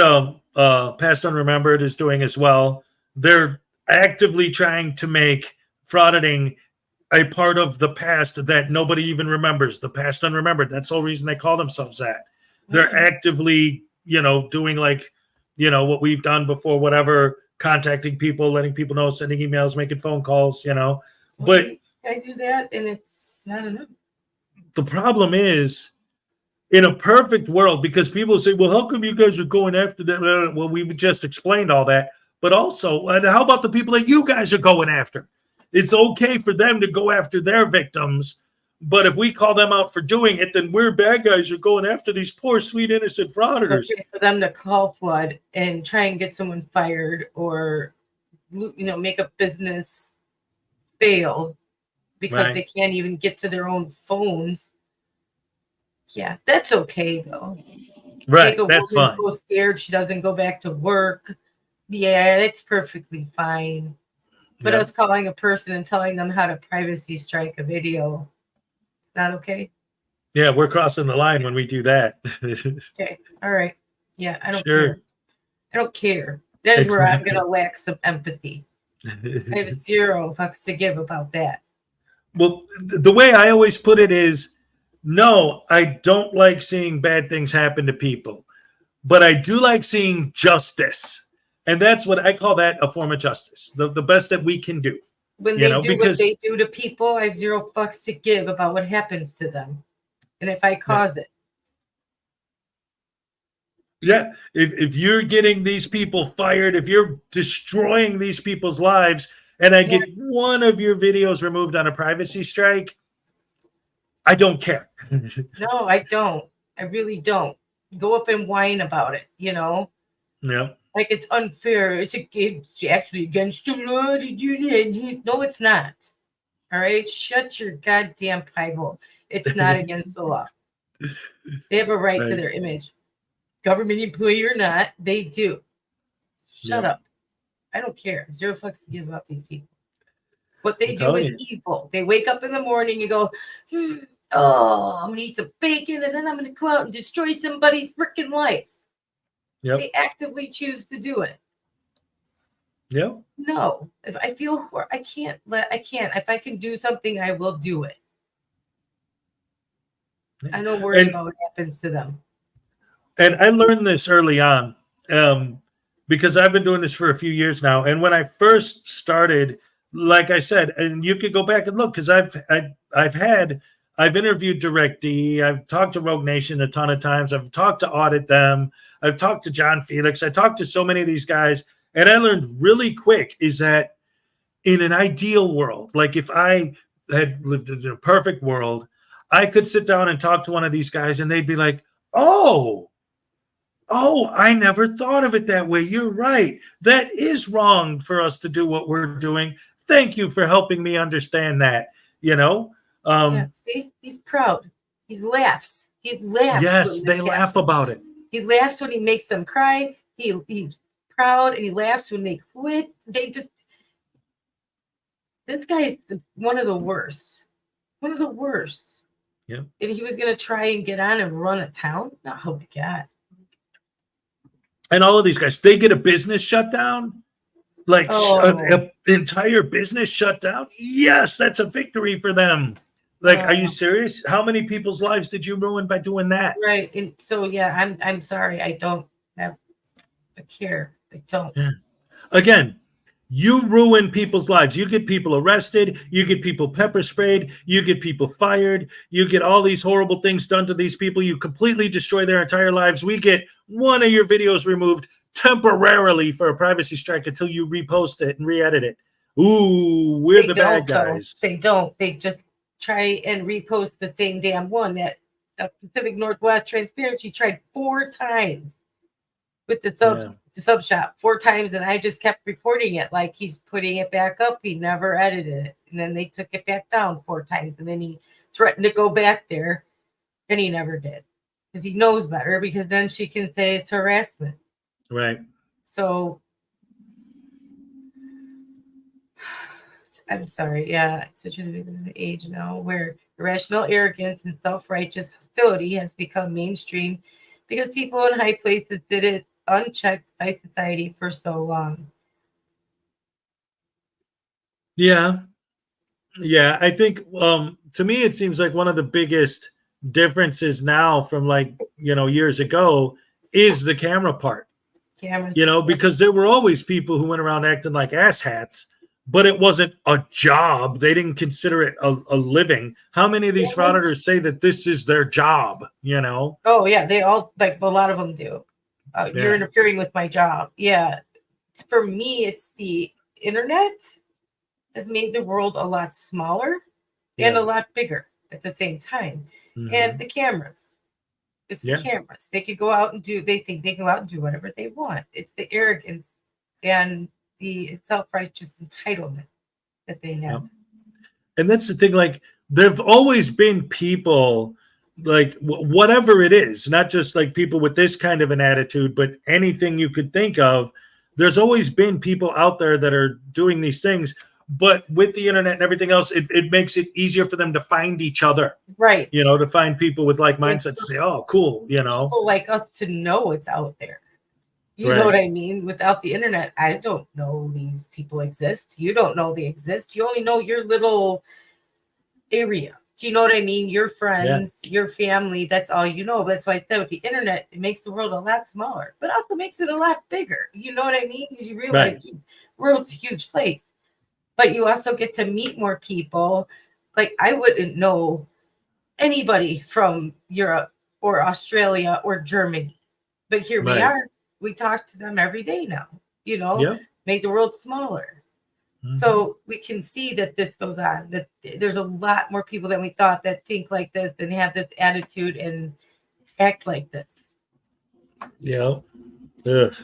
Past Unremembered is doing as well. They're actively trying to make frauditing a part of the past that nobody even remembers. The past unremembered. That's the whole reason they call themselves that. They're actively, you know, doing like, you know, what we've done before, whatever, contacting people, letting people know, sending emails, making phone calls, you know. But I do that, and it's just not enough. The problem is, in a perfect world, because people say, well, how come you guys are going after that? Well, we just explained all that. But also, and how about the people that you guys are going after? It's okay for them to go after their victims. But if we call them out for doing it, then we're bad guys who are going after these poor, sweet, innocent frauditors. It's okay for them to call flood and try and get someone fired, or, you know, make a business fail because they can't even get to their own phones. Yeah, that's okay though. Right, that's fine. So scared she doesn't go back to work. Yeah, it's perfectly fine. But us calling a person and telling them how to privacy strike a video, it's not okay. Yeah, we're crossing the line when we do that. Okay, all right. Yeah, I don't Sure. care. I don't care. That's where I'm Exactly. gonna lack some empathy. I have zero fucks to give about that. Well, the way I always put it is, no, I don't like seeing bad things happen to people, but I do like seeing justice. And that's what I call that, a form of justice, the best that we can do. When You they know, do what because they do to people, I have zero fucks to give about what happens to them. And if I cause it. yeah, if you're getting these people fired, if you're destroying these people's lives, and I get one of your videos removed on a privacy strike, I don't care. No, I don't. I really don't. Go up and whine about it, you know? Yeah. Like it's unfair. It's actually against the law to do that. No, it's not. All right? Shut your goddamn pie hole. It's not against the law. They have a right to their image. Government employee or not, they do. Shut up. I don't care. Zero fucks to give about these people. What they do is evil. They wake up in the morning and go, oh, I'm going to eat some bacon and then I'm going to go out and destroy somebody's freaking life. Yep. They actively choose to do it. Yep. No. If I feel, I can't. If I can do something, I will do it. I don't worry about what happens to them. And I learned this early on because I've been doing this for a few years now. And when I first started, like I said, and you could go back and look, because I've interviewed DirectD, I've talked to Rogue Nation a ton of times, I've talked to Audit Them, I've talked to John Felix, I talked to so many of these guys, and I learned really quick is that in an ideal world, like if I had lived in a perfect world, I could sit down and talk to one of these guys and they'd be like, oh, I never thought of it that way. You're right. That is wrong for us to do what we're doing. Thank you for helping me understand that, you know? See, he's proud. He laughs. He laughs. Yes, they laugh about it. He laughs when he makes them cry. He's proud and he laughs when they quit. This guy is one of the worst. One of the worst. Yeah. And he was going to try and get on and run a town? Oh, my God. And all of these guys, they get a business shut down, like an entire business shut down. Yes, that's a victory for them. Like, are you serious? How many people's lives did you ruin by doing that? Right. And so, yeah, I'm sorry. I don't have a care. I don't. Yeah. Again, you ruin people's lives. You get people arrested. You get people pepper sprayed. You get people fired. You get all these horrible things done to these people. You completely destroy their entire lives. We get one of your videos removed temporarily for a privacy strike until you repost it and re-edit it. Ooh, we're the bad guys. They don't. They just try and repost the same damn one. That Pacific Northwest Transparency tried 4 times with the sub shop 4 times, and I just kept reporting it like he's putting it back up. He never edited it, and then they took it back down 4 times, and then he threatened to go back there, and he never did because he knows better. Because then she can say it's harassment, right? So I'm sorry. Yeah, it's such an age now where irrational arrogance and self-righteous hostility has become mainstream because people in high places did it unchecked by society for so long. Yeah. I think to me it seems like one of the biggest differences now from years ago is the camera part. Cameras, because there were always people who went around acting like asshats, but it wasn't a job. They didn't consider it a living. How many of these frauditors say that this is their job? Oh yeah, they all, like, a lot of them do. You're interfering with my job. Yeah. For me, it's the internet has made the world a lot smaller and a lot bigger at the same time. Mm-hmm. And the cameras. It's the cameras. They could go out and they think they can go out and do whatever they want. It's the arrogance and the self-righteous entitlement that they have. Yep. And that's the thing, like, there've always been people, like, whatever it is, not just like people with this kind of an attitude, but anything you could think of, there's always been people out there that are doing these things. But with the internet and everything else, it makes it easier for them to find each other. Right. To find people with like mindsets to say, oh, cool, People like us to know it's out there. You know what I mean? Without the internet, I don't know these people exist. You don't know they exist. You only know your little area. Do you know what I mean? Your friends, your family, that's all you know. That's why I said with the internet, it makes the world a lot smaller, but also makes it a lot bigger. You know what I mean? Because you realize the world's a huge place. But you also get to meet more people. Like I wouldn't know anybody from Europe or Australia or Germany. But here we are. We talk to them every day now, you know, make the world smaller. So we can see that this goes on, that there's a lot more people than we thought that think like this and have this attitude and act like this. Yeah. And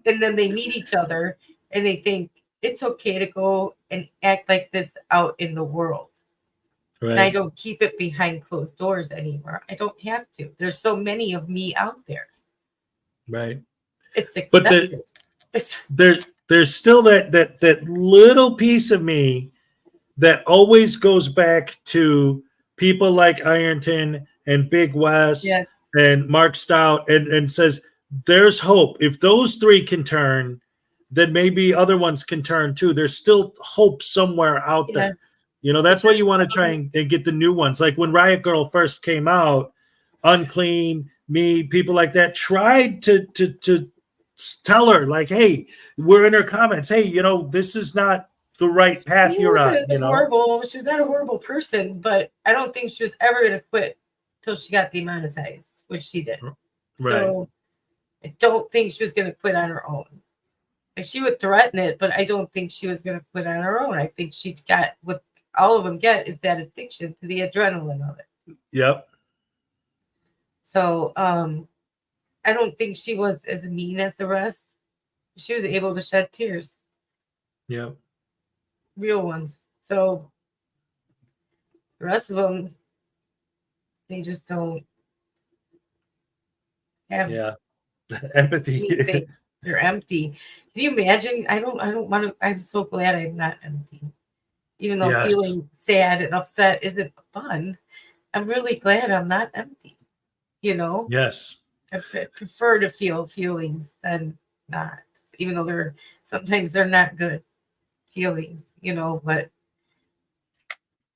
then they meet each other and they think it's okay to go and act like this out in the world. Right. And I don't keep it behind closed doors anymore. I don't have to. There's so many of me out there. Right. It's accepted. There's still that little piece of me that always goes back to people like Ironton and Big West and Mark Stout and says there's hope. If those three can turn, then maybe other ones can turn too. There's still hope somewhere out there. You know, that's why you want to try and get the new ones. Like when Riot Girl first came out, Unclean, me, people like that tried to tell her, like, hey, we're in her comments. Hey, you know, this is not the right path you're on. You know, horrible. She was not a horrible person, but I don't think she was ever going to quit till she got demonetized, which she did. So I don't think she was going to quit on her own. Like she would threaten it, but I don't think she was going to quit on her own. I think she got what all of them get is that addiction to the adrenaline of it. Yep. So I don't think she was as mean as the rest. She was able to shed tears. Yep. Real ones. So the rest of them, they just don't have empathy. They're empty. Can you imagine? I don't want to. I'm so glad I'm not empty. Even though feeling sad and upset isn't fun, I'm really glad I'm not empty. You know? Yes. I prefer to feel feelings than not, even though sometimes they're not good feelings, you know, but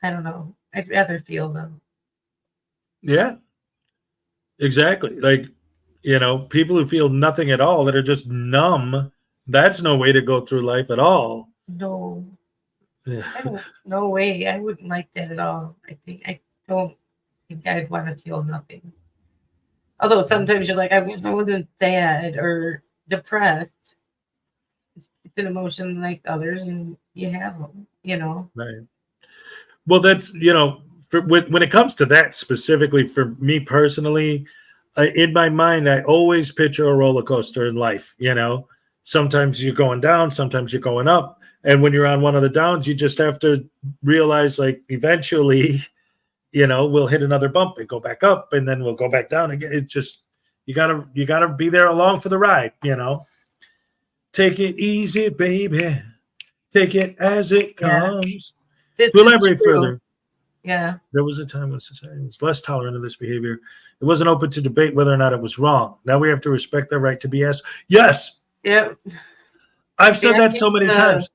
I don't know. I'd rather feel them. Yeah. Exactly. Like, you know, people who feel nothing at all, that are just numb, that's no way to go through life at all. No. No way. I wouldn't like that at all. I don't think I'd want to feel nothing. Although sometimes you're like, I wish I wasn't sad or depressed. It's an emotion like others, and you have them, you know. Right. Well, that's, you know, when it comes to that specifically, for me personally, in my mind, I always picture a roller coaster in life. You know, sometimes you're going down, sometimes you're going up. And when you're on one of the downs, you just have to realize, like, eventually, you know, we'll hit another bump and go back up, and then we'll go back down again. It's just, you gotta be there along for the ride, you know. Take it easy, baby. Take it as it comes. We'll elaborate further. Yeah. There was a time when society was less tolerant of this behavior. It wasn't open to debate whether or not it was wrong. Now we have to respect their right to be asked. Yes. Yep. I've said that so many times.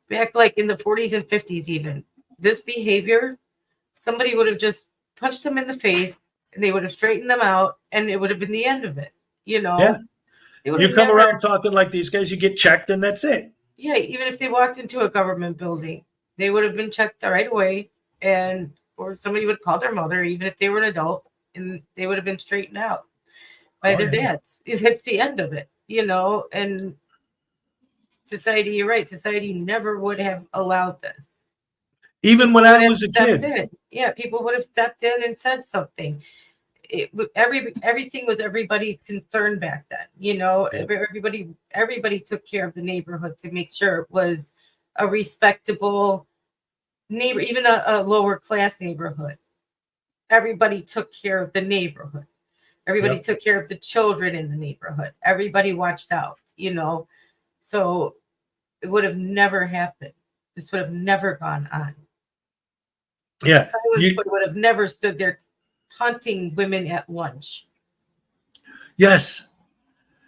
Back like in the 40s and 50s even. This behavior, somebody would have just punched them in the face and they would have straightened them out and it would have been the end of it. You know? Yeah. You come around talking like these guys, you get checked and that's it. Yeah, even if they walked into a government building, they would have been checked right away, or somebody would call their mother, even if they were an adult, and they would have been straightened out by their dads. It's the end of it, you know. And society, you're right, society never would have allowed this. Even when I was a kid. Yeah, people would have stepped in and said something. Everything was everybody's concern back then, you know. Everybody took care of the neighborhood to make sure it was a respectable neighbor, even a lower class neighborhood. Everybody took care of the neighborhood. Everybody took care of the children in the neighborhood. Everybody watched out, you know. So it would have never happened. This would have never gone on. Yeah, would have never stood there taunting women at lunch. Yes.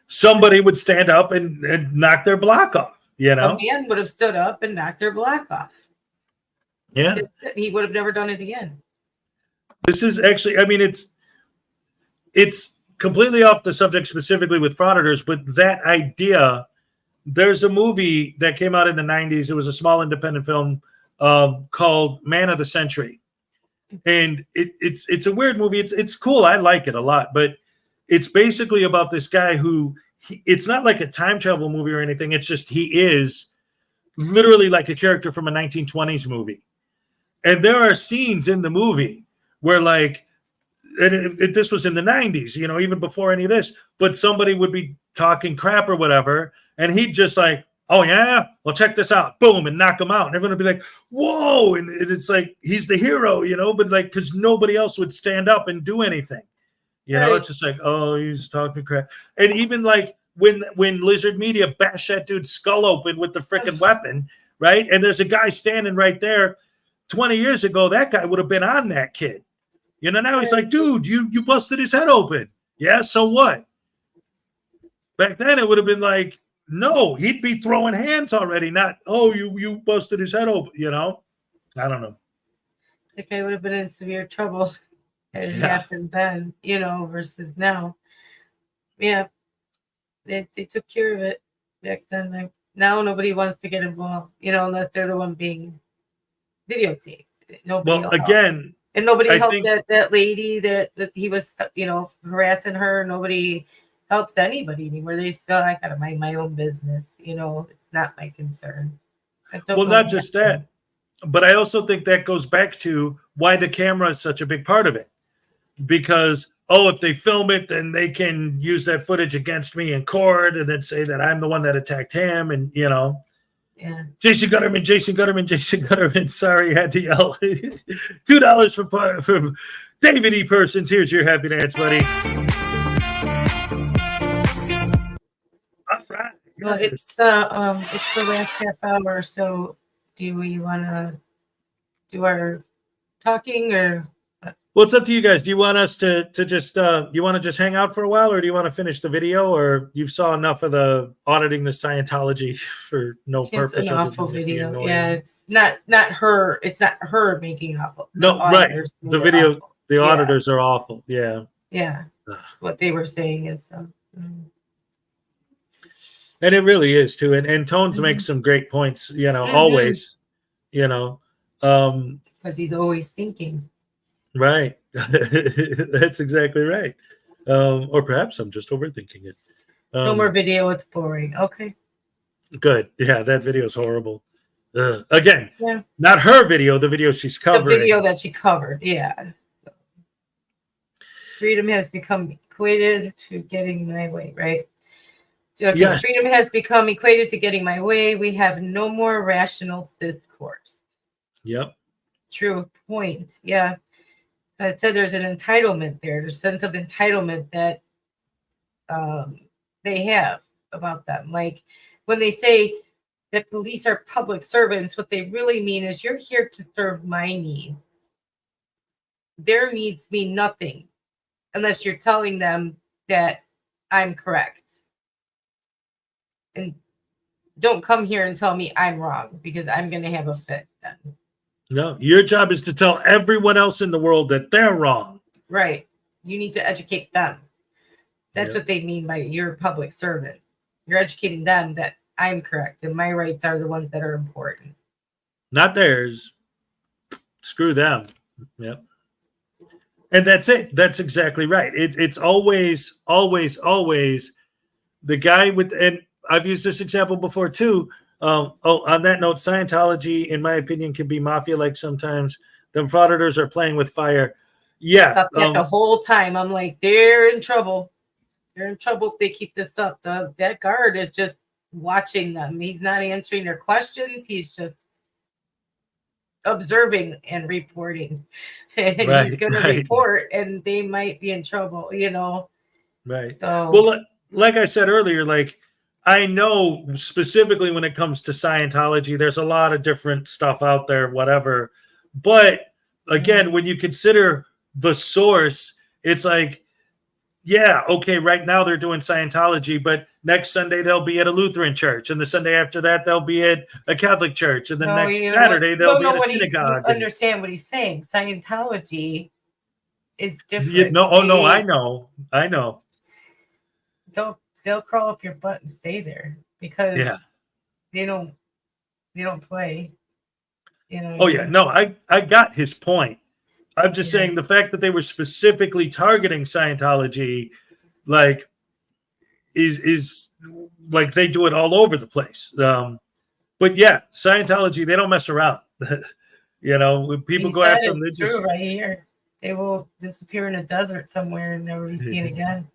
somebody would stand up and knock their block off, you A know? man would have stood up and knocked their block off. Yeah. He would have never done it again. This is actually, I mean, it's completely off the subject specifically with Frauditors, but that idea, there's a movie that came out in the 90s. It was a small independent film called Man of the Century. And it's a weird movie. It's cool. I like it a lot, but it's basically about this guy who it's not like a time travel movie or anything. It's just he is literally like a character from a 1920s movie. And there are scenes in the movie where like, and this was in the 90s, you know, even before any of this, but somebody would be talking crap or whatever, and he'd just like, oh yeah, well check this out, boom, and knock him out, and everyone would be like, whoa, and it's like he's the hero, you know, but like because nobody else would stand up and do anything, you know, it's just like, oh, he's talking crap. And even like when Lizard Media bashed that dude's skull open with the freaking weapon, right? And there's a guy standing right there. 20 years ago, that guy would have been on that kid. You know, now he's like, dude, you busted his head open. Yeah, so what? Back then, it would have been like, no, he'd be throwing hands already, not, oh, you busted his head open, you know? I don't know. That guy would have been in severe trouble had it happened then, you know, versus now. Yeah, they took care of it back then. Like, now nobody wants to get involved, you know, unless they're the one being videotaped. Nobody Well, again, and nobody I helped think- that lady that he was, you know, harassing her. Nobody helps anybody anymore. They still, I gotta mind my own business. You know, it's not my concern. Well, not just that, but I also think that goes back to why the camera is such a big part of it. Because, oh, if they film it, then they can use that footage against me in court and then say that I'm the one that attacked him. And, you know, yeah. Jason Gutterman. Sorry, had to yell. $2 from David E. Persons. Here's your happy dance, buddy. All right. Well, it's the last half hour. So, do we want to do our talking or? Well, it's up to you guys. Do you want us to just you want to just hang out for a while, or do you want to finish the video, or you saw enough of the auditing the Scientology for no purpose? It's an other awful than it being video. annoying? Yeah, it's not her. It's not her making awful. The No, right. auditors The made it video, awful. the Yeah. auditors are awful. Yeah. Yeah, Ugh. what they were saying and stuff. And it really is too. And Tones makes some great points, you know, always, you know. Because he's always thinking. Right. That's exactly right. Or perhaps I'm just overthinking it. No more video. It's boring. Okay. Good. Yeah, that video is horrible. Again, Yeah. not her video, the video she's covering. The video that she covered. Yeah. Freedom has become equated to getting my way, right? So, okay, Yes. freedom has become equated to getting my way. We have no more rational discourse. Yep. True point. Yeah. I said there's an entitlement there. There's a sense of entitlement that they have about them. Like when they say that police are public servants, what they really mean is you're here to serve my needs. Their needs mean nothing unless you're telling them that I'm correct. And don't come here and tell me I'm wrong because I'm going to have a fit then. No, your job is to tell everyone else in the world that they're wrong. Right. You need to educate them. That's Yeah. what they mean by you're a public servant. You're educating them that I'm correct and my rights are the ones that are important. Not theirs. Screw them. Yep. And that's it. That's exactly right. It's always the guy with, and I've used this example before too. On that note, Scientology, in my opinion, can be mafia-like sometimes. The Frauditors are playing with fire. Yeah. About that the whole time. I'm like, they're in trouble. They're in trouble if they keep this up. That guard is just watching them. He's not answering their questions. He's just observing and reporting. And he's going to report, and they might be in trouble, you know. Right. So, well, like I said earlier, like I know specifically when it comes to Scientology, there's a lot of different stuff out there, whatever. But again, when you consider the source, it's like yeah, okay, right now they're doing Scientology, but next Sunday they'll be at a Lutheran church, and the Sunday after that they'll be at a Catholic church, and then No, next you Saturday you they'll don't be know at a what you synagogue. And, understand what he's saying. Scientology is you different. know, oh no, I They- know. They'll crawl up your butt and stay there because Yeah. they don't play. You know. Oh yeah, no, I got his point. I'm just Yeah. saying the fact that they were specifically targeting Scientology, like, is like they do it all over the place. But yeah, Scientology, they don't mess around. You know, when people He go said after them, they it's true just. right here. They will disappear in a desert somewhere and never be seen again.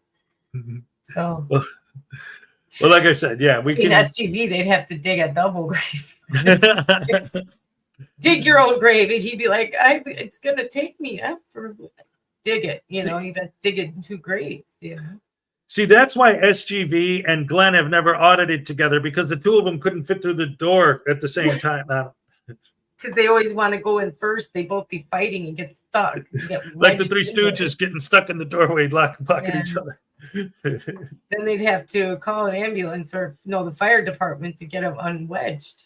So, Well, like I said, yeah, we in can. SGV, they'd have to dig a double grave. Dig your own grave, and he'd be like, "It's gonna take me after dig it." You know, you got to dig it in 2 graves. You know. See, that's why SGV and Glenn have never audited together, because the two of them couldn't fit through the door at the same time. Because they always want to go in first. They both be fighting and get stuck. And get Like the wedged Three in there. Stooges getting stuck in the doorway, blocking Yeah. each other. Then they'd have to call an ambulance or the fire department to get them unwedged.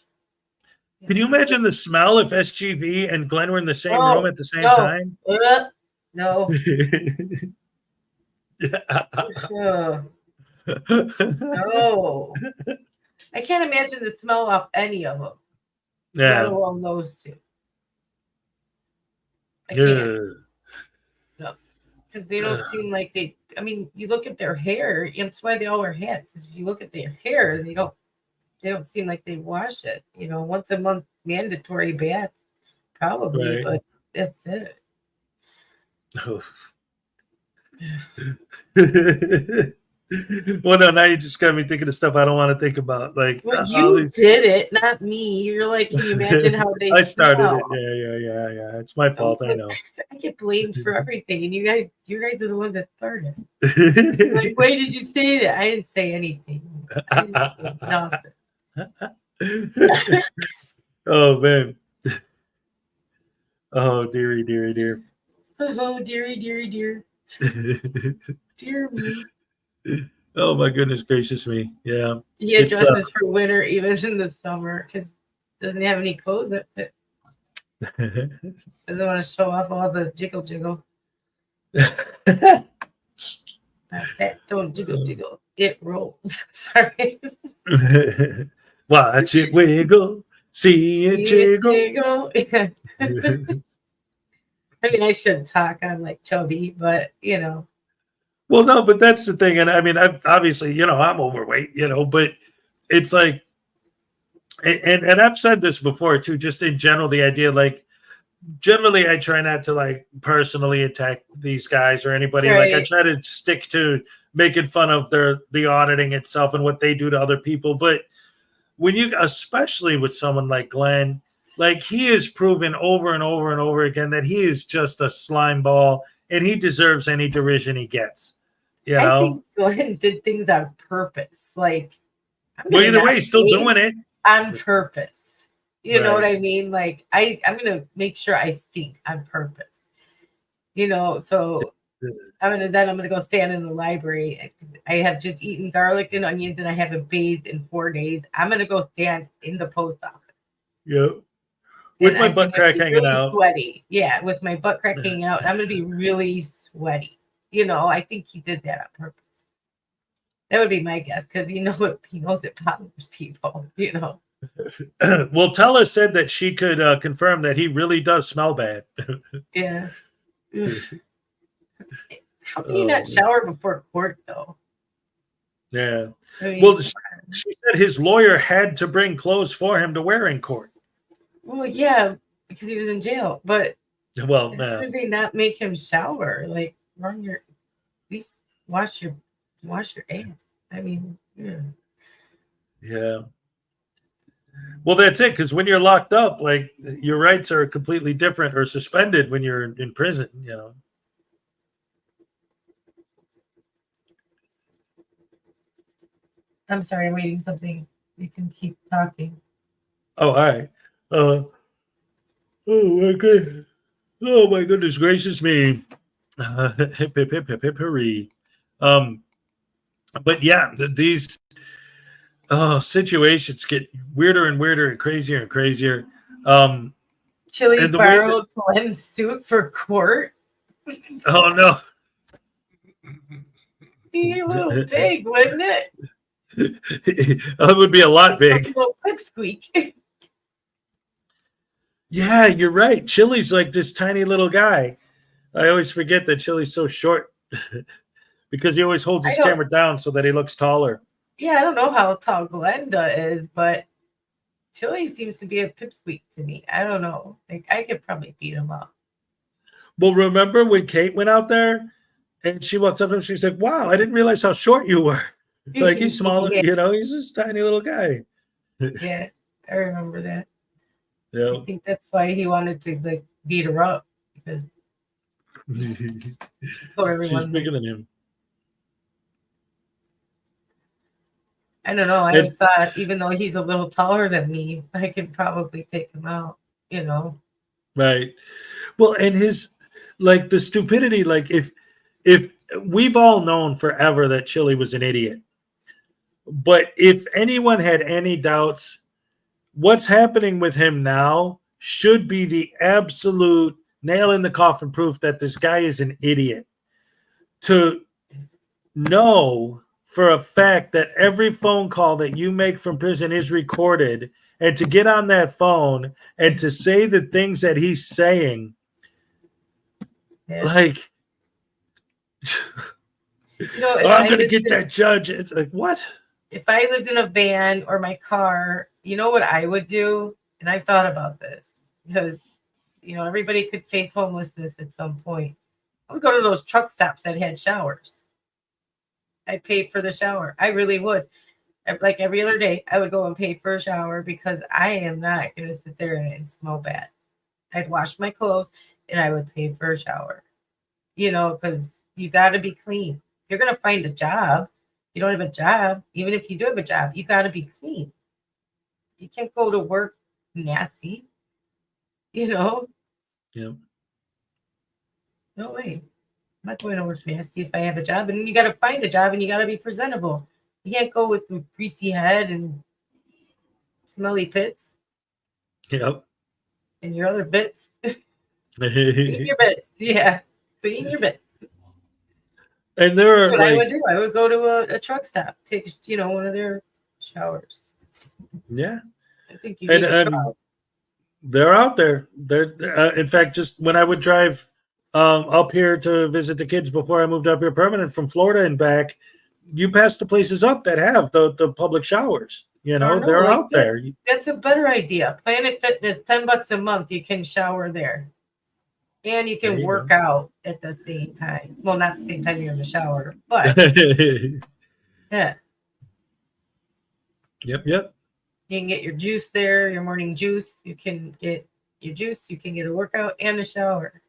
Can you imagine the smell if SGV and Glenn were in the same Oh, room at the same no. time? No. No. I can't imagine the smell off any of them. Let Yeah. alone those two. I can't. Yeah. Because they don't seem like they. I mean, you look at their hair, and that's why they all wear hats. Because if you look at their hair, they don't seem like they wash it. You know, once a month mandatory bath, probably, Right. but that's it. Well, no, now you just got me thinking of stuff I don't want to think about. Like, Well, all you these- did it, not me. You're like, can you imagine how they? I started smell? it. Yeah. It's my fault. I know. I get blamed for everything, and you guys are the ones that started. Like, why did you say that? I didn't say anything. I didn't say nothing. Oh man. Oh dearie, dearie, dear. Oh, dearie, dearie, dear. Dear me. Oh my goodness gracious me. Yeah. He It's, dresses for winter, even in the summer, because doesn't have any clothes that fit. Doesn't want to show off all the jiggle. That don't jiggle. It rolls. Sorry. Watch it wiggle. See it jiggle. Yeah. I mean, I shouldn't talk. I'm like chubby, but you know. Well, no, but that's the thing. And I mean, I've obviously, I'm overweight, but it's like, and I've said this before too, just in general, the idea, like, generally I try not to like personally attack these guys or anybody. Right. Like I try to stick to making fun of the auditing itself and what they do to other people. But when especially with someone like Glenn, like he has proven over and over and over again that he is just a slime ball and he deserves any derision he gets. I think Glenn did things on purpose. Like, well, either way, he's still doing it on purpose. You know Right. what I mean? Like, I'm gonna make sure I stink on purpose. So I'm gonna go stand in the library. I have just eaten garlic and onions, and I haven't bathed in 4 days. I'm gonna go stand in the post office. Yep. With And my I'm butt gonna be crack hanging really out. Sweaty. Yeah, with my butt crack hanging out. And I'm going to be really sweaty. I think he did that on purpose. That would be my guess because he knows it bothers people, Well, Tella said that she could confirm that he really does smell bad. Yeah. How can you not shower before court, though? Yeah. I mean, Well, she said his lawyer had to bring clothes for him to wear in court. well, yeah, because he was in jail. But Well, how did they not make him shower? Like, at least wash your ass. I mean, yeah. Yeah. Well, that's it. Because when you're locked up, like your rights are completely different or suspended when you're in prison. I'm sorry, I'm waiting something. You can keep talking. Oh, all right. Oh my goodness. Oh my goodness gracious me. Hip, hip, hip, hip, hip, hurry. But yeah, these situations get weirder and weirder and crazier and crazier. Chili And the way that, borrowed Glenn's suit for court. oh no, Be a little big, wouldn't it? it would be a lot big. A little pipsqueak. Yeah, you're right. Chili's like this tiny little guy. I always forget that Chili's so short because he always holds his camera down so that he looks taller. Yeah, I don't know how tall Glenda is, but Chili seems to be a pipsqueak to me. I don't know. Like I could probably beat him up. Well, remember when Kate went out there and she walked up to him, she's like, wow, I didn't realize how short you were. Like he's smaller, Yeah. He's this tiny little guy. Yeah, I remember that. Yeah. I think that's why he wanted to like beat her up because she told everyone. She's bigger than him. I don't know. I always thought, even though he's a little taller than me, I could probably take him out. Right. Well, and his like the stupidity, like if we've all known forever that Chili was an idiot, but if anyone had any doubts, what's happening with him now should be the absolute nail in the coffin proof that this guy is an idiot. To know for a fact that every phone call that you make from prison is recorded, and to get on that phone and to say the things that he's saying, like, I'm going to get that judge. It's like, what? If I lived in a van or my car, you know what I would do? And I've thought about this because, everybody could face homelessness at some point. I would go to those truck stops that had showers. I'd pay for the shower. I really would. Like every other day, I would go and pay for a shower because I am not going to sit there and smell bad. I'd wash my clothes and I would pay for a shower. Because you got to be clean. If you're going to find a job, you don't have a job. Even if you do have a job, you got to be clean. You can't go to work nasty. Yeah. No way. I'm not going to work nasty if I have a job. And you got to find a job and you got to be presentable. You can't go with a greasy head and smelly pits. Yep. And your other bits. Clean your bits. Yeah. Clean your bits. And there are That's what I would do. I would go to a truck stop, take one of their showers. Yeah. I think you need to try. They're out there. They're in fact, just when I would drive up here to visit the kids before I moved up here permanent from Florida and back, you pass the places up that have the public showers. They're out there. That's a better idea. Planet Fitness, $10 a month. You can shower there. And you can work out at the same time. Well, not the same time you're in the shower, but yeah. Yep. You can get your juice there, your morning juice. You can get your juice. You can get a workout and a shower.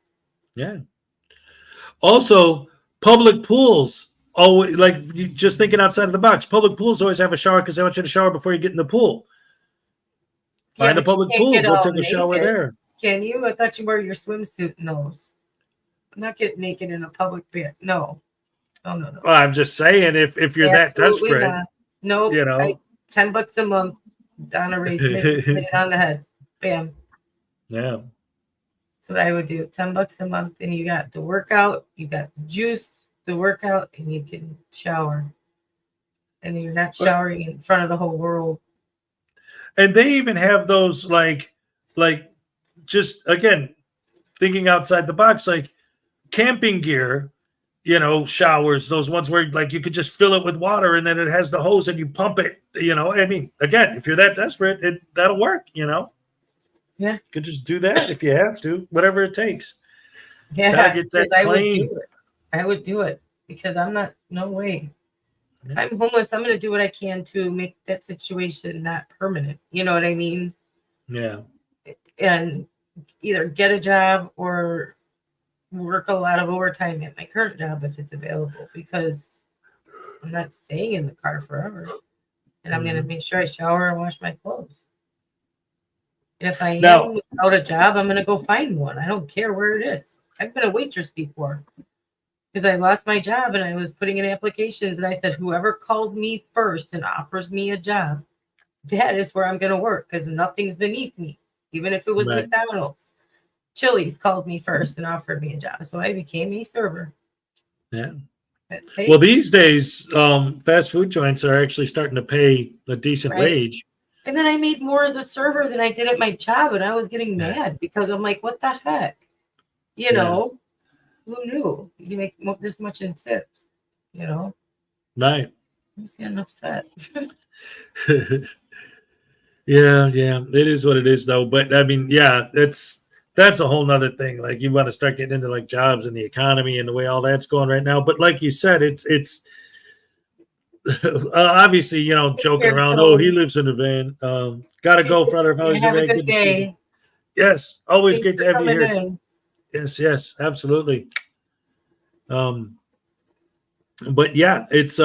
Yeah. Also, public pools. Always, like, just thinking outside of the box. Public pools always have a shower because they want you to shower before you get in the pool. Find a public pool. Go take a shower there. Can you? I thought you wear your swimsuit in those. I'm not getting naked in a public bed. No. Well, I'm just saying, if you're that desperate. No. $10 a month. Donna Reese, hit it on the head. Bam. Yeah. That's what I would do. $10 a month, and you got the workout, you got the juice, the workout, and you can shower. And you're not showering in front of the whole world. And they even have those like just again thinking outside the box, like camping gear, showers, those ones where like you could just fill it with water and then it has the hose and you pump it, I mean, again, if you're that desperate, that'll work, Yeah. You could just do that if you have to, whatever it takes. Yeah, get that I would do it because I'm not, no way. If I'm homeless, I'm going to do what I can to make that situation not permanent. You know what I mean? Yeah. And either get a job or work a lot of overtime at my current job if it's available, because I'm not staying in the car forever. And I'm going to make sure I shower and wash my clothes. And if I am without a job, I'm going to go find one. I don't care where it is. I've been a waitress before. because I lost my job and I was putting in applications, and I said, whoever calls me first and offers me a job, that is where I'm going to work, because nothing's beneath me. Even if it was Right. McDonald's, Chili's called me first and offered me a job, so I became a server. Yeah. But Well, these days, fast food joints are actually starting to pay a decent Right. wage. and then I made more as a server than I did at my job, and I was getting mad because I'm like, what the heck? You know, who knew you make this much in tips? You know, Right. I'm just getting upset. Yeah, it is what it is, though. But I mean, yeah, that's a whole nother thing. Like, you want to start getting into like jobs and the economy and the way all that's going right now. But like you said, it's obviously, you know, joking around. Oh, he lives in a van. Gotta go, brother. If I was Have a van, good to see you. day. Yes, always Thanks great to for have you coming here. in. Yes, absolutely. But yeah, it's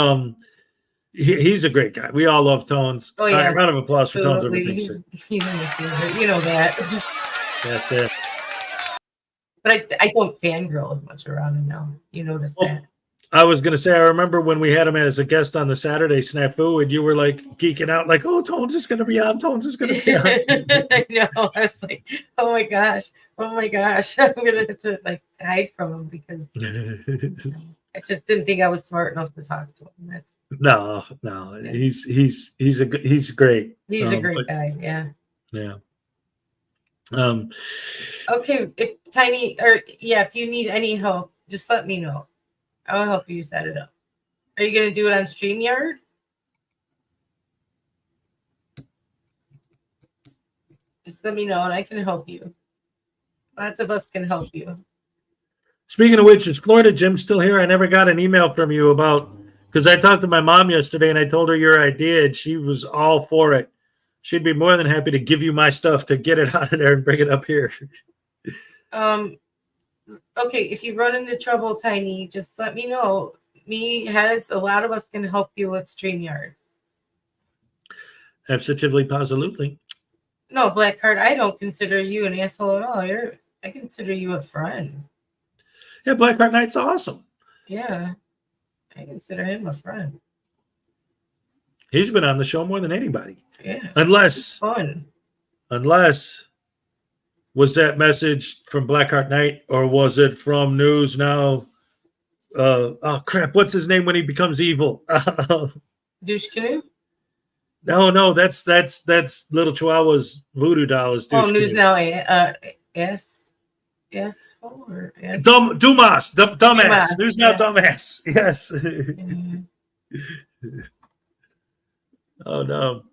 he's a great guy. We all love Tones. Oh, All right, yes, round of applause for Tones. absolutely. Everything. He's in the favorite. You know that. That's it. But I don't fangirl as much around him now. You notice Well, that. I was gonna say, I remember when we had him as a guest on the Saturday Snafu, and you were like geeking out, like, "Oh, Tones is gonna be on. Tones is gonna be on." I know. I was like, oh my gosh. I'm gonna have to like hide from him because I just didn't think I was smart enough to talk to him. That's No, Yeah. he's great. He's a great guy. Yeah. Yeah. Okay. If you need any help, just let me know. I'll help you set it up. Are you gonna do it on StreamYard? Just let me know and I can help you. Lots of us can help you. Speaking of which, is Florida Jim still here? I never got an email from you about, because I talked to my mom yesterday and I told her your idea and she was all for it. She'd be more than happy to give you my stuff to get it out of there and bring it up here. Okay, if you run into trouble, Tiny, just let me know. A lot of us can help you with StreamYard. Absolutely, positively. No, Blackheart, I don't consider you an asshole at all. I consider you a friend. Yeah, Blackheart Knight's awesome. Yeah, I consider him a friend. He's been on the show more than anybody. Yeah, Unless fun. Was that message from Blackheart Knight or was it from News Now? Oh crap! What's his name when he becomes evil? Douche Canoe? No, that's Little Chihuahua's voodoo doll is Douche News Canoe. Now. Yes. Or yes. Dumbass. Dumas, News Now, dumbass. Yes. Mhm. Oh no.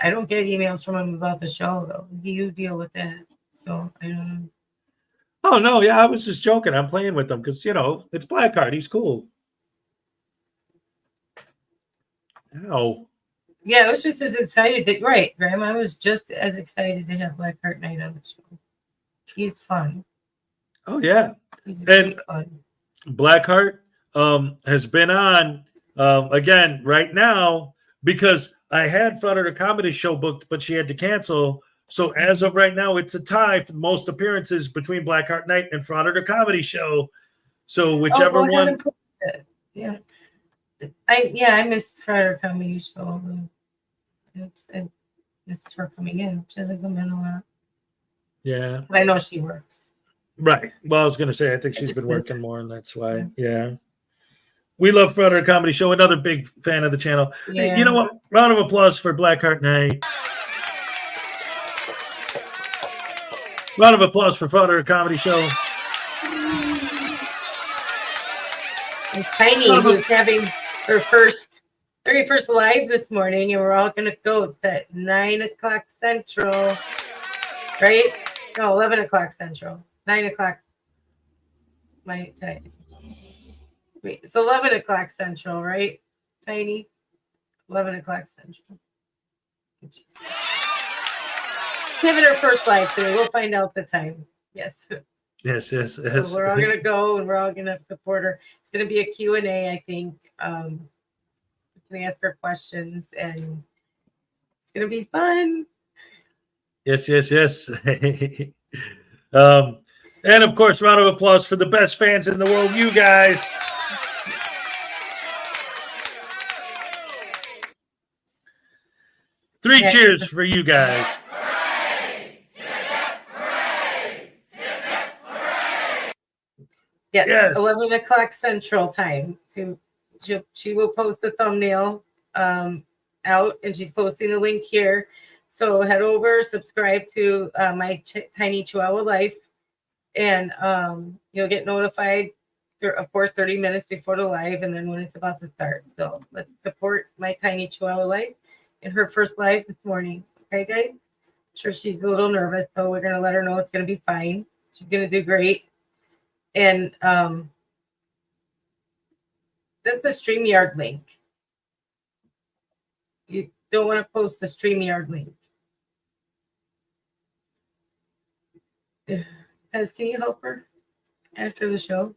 I don't get emails from him about the show though. You deal with that, so I don't know. Oh no, yeah, I was just joking. I'm playing with him because it's Blackheart. He's cool. Ow. Yeah, I was just as excited. Right, Graham. I was just as excited to have Blackheart Night on the show. He's fun. Oh yeah. He's And fun. Blackheart has been on again right now because I had Frauditor Comedy Show booked, but she had to cancel. So as of right now, it's a tie for most appearances between Blackheart Night and Frauditor Comedy Show. So whichever go ahead one. and put it. Yeah. I missed Frauditor Comedy Show. I missed her coming in. She doesn't come in a lot. Yeah. But I know she works. Right. Well, I was going to say, I think she's been working more, and that's why. Yeah. We love Frauditor Comedy Show. Another big fan of the channel. Yeah. You know what? Round of applause for Blackheart Night. Round of applause for Frauditor Comedy Show. And Tiny, who's having her very first live this morning, and we're all going to go. It's at 9 o'clock Central, right? No, 11 o'clock Central. 9 o'clock my time. Wait, it's 11 o'clock Central, right, Tiny? 11 o'clock Central. She's having her first live today. We'll find out the time. Yes. Yes. So we're all gonna go and we're all gonna support her. It's gonna be a Q&A, I think. You can ask her questions and it's gonna be fun. Yes. And of course, round of applause for the best fans in the world, you guys. Three Yeah. cheers for you guys. Yes, Yes. 11 o'clock Central Time. She will post a thumbnail out, and she's posting a link here. So head over, subscribe to my Tiny Chihuahua Life, and you'll get notified, of course, 30 minutes before the live, and then when it's about to start. So let's support my Tiny Chihuahua Life in her first live this morning. Okay, guys? I'm sure she's a little nervous, so we're going to let her know it's going to be fine. She's going to do great. And that's the StreamYard link. You don't want to post the StreamYard link. Hez, can you help her after the show?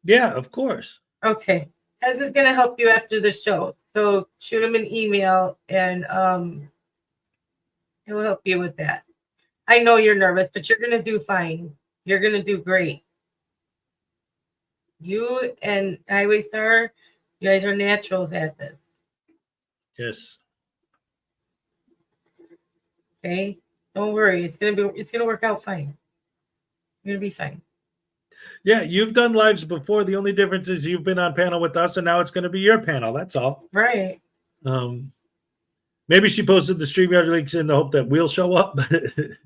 Yeah, of course. Okay. Hez is going to help you after the show. So shoot him an email, and he'll help you with that. I know you're nervous, but you're going to do fine. You're going to do great. You and Highway Star, you guys are naturals at this. Yes. Okay? Don't worry. It's gonna work out fine. You're gonna be fine. Yeah, you've done lives before. The only difference is you've been on panel with us, and now it's going to be your panel. That's all. Right. Maybe she posted the StreamYard links in the hope that we'll show up.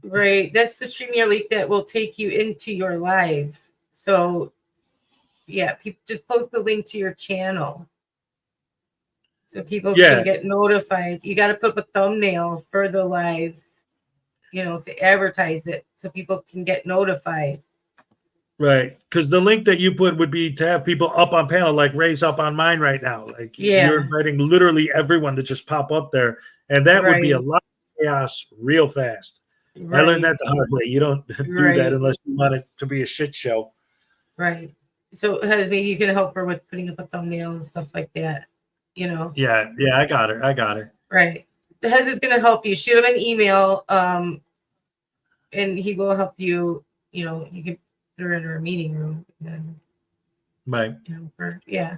Right. That's the StreamYard link that will take you into your live. So, yeah, just post the link to your channel so people can get notified. You got to put up a thumbnail for the live, to advertise it so people can get notified. Right. Because the link that you put would be to have people up on panel, like Ray's up on mine right now. Like you're inviting literally everyone to just pop up there. And that would be a lot of chaos real fast. Right. I learned that the hard way. You don't do that unless you want it to be a shit show. Right. So Hez, maybe you can help her with putting up a thumbnail and stuff like that. Yeah, I got her. Right. Hez is going to help you. Shoot him an email, and he will help you. You can put her in her meeting room. And then, right. Yeah.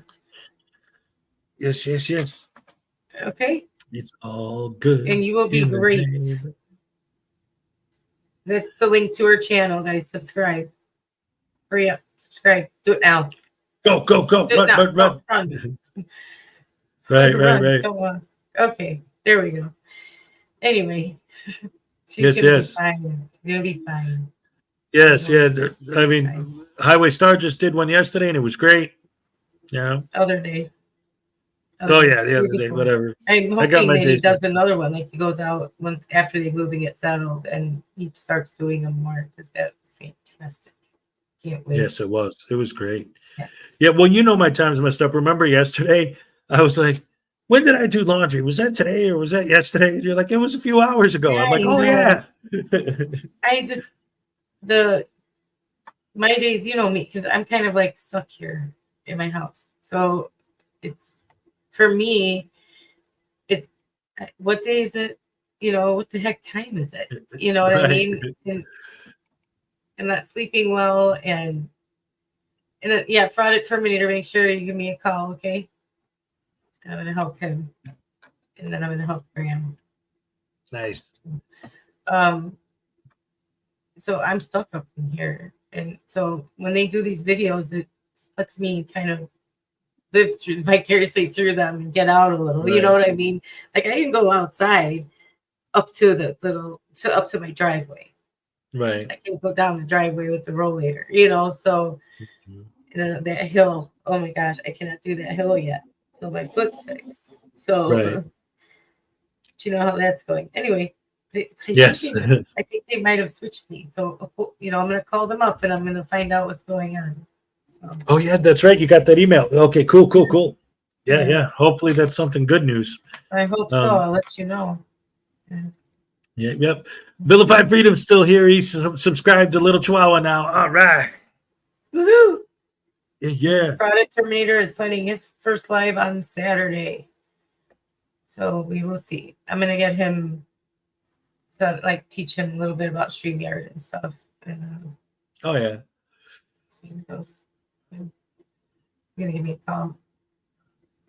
Yes. Okay. It's all good. And you will be great. That's the link to her channel, guys. Subscribe. Hurry up. Subscribe. Do it now. Go. Run. Right. Okay. There we go. Anyway. She's going to be fine. She's going to be fine. Yes. I mean, Highway Star just did one yesterday, and it was great. Other day. The other day, whatever. I'm hoping that he does another one, like he goes out once after they move and get settled, and he starts doing them more, because that was fantastic. Can't wait. Yes, it was. It was great. Yes. Yeah, well, my time's messed up. Remember yesterday, I was like, when did I do laundry? Was that today or was that yesterday? And you're like, it was a few hours ago. I'm like, oh, yeah. My days, me, because I'm kind of like stuck here in my house. So it's, for me, it's, what day is it? What the heck time is it? You know what I mean? And I'm not sleeping well. And Frauditor Terminator, make sure you give me a call, okay? I'm going to help him. And then I'm going to help Graham. Nice. So I'm stuck up in here. And so when they do these videos, it lets me kind of live vicariously through them and get out a little. Right. You know what I mean? Like I can go outside up to up to my driveway. Right. I can go down the driveway with the rollator, so that hill, oh my gosh, I cannot do that hill yet till my foot's fixed. So you know how that's going. Anyway, I think they might have switched me. So, I'm going to call them up and I'm going to find out what's going on. So. Oh, yeah, that's right. You got that email. Okay, cool. Yeah. Hopefully that's something good news. I hope so. I'll let you know. Yep. Vilified Freedom's still here. He's subscribed to Little Chihuahua now. All right. Woohoo. Yeah. Product Terminator is planning his first live on Saturday. So we will see. I'm going to get him, teach him a little bit about StreamYard and stuff. And, Oh yeah. See if it goes. He's gonna give me a call.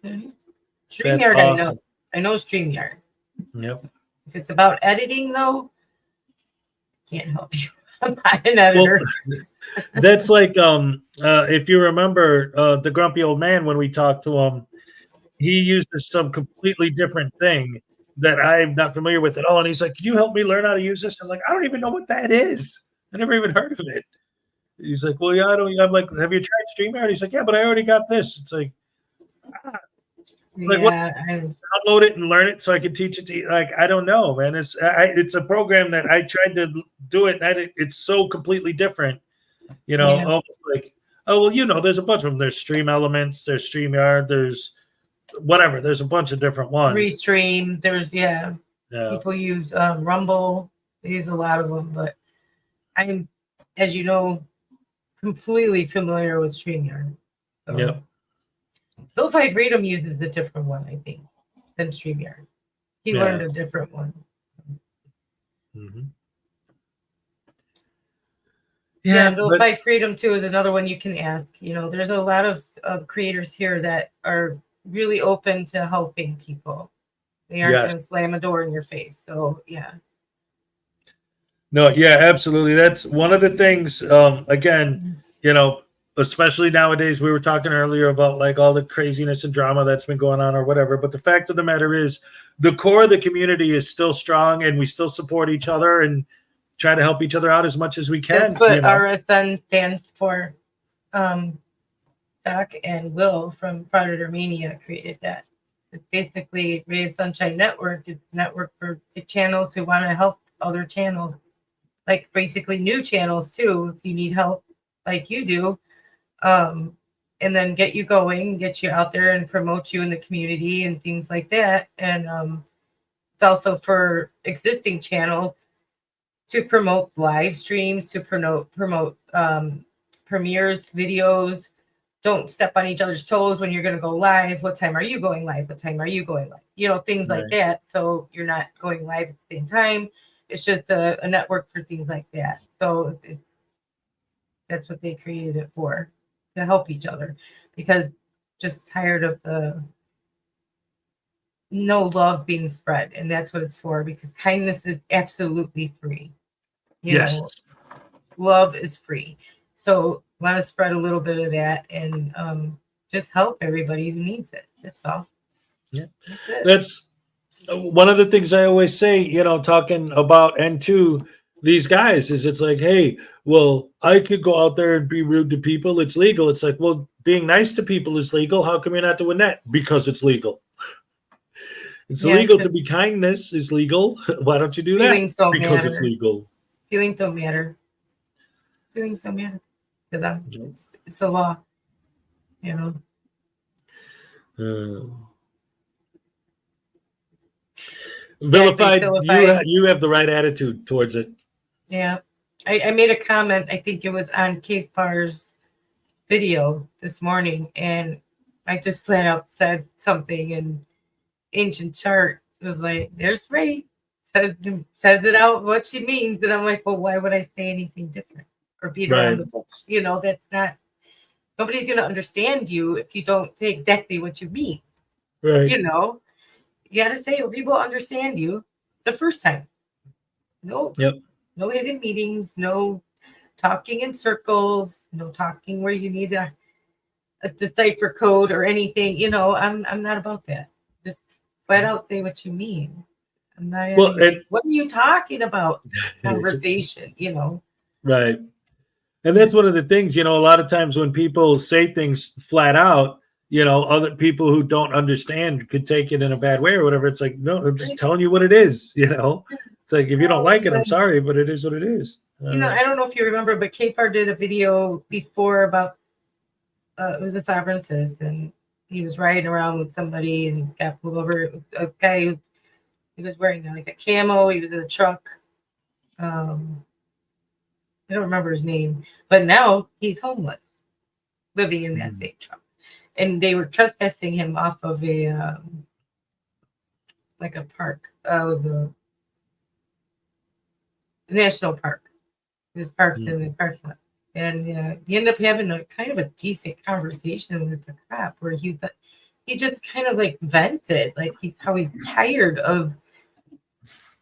That's StreamYard, awesome. I know StreamYard. Yep. If it's about editing, though, can't help you. I'm not an Well, editor. that's like if you remember the grumpy old man when we talked to him, he uses some completely different thing that I'm not familiar with at all. And he's like, "Can you help me learn how to use this?" I'm like, "I don't even know what that is. I never even heard of it." He's like, "Well, yeah, I don't." I'm like, "Have you tried StreamYard?" He's like, "Yeah, but I already got this." It's like, what? Yeah, Download it and learn it so I can teach it to you. Like, I don't know, man. It's a program that I tried to do it, and it's so completely different. You know, Yeah. almost like, oh well, you know, there's a bunch of them. There's Stream Elements, there's StreamYard, there's whatever. There's a bunch of different ones. Restream. There's Yeah. people use Rumble. They use a lot of them, but I'm, as you know, completely familiar with StreamYard. So. Yep. Lo-Fi Freedom uses a different one, I think, than StreamYard. He learned a different one. Mm-hmm. Yeah, Lo-Fi Freedom too is another one you can ask. You know, there's a lot of creators here that are really open to helping people. They aren't going to slam a door in your face. So yeah. No, yeah, absolutely. That's one of the things. Again, you know, especially nowadays, we were talking earlier about like all the craziness and drama that's been going on or whatever. But the fact of the matter is, the core of the community is still strong, and we still support each other and try to help each other out as much as we can. That's what RSN stands for. Doc and Will from Frauditor Mania created that. It's basically Ray of Sunshine Network. It's a network for the channels who want to help other channels, like basically new channels too, if you need help like you do. And then get you going, get you out there and promote you in the community and things like that. And it's also for existing channels to promote live streams, to promote premieres, videos. Don't step on each other's toes when you're going to go live. What time are you going live? What time are you going live? You know, things like that. So you're not going live at the same time. It's just a network for things like that. So that's what they created it for, to help each other, because just tired of the no love being spread. And that's what it's for, because kindness is absolutely free. You know, love is free. So want to spread a little bit of that and just help everybody who needs it. That's all. Yeah. That's it. That's one of the things I always say, you know, talking about and to these guys is it's like, hey, well, I could go out there and be rude to people. It's legal. It's like, well, being nice to people is legal. How come you're not doing that? Because it's legal. It's illegal to be kindness is legal. Why don't you do that? Feelings don't because matter. It's legal. Feelings don't matter. Feelings don't matter to them. It's the law, you know. Vilified, you have the right attitude towards it. Yeah. I made a comment, I think it was on Kate Farr's video this morning, and I just flat out said something, and Ancient Chart was like, there's Ray, says it out what she means. And I'm like, well, why would I say anything different or beat around the bush? You know, that's not, nobody's going to understand you if you don't say exactly what you mean. Right. You know, you got to say it. People understand you the first time. No hidden meetings, no talking in circles, no talking where you need a decipher code or anything. You know, I'm not about that. Just flat out say what you mean. I'm not what are you talking about? Conversation, you know. Right. And that's one of the things, you know, a lot of times when people say things flat out, you know, other people who don't understand could take it in a bad way or whatever. It's like, no, I'm just telling you what it is, you know. It's like, if you don't like it, I'm sorry, but it is what it is. You know, I don't know if you remember, but Kfar did a video before about it was a sovereign citizen. He was riding around with somebody and got pulled over. It was a guy who he was wearing like a camo. He was in a truck. I don't remember his name, but now he's homeless, living in that same truck. And they were trespassing him off of a like a park. It was a national park. He was parked in the parking lot. And he ended up having a kind of a decent conversation with the cop where he just kind of like vented, like he's tired of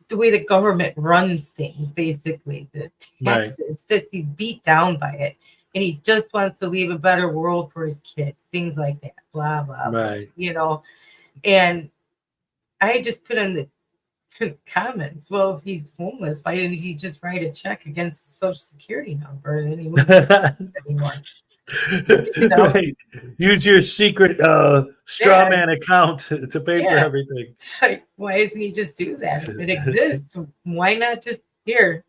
the way the government runs things, basically the taxes. He's beat down by it, and he just wants to leave a better world for his kids, things like that. Blah blah. Right. Blah, you know, and I just put in the comments, well, if he's homeless, why didn't he just write a check against the social security number and then he wouldn't anymore? You know? Right. Use your secret straw man account to pay for everything. It's like, why doesn't he just do that? If it exists, why not just here?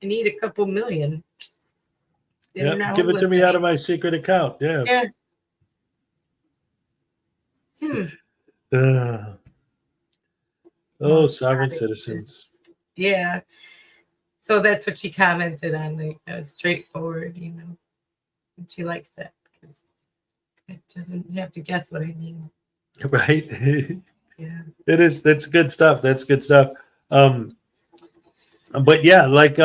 I need a couple million. Yeah, give it to me out of my secret account. Yeah. Sovereign citizens. Yeah. So that's what she commented on, like straightforward, you know. And she likes that because it doesn't have to guess what I mean. Right. Yeah. It is. That's good stuff. That's good stuff. But yeah, like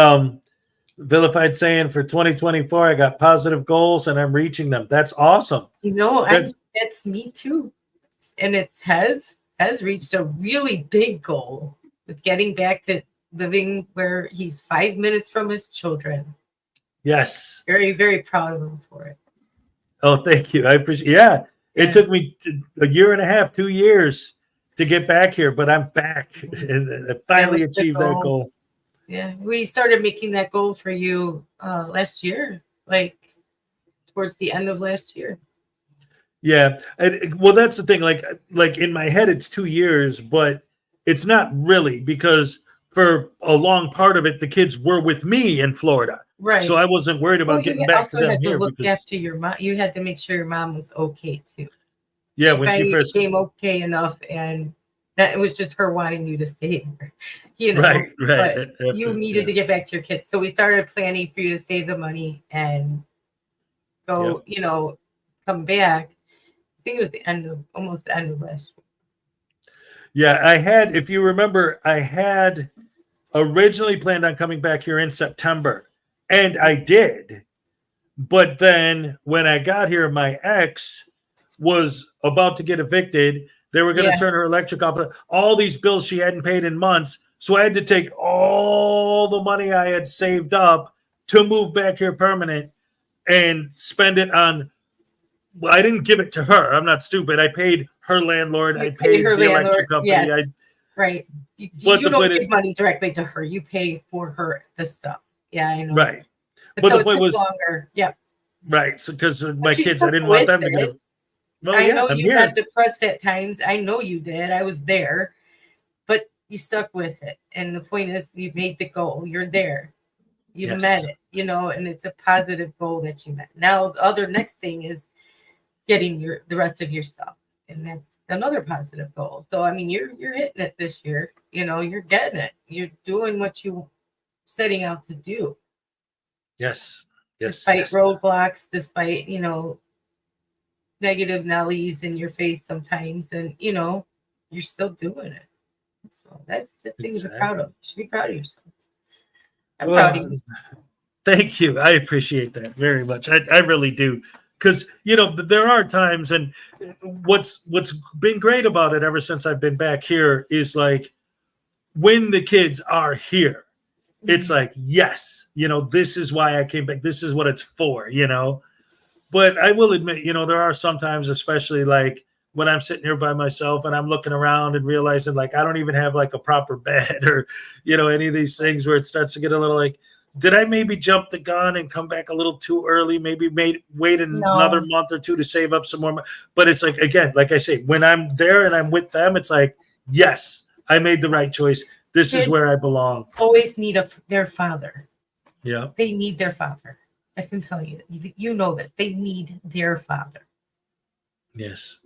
Vilified saying for 2024, I got positive goals and I'm reaching them. That's awesome. You know, that's me too. And it has reached a really big goal with getting back to living where he's 5 minutes from his children. Yes. Very, very proud of him for it. Oh, thank you. I appreciate. Yeah. It took me a year and a half, 2 years to get back here, but I'm back and I finally achieved that goal. Yeah. We started making that goal for you last year, like towards the end of last year. Yeah. Well, that's the thing. Like in my head, it's 2 years, but it's not really, because for a long part of it, the kids were with me in Florida. Right. So I wasn't worried about getting back to them had to here. look after your mom. You had to make sure your mom was okay too. Yeah. When she first became okay enough, and that it was just her wanting you to stay there, you know. Right. But you needed to get back to your kids. So we started planning for you to save the money and go, you know, come back. I think it was almost the end of last year. Yeah, I had, if you remember, I had originally planned on coming back here in September, and I did. But then when I got here, my ex was about to get evicted. They were going to turn her electric off. All these bills she hadn't paid in months. So I had to take all the money I had saved up to move back here permanent and spend it on. Well, I didn't give it to her. I'm not stupid. I paid her landlord. I paid the electric company. Yes. Right. You don't give money directly to her. You pay for her the stuff. Yeah, I know. Right. But so the point was longer. Yeah. Right. So because my kids, I didn't want them to get. Well, I know you got depressed at times. I know you did. I was there, but you stuck with it. And the point is, you made the goal. You're there. You met it. You know, and it's a positive goal that you met. Now, the next thing is getting the rest of your stuff, and that's another positive goal. So I mean, you're hitting it this year. You know, you're getting it. You're doing what you setting out to do. Yes. Despite roadblocks, despite, you know, negative Nellies in your face sometimes, and you know, you're still doing it. So that's the thing to be proud of. You should be proud of yourself. I'm proud of you. Thank you. I appreciate that very much. I really do. Because, you know, there are times, and what's been great about it ever since I've been back here is like when the kids are here, it's like, yes, you know, this is why I came back. This is what it's for, you know. But I will admit, you know, there are some times, especially like when I'm sitting here by myself and I'm looking around and realizing like I don't even have like a proper bed or, you know, any of these things where it starts to get a little like, did I maybe jump the gun and come back a little too early? Maybe wait another month or two to save up some more money. But it's like, again, like I say, when I'm there and I'm with them, it's like, yes, I made the right choice. This is where I belong. Always need their father. Yeah. They need their father. I can tell you that. You know this. They need their father. Yes.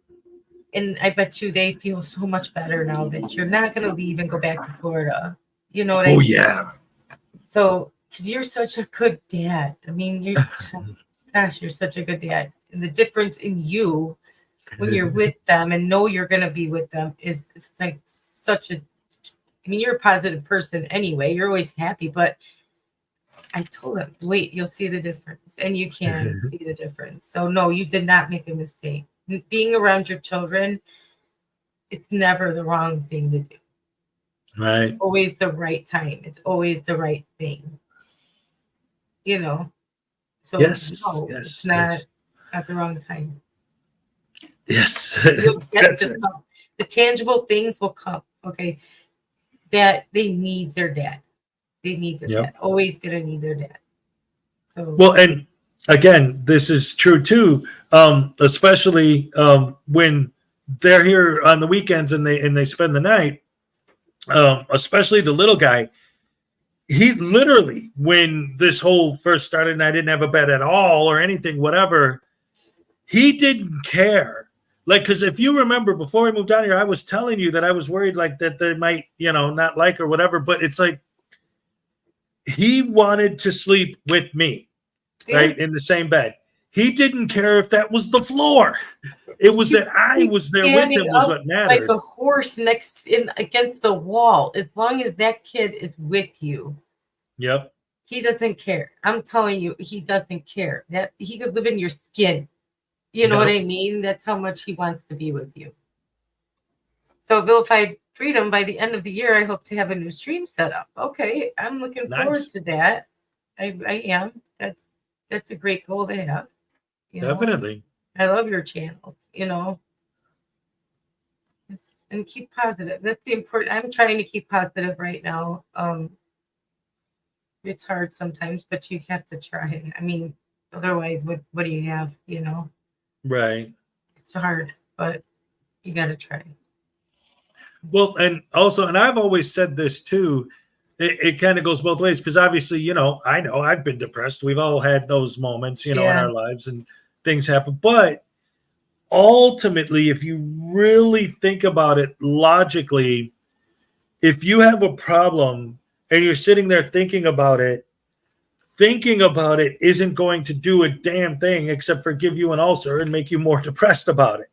And I bet you they feel so much better now that you're not going to leave and go back to Florida. You know what I mean? Oh, yeah. So, because you're such a good dad. I mean, you're such a good dad. And the difference in you when you're with them and know you're going to be with them is it's like such a, I mean, you're a positive person anyway. You're always happy, but I told him, wait, you'll see the difference. And you can see the difference. So no, you did not make a mistake. Being around your children, it's never the wrong thing to do. Right. It's always the right time. It's always the right thing. You know. So Yes. no, Yes. it's not Yes. it's not the wrong time. Yes. You'll get That's the right. stuff. The tangible things will come. Okay. That they need their dad. They need their Yep. dad. Always gonna need their dad. So Well, and again, this is true too, especially when they're here on the weekends and they spend the night. Especially the little guy, he literally, when this whole first started and I didn't have a bed at all or anything, whatever, he didn't care. Like, because if you remember before we moved down here, I was telling you that I was worried like that they might, not like or whatever. But it's like he wanted to sleep with me, right, in the same bed. He didn't care if that was the floor. It was that I was there with him was what mattered. like a horse against the wall. As long as that kid is with you, Yep. he doesn't care. I'm telling you, he doesn't care. That he could live in your skin. You know what I mean? That's how much he wants to be with you. So Vilified Freedom, by the end of the year, I hope to have a new stream set up. Okay, I'm looking forward to that. I am. That's a great goal to have. Definitely. I love your channels, and keep positive. That's the important. I'm trying to keep positive right now. It's hard sometimes, but you have to try. I mean, otherwise, what do you have? Right. It's hard, but you got to try. Well, and also, and I've always said this too, it kind of goes both ways because obviously, I know I've been depressed. We've all had those moments, in our lives and things happen. But ultimately, if you really think about it logically, if you have a problem and you're sitting there thinking about it isn't going to do a damn thing except for give you an ulcer and make you more depressed about it.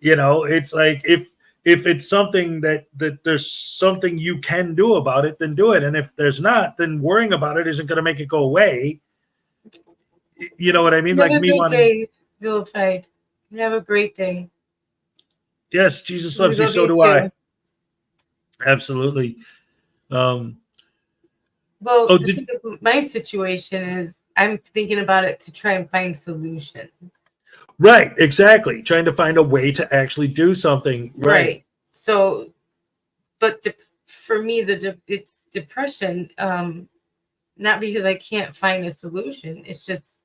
It's like if it's something that there's something you can do about it, then do it. And if there's not, then worrying about it isn't going to make it go away. You know what I mean? Have like a me great wanting. day, Vilified. Have a great day. Yes, Jesus loves you. So do I. Absolutely. Well, thing of my situation is I'm thinking about it to try and find solutions. Right, exactly. Trying to find a way to actually do something. Right. So, but for me, it's depression. Not because I can't find a solution. It's just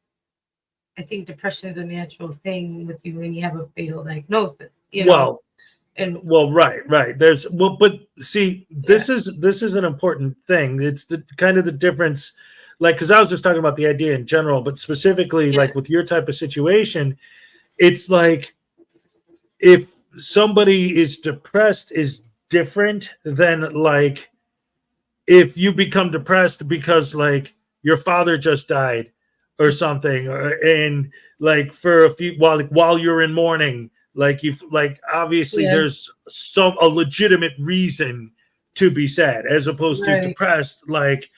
I think depression is a natural thing with you when you have a fatal diagnosis. Well, right. But see, this is an important thing. It's the kind of the difference, like, because I was just talking about the idea in general, but specifically, like with your type of situation, it's like if somebody is depressed is different than like if you become depressed because like your father just died or something, and like for a few while you're in mourning. Like obviously there's a legitimate reason to be sad as opposed to depressed, like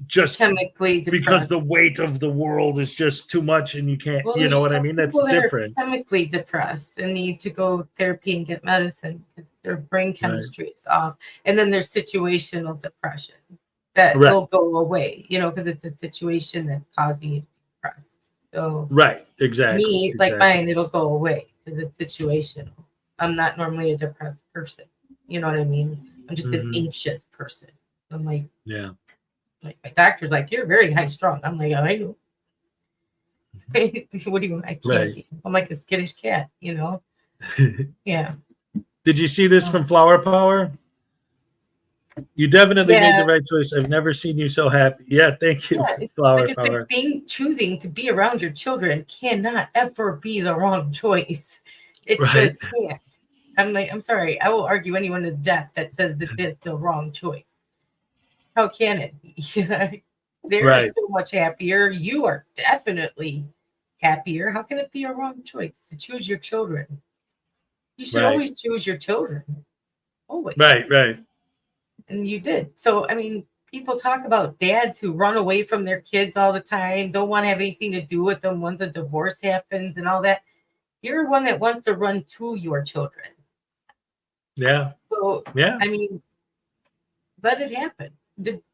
just chemically depressed. Because the weight of the world is just too much and you can't, you know what I mean? That's different. Chemically depressed and need to go therapy and get medicine because their brain chemistry is off. And then there's situational depression that will go away, because it's a situation that's causing you to be depressed. So exactly. Mine, it'll go away because it's situational. I'm not normally a depressed person. You know what I mean? I'm just an anxious person. I'm like, like my doctor's like, you're very high strung. I'm like, oh, I know. What do you want? I can't. I'm like a skittish cat, Yeah. Did you see this from Flower Power? You definitely made the right choice. I've never seen you so happy. Yeah, thank you, Flower Power. Choosing to be around your children cannot ever be the wrong choice. It just can't. I'm like, I'm sorry. I will argue anyone to death that says that this is the wrong choice. How can it be? They're so much happier. You are definitely happier. How can it be a wrong choice to choose your children? You should always choose your children. Always. Right. And you did. So, I mean, people talk about dads who run away from their kids all the time, don't want to have anything to do with them once a divorce happens and all that. You're one that wants to run to your children. Yeah. So, Yeah. I mean, let it happen.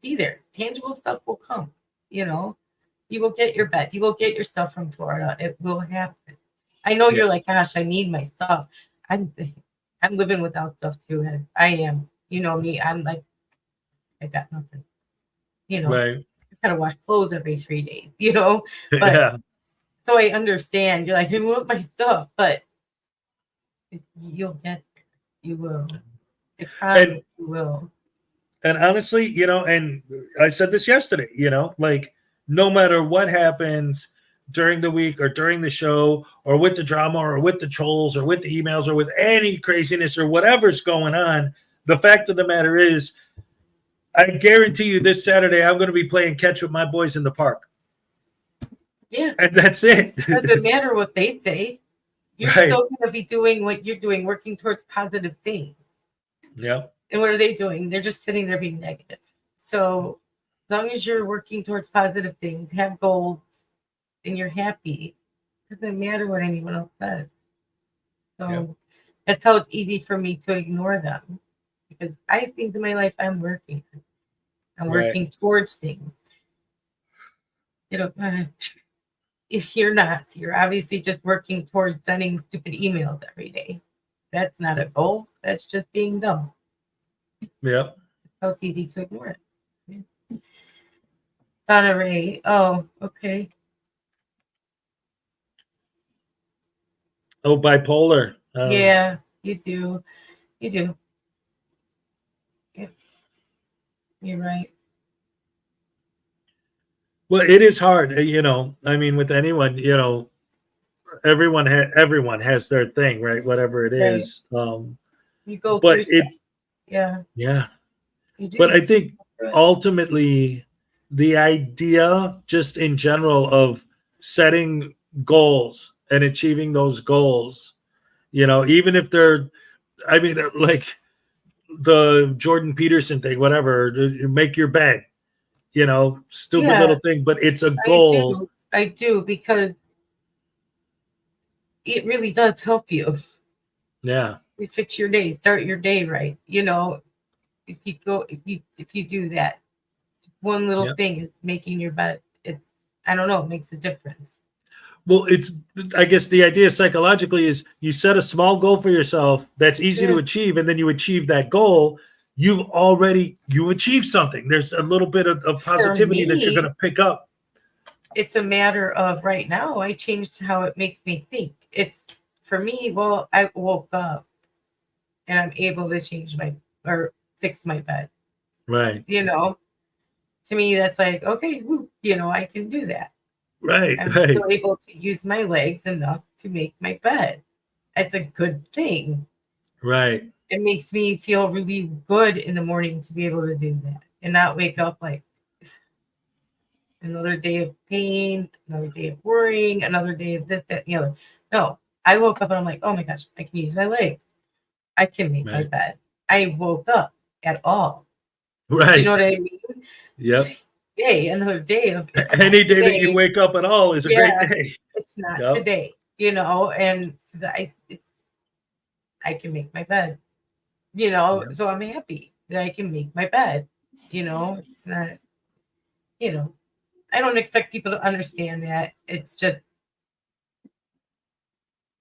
Be there. Tangible stuff will come. You know, you will get your bed. You will get your stuff from Florida. It will happen. I know you're Yes. like, gosh, I need my stuff. I'm living without stuff too. I am. You know me. I'm like, I got nothing. You know, Right. I gotta wash clothes every 3 days. You know, but Yeah. so I understand. You're like, I want my stuff, but you'll get there. You will. I promise you will. And honestly, you know, and I said this yesterday, you know, like no matter what happens during the week or during the show or with the drama or with the trolls or with the emails or with any craziness or whatever's going on, the fact of the matter is, I guarantee you this Saturday, I'm going to be playing catch with my boys in the park. Yeah. And that's it. Doesn't matter what they say. You're Right. still going to be doing what you're doing, working towards positive things. Yeah. And what are they doing? They're just sitting there being negative. So as long as you're working towards positive things, have goals, and you're happy, it doesn't matter what anyone else says. So Yeah. that's how it's easy for me to ignore them. Because I have things in my life I'm working on. I'm Right. working towards things. You know, if you're not, you're obviously just working towards sending stupid emails every day. That's not a goal. That's just being dumb. Yeah. So it's easy to ignore it. Yeah. Donna Ray. Oh, okay. Oh, bipolar. Yeah, you do. You do. Yep. You're right. Well, it is hard, you know. I mean, with anyone, you know, everyone has their thing, right? Whatever it Right. is. You go But through stuff. it's Yeah, yeah. you do. But I think Right. ultimately the idea just in general of setting goals and achieving those goals, you know, even if they're, I mean, like the Jordan Peterson thing, whatever, make your bed, you know, stupid Yeah, little thing, but it's a goal. I do because it really does help you. Yeah. You fix your day, start your day right. You know, if you do that, one little Yep. thing is making your bed. It's, I don't know, it makes a difference. Well, it's, I guess the idea psychologically is you set a small goal for yourself that's easy to Yeah. achieve, and then you achieve that goal. You achieved something. There's a little bit of positivity that you're me, going to pick up. It's a matter of right now, I changed how it makes me think. It's for me, well, I woke up and I'm able to change or fix my bed. Right. You know, to me, that's like, okay, woo, you know, I can do that. Right. I'm Right. still able to use my legs enough to make my bed. It's a good thing. Right. It makes me feel really good in the morning to be able to do that and not wake up like another day of pain, another day of worrying, another day of this, that, and the other. No, I woke up and I'm like, oh my gosh, I can use my legs. I can make my Right. bed. I woke up at all. Right. Do you know what I mean? Yep. Yay, another day of Any day that you wake up at all is a great day. It's not Yep. today, you know, and I can make my bed, you know, Yep. so I'm happy that I can make my bed, you know, it's not, you know, I don't expect people to understand that. It's just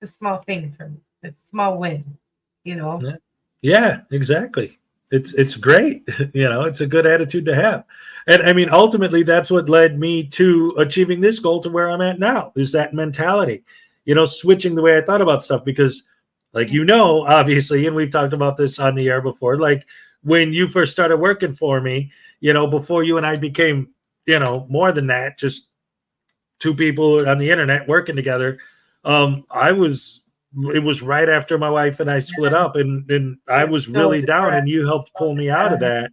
a small thing for me, a small win, you know. Yeah. Yeah, exactly. It's great. You know, it's a good attitude to have. And I mean, ultimately, that's what led me to achieving this goal to where I'm at now, is that mentality, you know, switching the way I thought about stuff. Because, like, you know, obviously, and we've talked about this on the air before, like when you first started working for me, you know, before you and I became, you know, more than that, just two people on the internet working together. It was right after my wife and I split up, and I You're was so really down, and depressed. you helped pull me out of that,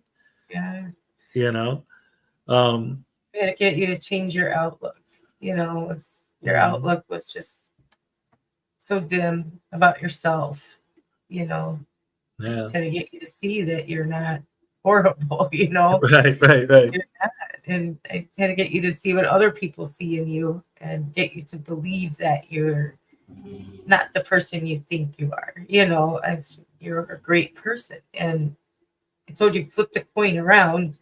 Yeah. you know. I had to get you to change your outlook. You know, your outlook was just so dim about yourself. You know, Yeah. just had to get you to see that you're not horrible, you know. Right. You're not. And I try to get you to see what other people see in you and get you to believe that you're not the person you think you are, you know, as you're a great person. And I told you, flip the coin around.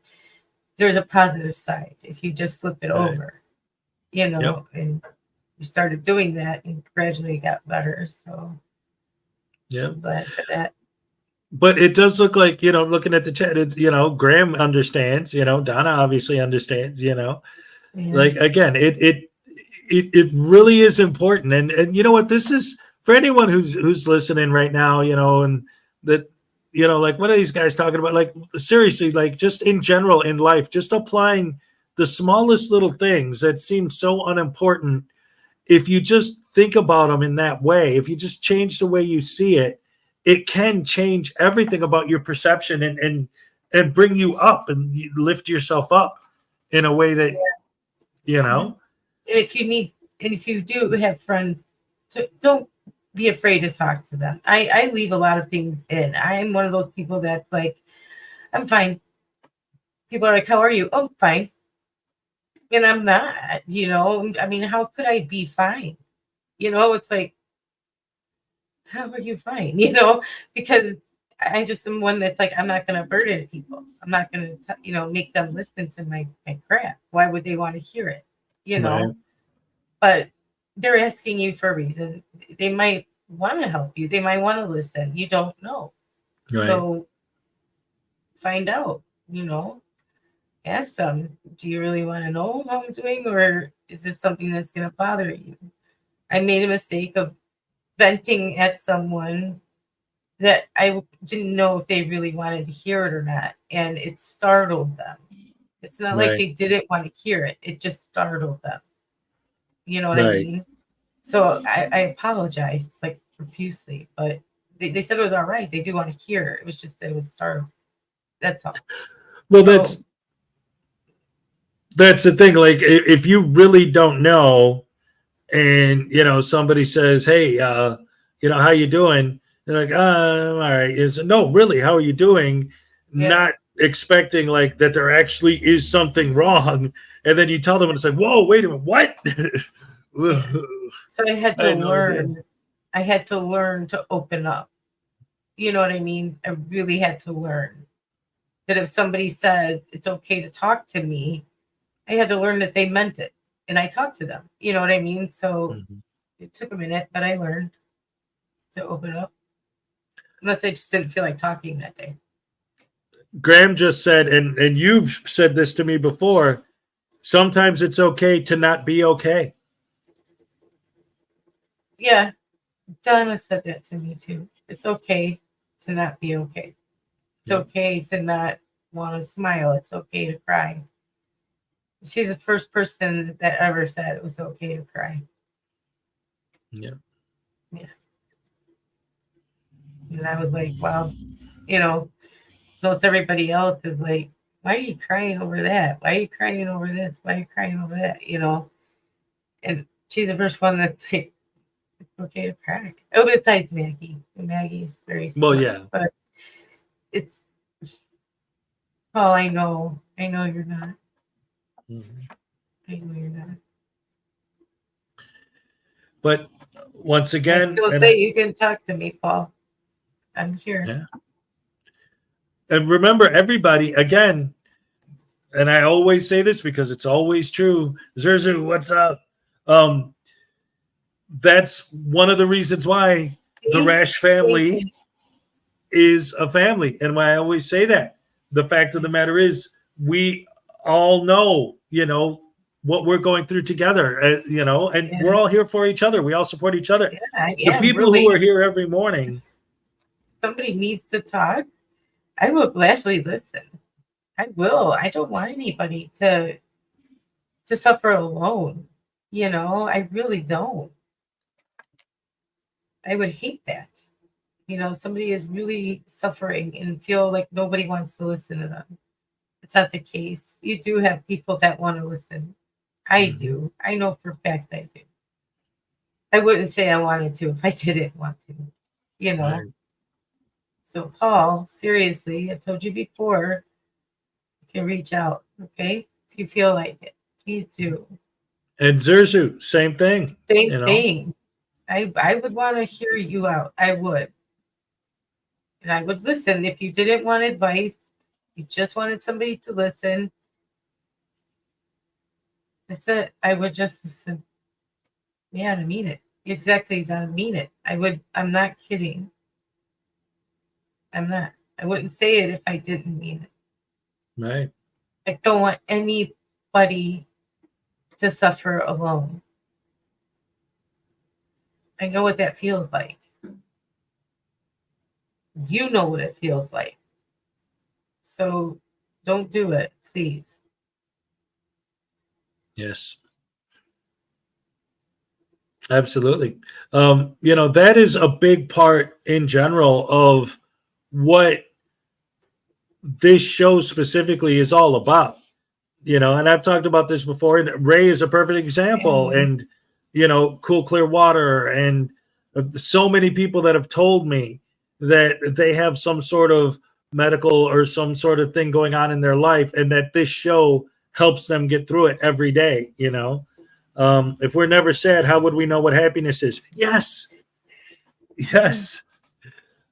There's a positive side if you just flip it Right. over, you know, and you started doing that and gradually got better. So Yeah. I'm glad for that. But it does look like, you know, looking at the chat, Graham understands, Donna obviously understands, Yeah. like, again, it really is important. And you know what, this is for anyone who's listening right now, and that, like, what are these guys talking about? Like, seriously, like, just in general in life, just applying the smallest little things that seem so unimportant. If you just think about them in that way, if you just change the way you see it, it can change everything about your perception and bring you up and lift yourself up in a way that, And if you do have friends, don't be afraid to talk to them. I leave a lot of things in. I'm one of those people that's like, I'm fine. People are like, how are you? Oh, I'm fine. And I'm not, I mean, how could I be fine? It's like, how are you fine? Because I just am one that's like, I'm not going to burden people. I'm not going to, make them listen to my crap. Why would they want to hear it? Right. But they're asking you for a reason. They might want to help you. They might want to listen. You don't know. Right. So find out, ask them, do you really want to know how I'm doing? Or is this something that's going to bother you? I made a mistake of venting at someone that I didn't know if they really wanted to hear it or not. And it startled them. It's not like they didn't want to hear it. It just startled them. You know what I mean? So I apologized like profusely, but they said it was all right. They do want to hear. It was just that it was startled. That's all. Well, that's the thing. Like, if you really don't know, and somebody says, "Hey, how you doing?" They're like, "I'm all right." No, really, how are you doing? Yeah. Not expecting like that there actually is something wrong, and then you tell them, and it's like, "Whoa, wait a minute, what?" So I had I to had no idea. learn. I had to learn to open up. You know what I mean? I really had to learn that if somebody says it's okay to talk to me, I had to learn that they meant it. And I talked to them. You know what I mean? So it took a minute, but I learned to open up. Unless I just didn't feel like talking that day. Graham just said, and you've said this to me before, sometimes it's okay to not be okay. Yeah. Donna said that to me too. It's okay to not be okay. It's okay to not want to smile. It's okay to cry. She's the first person that ever said it was okay to cry. Yeah. And I was like, wow, most everybody else is like, why are you crying over that? Why are you crying over this? Why are you crying over that? And she's the first one that's like, it's okay to cry. Oh, besides Maggie. Maggie's very smart. Well, yeah. But it's, Paul, I know you're not. I know you're not. But once again, I still say you can talk to me, Paul. I'm here. Yeah. And remember, everybody, again, and I always say this because it's always true. Zerzu, what's up? That's one of the reasons why the Rash family is a family, and why I always say that. The fact of the matter is, we all know, what we're going through together, and we're all here for each other. We all support each other. Yeah, the people really, who are here every morning. Somebody needs to talk. I will gladly listen. I will. I don't want anybody to suffer alone. I really don't. I would hate that. Somebody is really suffering and feel like nobody wants to listen to them. It's not the case. You do have people that want to listen. I do. I know for a fact I do. I wouldn't say I wanted to if I didn't want to, Right. So, Paul, seriously, I told you before, can reach out. Okay, if you feel like it, please do. And Zerzu, same thing. Same thing. I would want to hear you out. I would. And I would listen. If you didn't want advice, you just wanted somebody to listen. That's it. I would just listen. Man, I mean it. Exactly, I mean it. I'm not kidding. I'm not. I wouldn't say it if I didn't mean it. Right. I don't want anybody to suffer alone. I know what that feels like. You know what it feels like. So don't do it, please. Yes. Absolutely. That is a big part in general of what this show specifically is all about. And I've talked about this before, and Ray is a perfect example, and Cool Clear Water, and so many people that have told me that they have some sort of medical or some sort of thing going on in their life, and that this show helps them get through it every day. If we're never sad, how would we know what happiness is? Yes.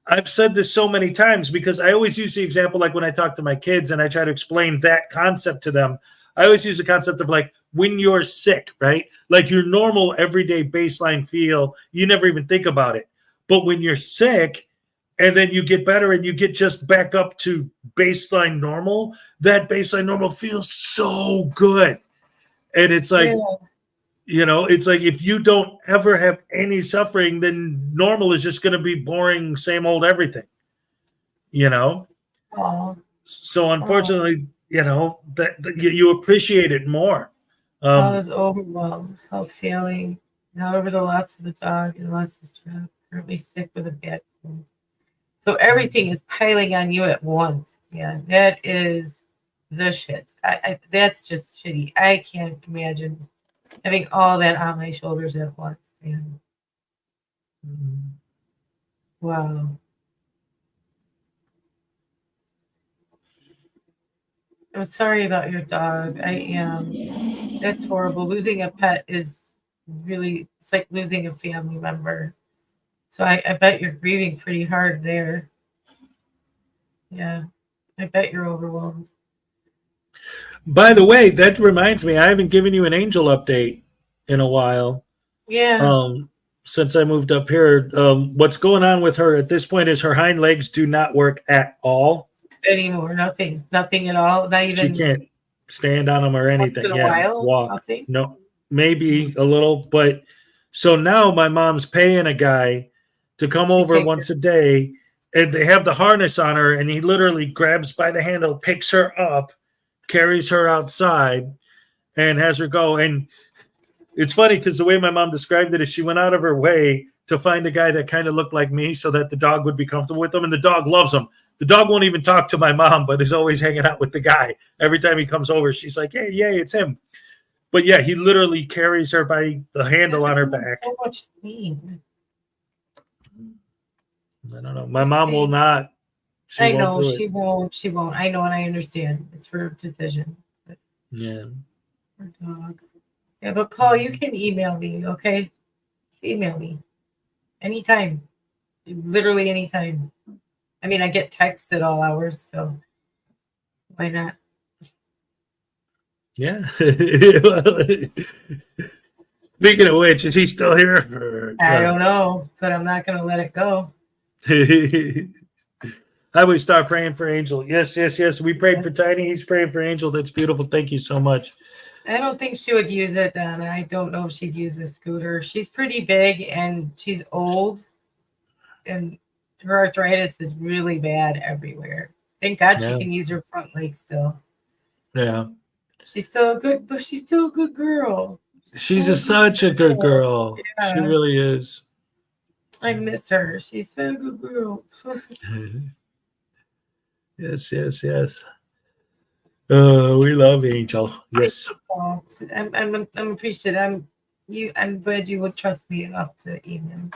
I've said this so many times because I always use the example, like when I talk to my kids and I try to explain that concept to them, I always use the concept of like when you're sick, right? Like your normal everyday baseline feel, you never even think about it. But when you're sick and then you get better and you get just back up to baseline normal, that baseline normal feels so good. And it's like, it's like if you don't ever have any suffering, then normal is just going to be boring, same old everything, So unfortunately, that you appreciate it more. I was overwhelmed, health failing, not over the loss of the dog and lost his job, currently sick with a bad cold. So everything is piling on you at once. Yeah, that is the shit. That's just shitty. I can't imagine having all that on my shoulders at once, man. Wow. I'm sorry about your dog. I am. That's horrible. Losing a pet is really, it's like losing a family member. So I bet you're grieving pretty hard there. Yeah. I bet you're overwhelmed. By the way, that reminds me, I haven't given you an angel update in a while. Yeah. Since I moved up here, what's going on with her at this point is her hind legs do not work at all Anymore. Nothing at all. Not even. She can't stand on them or anything. Once in a while, walk. nothing? No, maybe a little, but so now my mom's paying a guy to come over once a day, and they have the harness on her, and he literally grabs by the handle, picks her up, carries her outside, and has her go. And it's funny because the way my mom described it is she went out of her way to find a guy that kind of looked like me so that the dog would be comfortable with him, and the dog loves him. The dog won't even talk to my mom, but is always hanging out with the guy. Every time he comes over, she's like, hey, yay, it's him. But yeah, he literally carries her by the handle on her back. So much pain. I don't know. My mom will not. I know she won't. She won't. I know, and I understand. It's her decision. But yeah. Her dog. Yeah, but Paul, you can email me, okay? Just email me anytime. Literally anytime. I mean, I get texts at all hours, so why not? Yeah. Speaking of which, is he still here? I don't know, but I'm not going to let it go. I would start praying for Angel. Yes. We prayed for Tiny. He's praying for Angel. That's beautiful. Thank you so much. I don't think she would use it, Donna. I don't know if she'd use this scooter. She's pretty big and she's old, and her arthritis is really bad everywhere. Thank God she can use her front leg still. Yeah. She's still a good girl. She's such a good girl. Yeah. She really is. I miss her. She's so good girl. Yes. We love Angel. Yes. I'm appreciative. I'm glad you would trust me enough to email.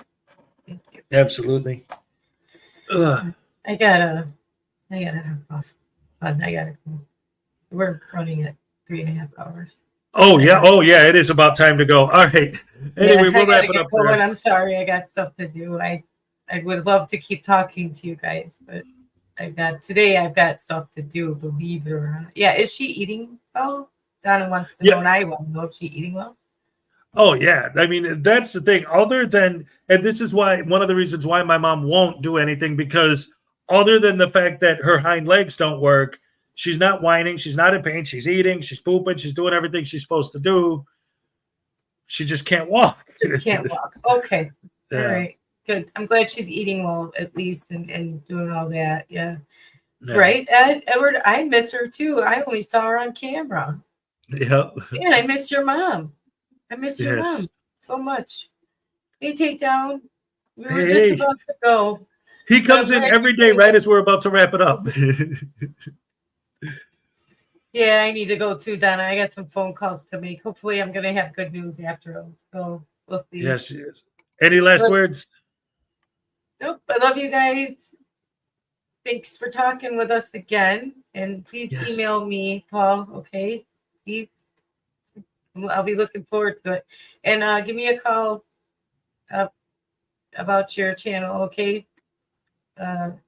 Thank you. Absolutely. I gotta have off. I gotta go. We're running at 3.5 hours. Oh yeah, it is about time to go. All right. Anyway, we'll wrap it up going. there. I'm sorry, I got stuff to do. I would love to keep talking to you guys, but I've got stuff to do, believe it or not. Yeah, is she eating well? Donna wants to know, and I want to know if she's eating well. Oh yeah, I mean that's the thing. Other than, and this is why one of the reasons why my mom won't do anything, because other than the fact that her hind legs don't work, she's not whining, she's not in pain, she's eating, she's pooping, she's doing everything she's supposed to do. She just can't walk. Just can't walk. Okay, Yeah. all right, good. I'm glad she's eating well at least and doing all that. Yeah. Yeah. Right, Edward. I miss her too. I only saw her on camera. Yeah. Yeah, I missed your mom. I miss your Yes. mom so much. Hey, Takedown. We were Hey. just about to go. He comes in every day right as we're about to wrap it up. Yeah, I need to go too, Donna. I got some phone calls to make. Hopefully, I'm going to have good news after them. So we'll see. Yes. Any last words? Nope. I love you guys. Thanks for talking with us again. And please email me, Paul. Okay. Please. I'll be looking forward to it. And give me a call about your channel, okay? And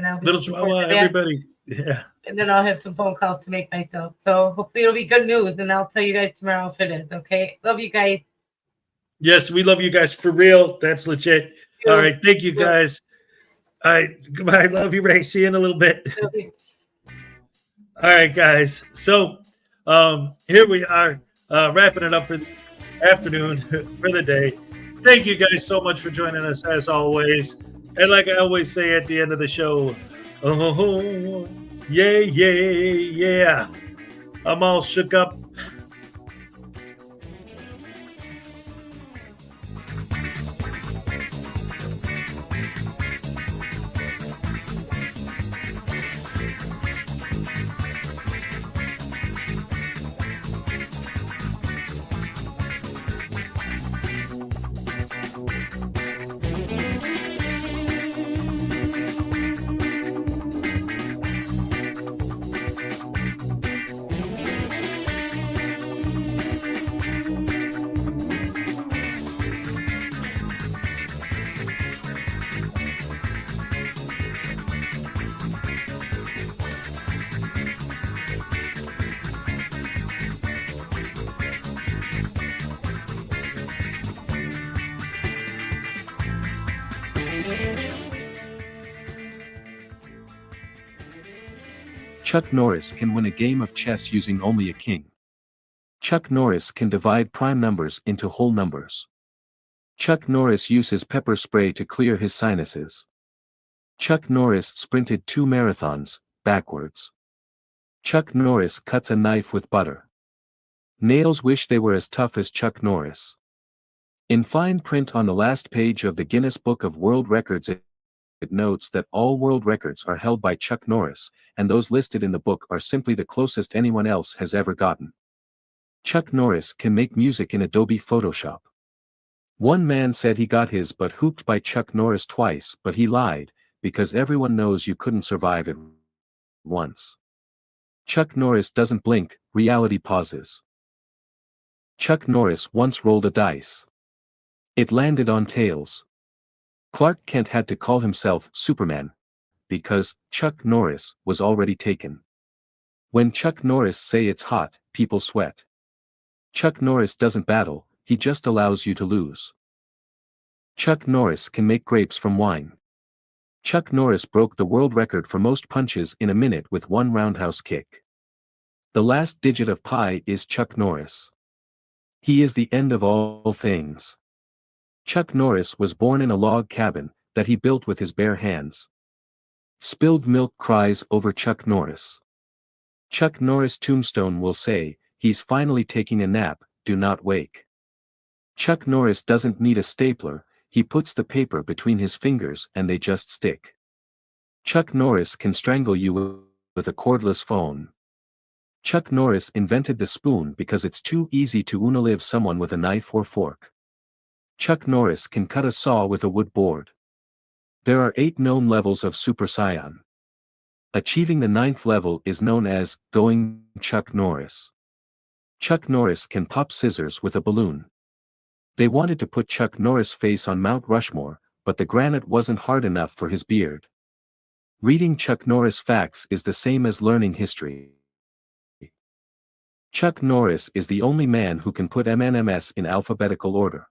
I'll be Little looking forward Chihuahua, to that. everybody. Yeah. And then I'll have some phone calls to make myself. So hopefully it'll be good news. And I'll tell you guys tomorrow if it is, okay? Love you guys. Yes, we love you guys for real. That's legit. All right. Thank you, guys. All right. Goodbye. Love you, Ray. See you in a little bit. Love you. All right, guys. So here we are wrapping it up for the afternoon, for the day. Thank you guys so much for joining us as always. And like I always say at the end of the show, oh, yeah. I'm all shook up. Chuck Norris can win a game of chess using only a king. Chuck Norris can divide prime numbers into whole numbers. Chuck Norris uses pepper spray to clear his sinuses. Chuck Norris sprinted 2 marathons, backwards. Chuck Norris cuts a knife with butter. Nails wish they were as tough as Chuck Norris. In fine print on the last page of the Guinness Book of World Records, it notes that all world records are held by Chuck Norris, and those listed in the book are simply the closest anyone else has ever gotten. Chuck Norris can make music in Adobe Photoshop. One man said he got his butt hooped by Chuck Norris twice, but he lied, because everyone knows you couldn't survive it once. Chuck Norris doesn't blink, reality pauses. Chuck Norris once rolled a dice. It landed on tails. Clark Kent had to call himself Superman, because Chuck Norris was already taken. When Chuck Norris say it's hot, people sweat. Chuck Norris doesn't battle, he just allows you to lose. Chuck Norris can make grapes from wine. Chuck Norris broke the world record for most punches in a minute with 1 roundhouse kick. The last digit of pi is Chuck Norris. He is the end of all things. Chuck Norris was born in a log cabin that he built with his bare hands. Spilled milk cries over Chuck Norris. Chuck Norris' tombstone will say, "He's finally taking a nap, do not wake." Chuck Norris doesn't need a stapler, he puts the paper between his fingers and they just stick. Chuck Norris can strangle you with a cordless phone. Chuck Norris invented the spoon because it's too easy to unalive someone with a knife or fork. Chuck Norris can cut a saw with a wood board. There are 8 known levels of Super Saiyan. Achieving the 9th level is known as going Chuck Norris. Chuck Norris can pop scissors with a balloon. They wanted to put Chuck Norris' face on Mount Rushmore, but the granite wasn't hard enough for his beard. Reading Chuck Norris facts is the same as learning history. Chuck Norris is the only man who can put MNMS in alphabetical order.